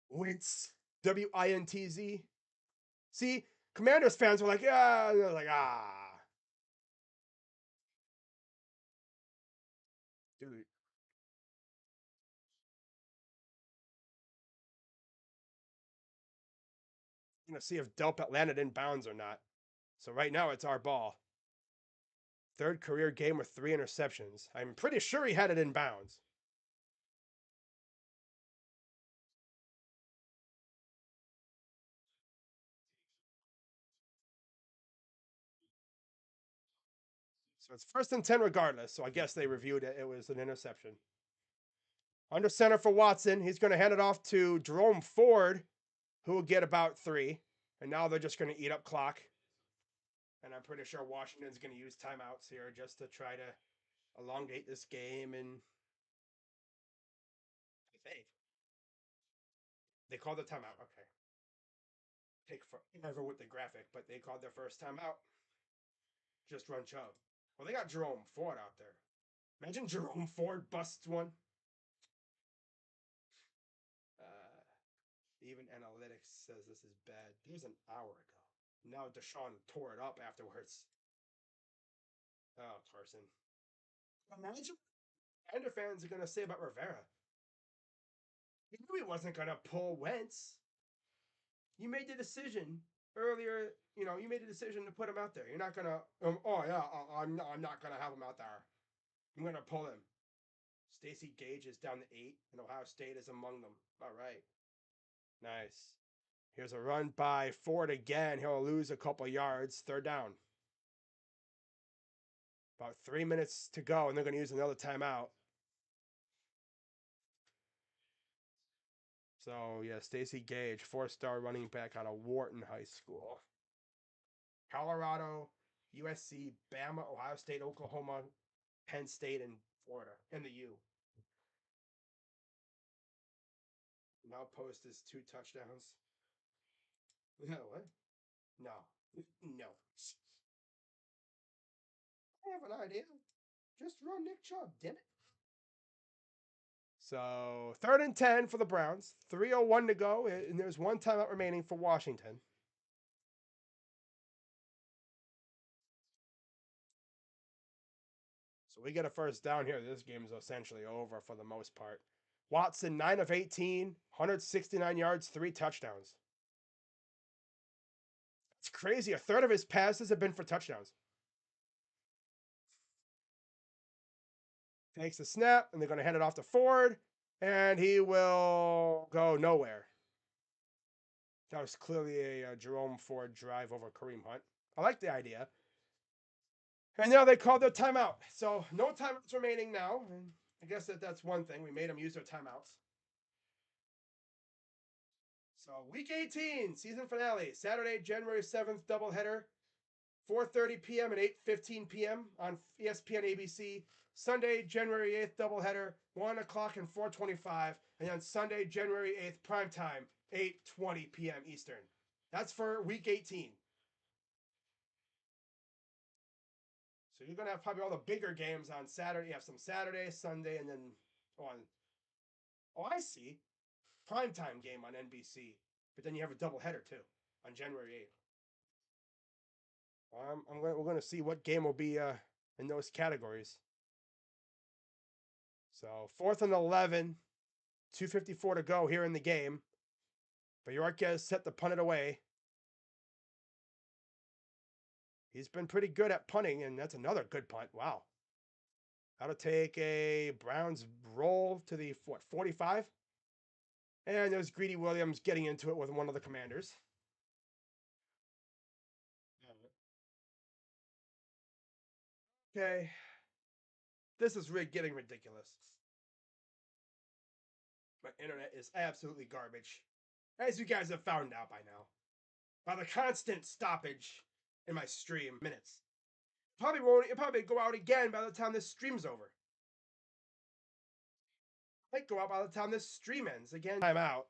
Wentz. Wintz. See, Commanders fans were like, yeah, they're like, ah. Dude. I'm going to see if Delpit landed in bounds or not. So right now it's our ball. 3rd career game with 3 interceptions. I'm pretty sure he had it in bounds. So it's 1st and 10 regardless. So I guess they reviewed it. It was an interception. Under center for Watson. He's going to hand it off to Jerome Ford, who will get about 3. And now they're just going to eat up clock. And I'm pretty sure Washington's going to use timeouts here just to try to elongate this game. And they called the timeout. Okay. Take forever with the graphic, but they called their first timeout. Just run Chubb. Well, they got Jerome Ford out there. Imagine Jerome Ford busts one. Uh, even analytics says this is bad. It was an hour ago. Now Deshaun tore it up afterwards. Oh, Carson. Imagine what Pander fans are going to say about Rivera. He knew he wasn't going to pull Wentz. You made the decision earlier. You made the decision to put him out there. You're not going to, oh, yeah, I'm not going to have him out there. I'm going to pull him. Stacey Gage is down to 8, and Ohio State is among them. All right. Nice. Here's a run by Ford again. He'll lose a couple yards. 3rd down. About 3 minutes to go, and they're going to use another timeout. So, yeah, Stacey Gage, 4-star running back out of Wharton High School. Colorado, USC, Bama, Ohio State, Oklahoma, Penn State, and Florida, and the U. Now post is 2 touchdowns. Yeah, what? No. No. I have an idea. Just run Nick Chubb, damn it. So 3rd and 10 for the Browns. 3:01 to go, and there's one timeout remaining for Washington. So we get a first down here. This game is essentially over for the most part. Watson, 9 of 18, 169 yards, 3 touchdowns. It's crazy. A third of his passes have been for touchdowns. Takes the snap, and they're going to hand it off to Ford, and he will go nowhere. That was clearly a Jerome Ford drive over Kareem Hunt. I like the idea. And now they called their timeout. So no timeouts remaining now. And I guess that's one thing. We made them use their timeouts. So week 18, season finale, Saturday, January 7th, doubleheader, 4:30 p.m. and 8:15 p.m. on ESPN ABC. Sunday, January 8th, doubleheader, 1 o'clock and 4:25. And then Sunday, January 8th, primetime, 8:20 p.m. Eastern. That's for week 18. So you're going to have probably all the bigger games on Saturday. You have some Saturday, Sunday, and then on. Oh, I see. Primetime game on NBC. But then you have a doubleheader too on January 8th. We're going to see what game will be in those categories. So 4th and 11, 2:54 to go here in the game. Bajorquez has set to punt it away. He's been pretty good at punting, and that's another good punt. Wow. That'll take a Browns roll to the 45. And there's Greedy Williams getting into it with one of the Commanders. Okay. This is getting ridiculous. My internet is absolutely garbage, as you guys have found out by now, by the constant stoppage in my stream minutes. It'll probably go out again by the time this stream's over. Might go out by the time this stream ends again. I'm out.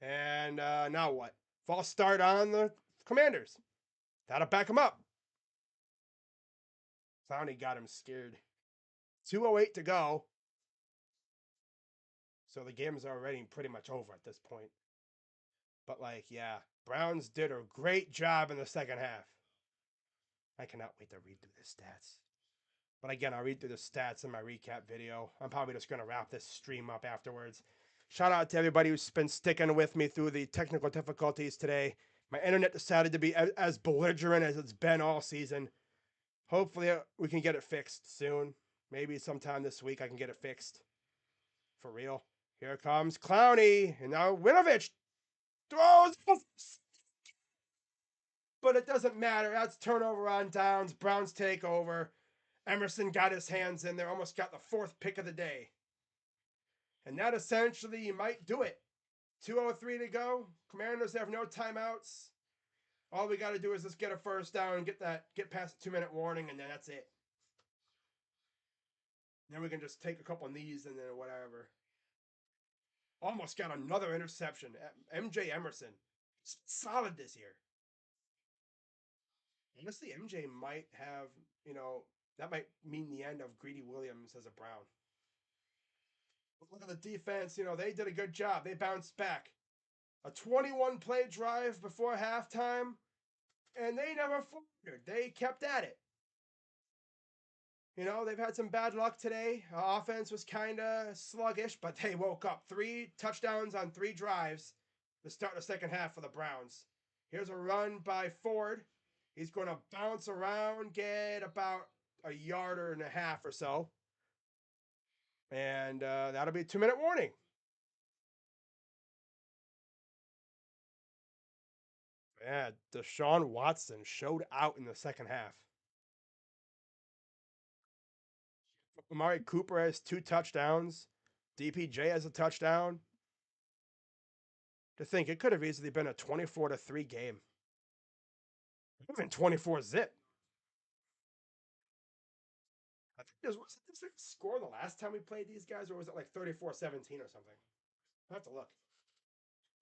And now what? False start on the Commanders. That'll back him up. Clowney got him scared. 2:08 to go. So the game is already pretty much over at this point. But yeah, Browns did a great job in the second half. I cannot wait to read through the stats. But again, I'll read through the stats in my recap video. I'm probably just going to wrap this stream up afterwards. Shout out to everybody who's been sticking with me through the technical difficulties today. My internet decided to be as belligerent as it's been all season. Hopefully, we can get it fixed soon. Maybe sometime this week I can get it fixed. For real. Here comes Clowney. And now Winovich throws. But it doesn't matter. That's turnover on downs. Browns take over. Emerson got his hands in there. Almost got the 4th pick of the day. And that essentially might do it. 2:03 to go. Commanders have no timeouts. All we got to do is just get a first down and get past the 2-minute warning, and then that's it. Then we can just take a couple of knees and then whatever. Almost got another interception. MJ Emerson. Solid this year. Honestly, MJ might have, that might mean the end of Greedy Williams as a Brown. Look at the defense. They did a good job. They bounced back. A 21-play drive before halftime, and they never faltered. They kept at it. They've had some bad luck today. Offense was kind of sluggish, but they woke up. 3 touchdowns on 3 drives to start the second half for the Browns. Here's a run by Ford. He's going to bounce around, get about a yard and a half or so. And that'll be a 2-minute warning. Yeah, Deshaun Watson showed out in the second half. Amari Cooper has 2 touchdowns. DPJ has a touchdown. To think, it could have easily been a 24-3 game. Even 24-zip. I think was this the score the last time we played these guys, or was it like 34-17 or something? I have to look.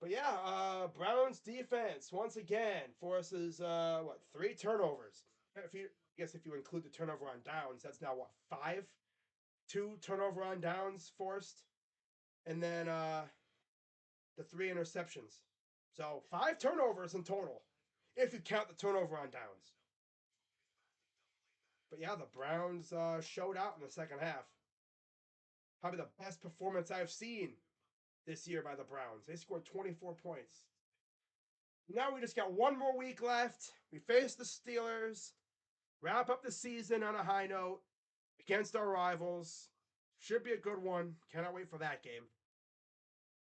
But yeah, Browns defense once again forces 3 turnovers. If you I guess if you include the turnover on downs, that's now what, 5? 2 turnover on downs forced, and then the 3 interceptions. So 5 turnovers in total, if you count the turnover on downs. But yeah, the Browns showed out in the second half. Probably the best performance I've seen this year by the Browns. They scored 24 points. Now we just got one more week left. We face the Steelers, wrap up the season on a high note against our rivals. Should be a good one. Cannot wait for that game.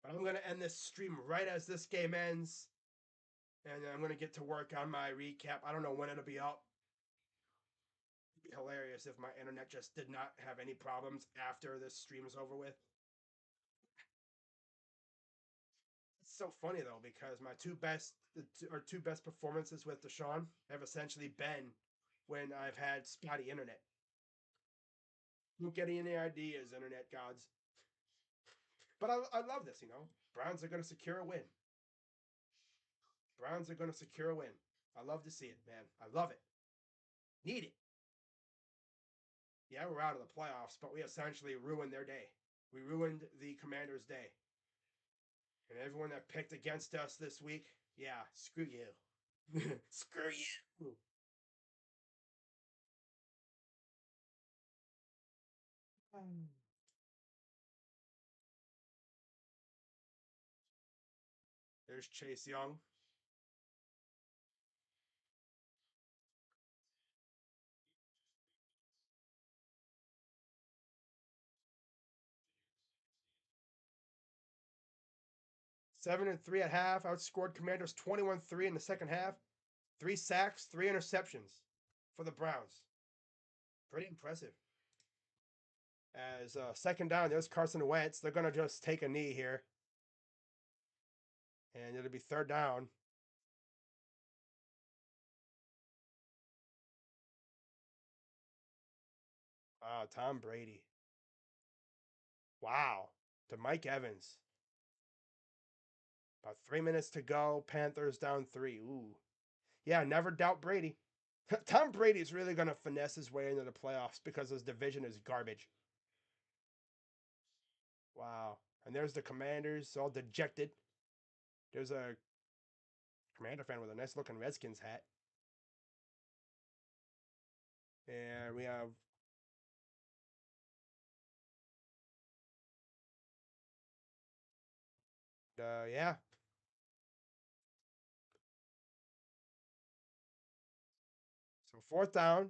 But I'm going to end this stream right as this game ends. And I'm going to get to work on my recap. I don't know when it'll be up. It'd be hilarious if my internet just did not have any problems after this stream is over with. It's so funny though, because my two best performances with Deshaun have essentially been when I've had spotty internet. Don't get any ideas, internet gods. But I love this, Browns are going to secure a win. Browns are going to secure a win. I love to see it, man. I love it. Need it. Yeah, we're out of the playoffs, but we essentially ruined their day. We ruined the Commanders' day. And everyone that picked against us this week, yeah, screw you. Screw you. There's Chase Young. Seven and three at half. Outscored Commanders 21-3 in the second half. 3 sacks, 3 interceptions for the Browns. Pretty impressive. As second down, there's Carson Wentz. They're going to just take a knee here. And it'll be third down. Tom Brady. Wow. To Mike Evans. About 3 minutes to go. Panthers down 3. Ooh. Yeah, never doubt Brady. Tom Brady's really going to finesse his way into the playoffs because his division is garbage. Wow. And there's the Commanders, all dejected. There's a Commander fan with a nice looking Redskins hat. And we have yeah. So fourth down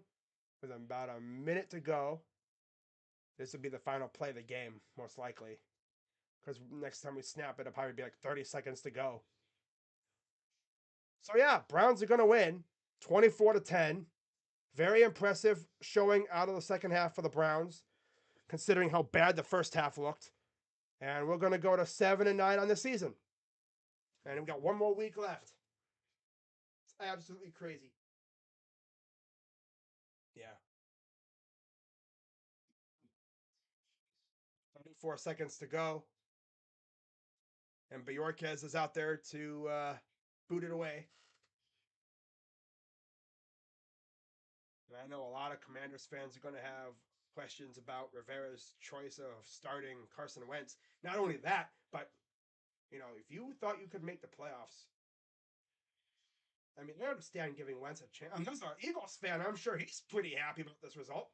with about a minute to go. This would be the final play of the game, most likely. Because next time we snap it, it'll probably be like 30 seconds to go. So yeah, Browns are gonna win 24-10. Very impressive showing out of the second half for the Browns, considering how bad the first half looked. And we're gonna go to 7-9 on the season. And we've got one more week left. It's absolutely crazy. Yeah. 34 seconds to go. And Bjorquez is out there to boot it away. And I know a lot of Commanders fans are going to have questions about Rivera's choice of starting Carson Wentz. Not only that, but if you thought you could make the playoffs, I mean, I understand giving Wentz a chance. As an Eagles fan, I'm sure he's pretty happy about this result.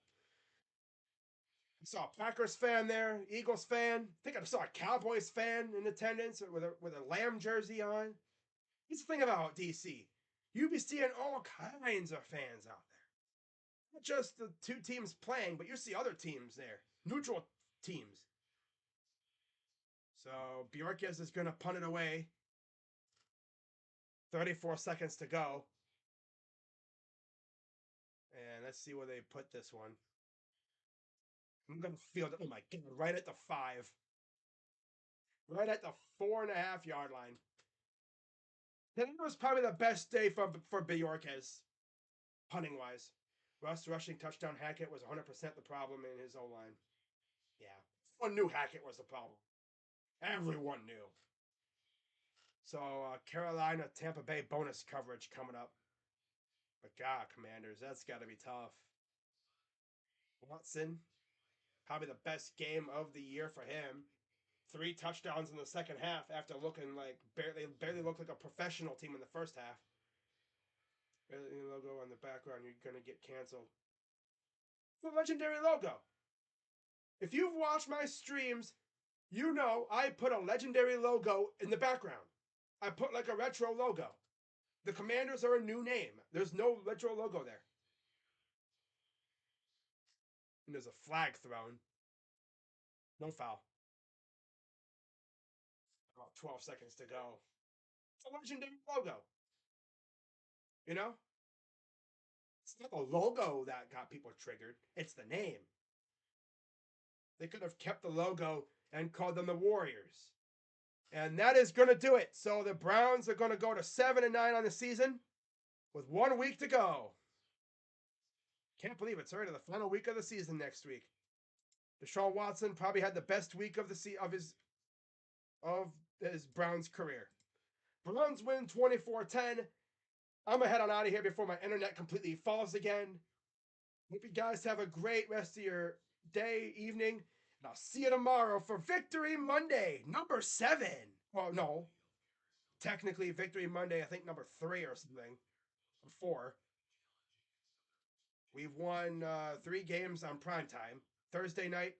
I saw a Packers fan there, Eagles fan. I think I saw a Cowboys fan in attendance with a Lamb jersey on. Here's the thing about DC. You be seeing all kinds of fans out there. Not just the two teams playing, but you see other teams there. Neutral teams. So Bjorkes is going to punt it away. 34 seconds to go. And let's see where they put this one. I'm going to field it. Oh my God, right at the 5. Right at the 4.5-yard line. That was probably the best day for Bjorkes, punting wise. Russ rushing touchdown Hackett was 100% the problem in his O-line. Yeah. Everyone knew Hackett was the problem. Everyone knew. So Carolina, Tampa Bay bonus coverage coming up. But God, Commanders, that's got to be tough. Watson, probably the best game of the year for him. 3 touchdowns in the second half after looking like barely looked like a professional team in the first half. Logo on the background, you're gonna get canceled. The legendary logo. If you've watched my streams, you know I put a legendary logo in the background. I put like a retro logo. The Commanders are a new name. There's no retro logo there. And there's a flag thrown. No foul. About 12 seconds to go. It's a legendary logo. You know? It's not the logo that got people triggered, it's the name. They could have kept the logo and called them the Warriors. And that is going to do it. So the Browns are going to go to 7-9 on the season with 1 week to go. Can't believe it's already the final week of the season next week. Deshaun Watson probably had the best week of his Browns career. Browns win 24-10. I'm gonna head on out of here before my internet completely falls again. Hope you guys have a great rest of your day, evening, and I'll see you tomorrow for Victory Monday, number 7. Well, no, technically Victory Monday, I think number 3 or something, or 4. We've won 3 games on prime time: Thursday night,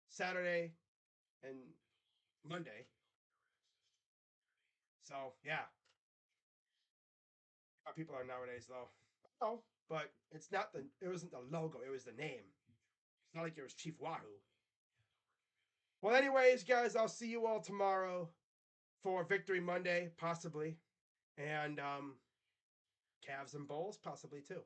Saturday, and Monday. So yeah, how people are nowadays though. Oh, but it's not the. It wasn't the logo. It was the name. It's not like it was Chief Wahoo. Well, anyways, guys, I'll see you all tomorrow for Victory Monday, possibly, and Cavs and Bulls, possibly too.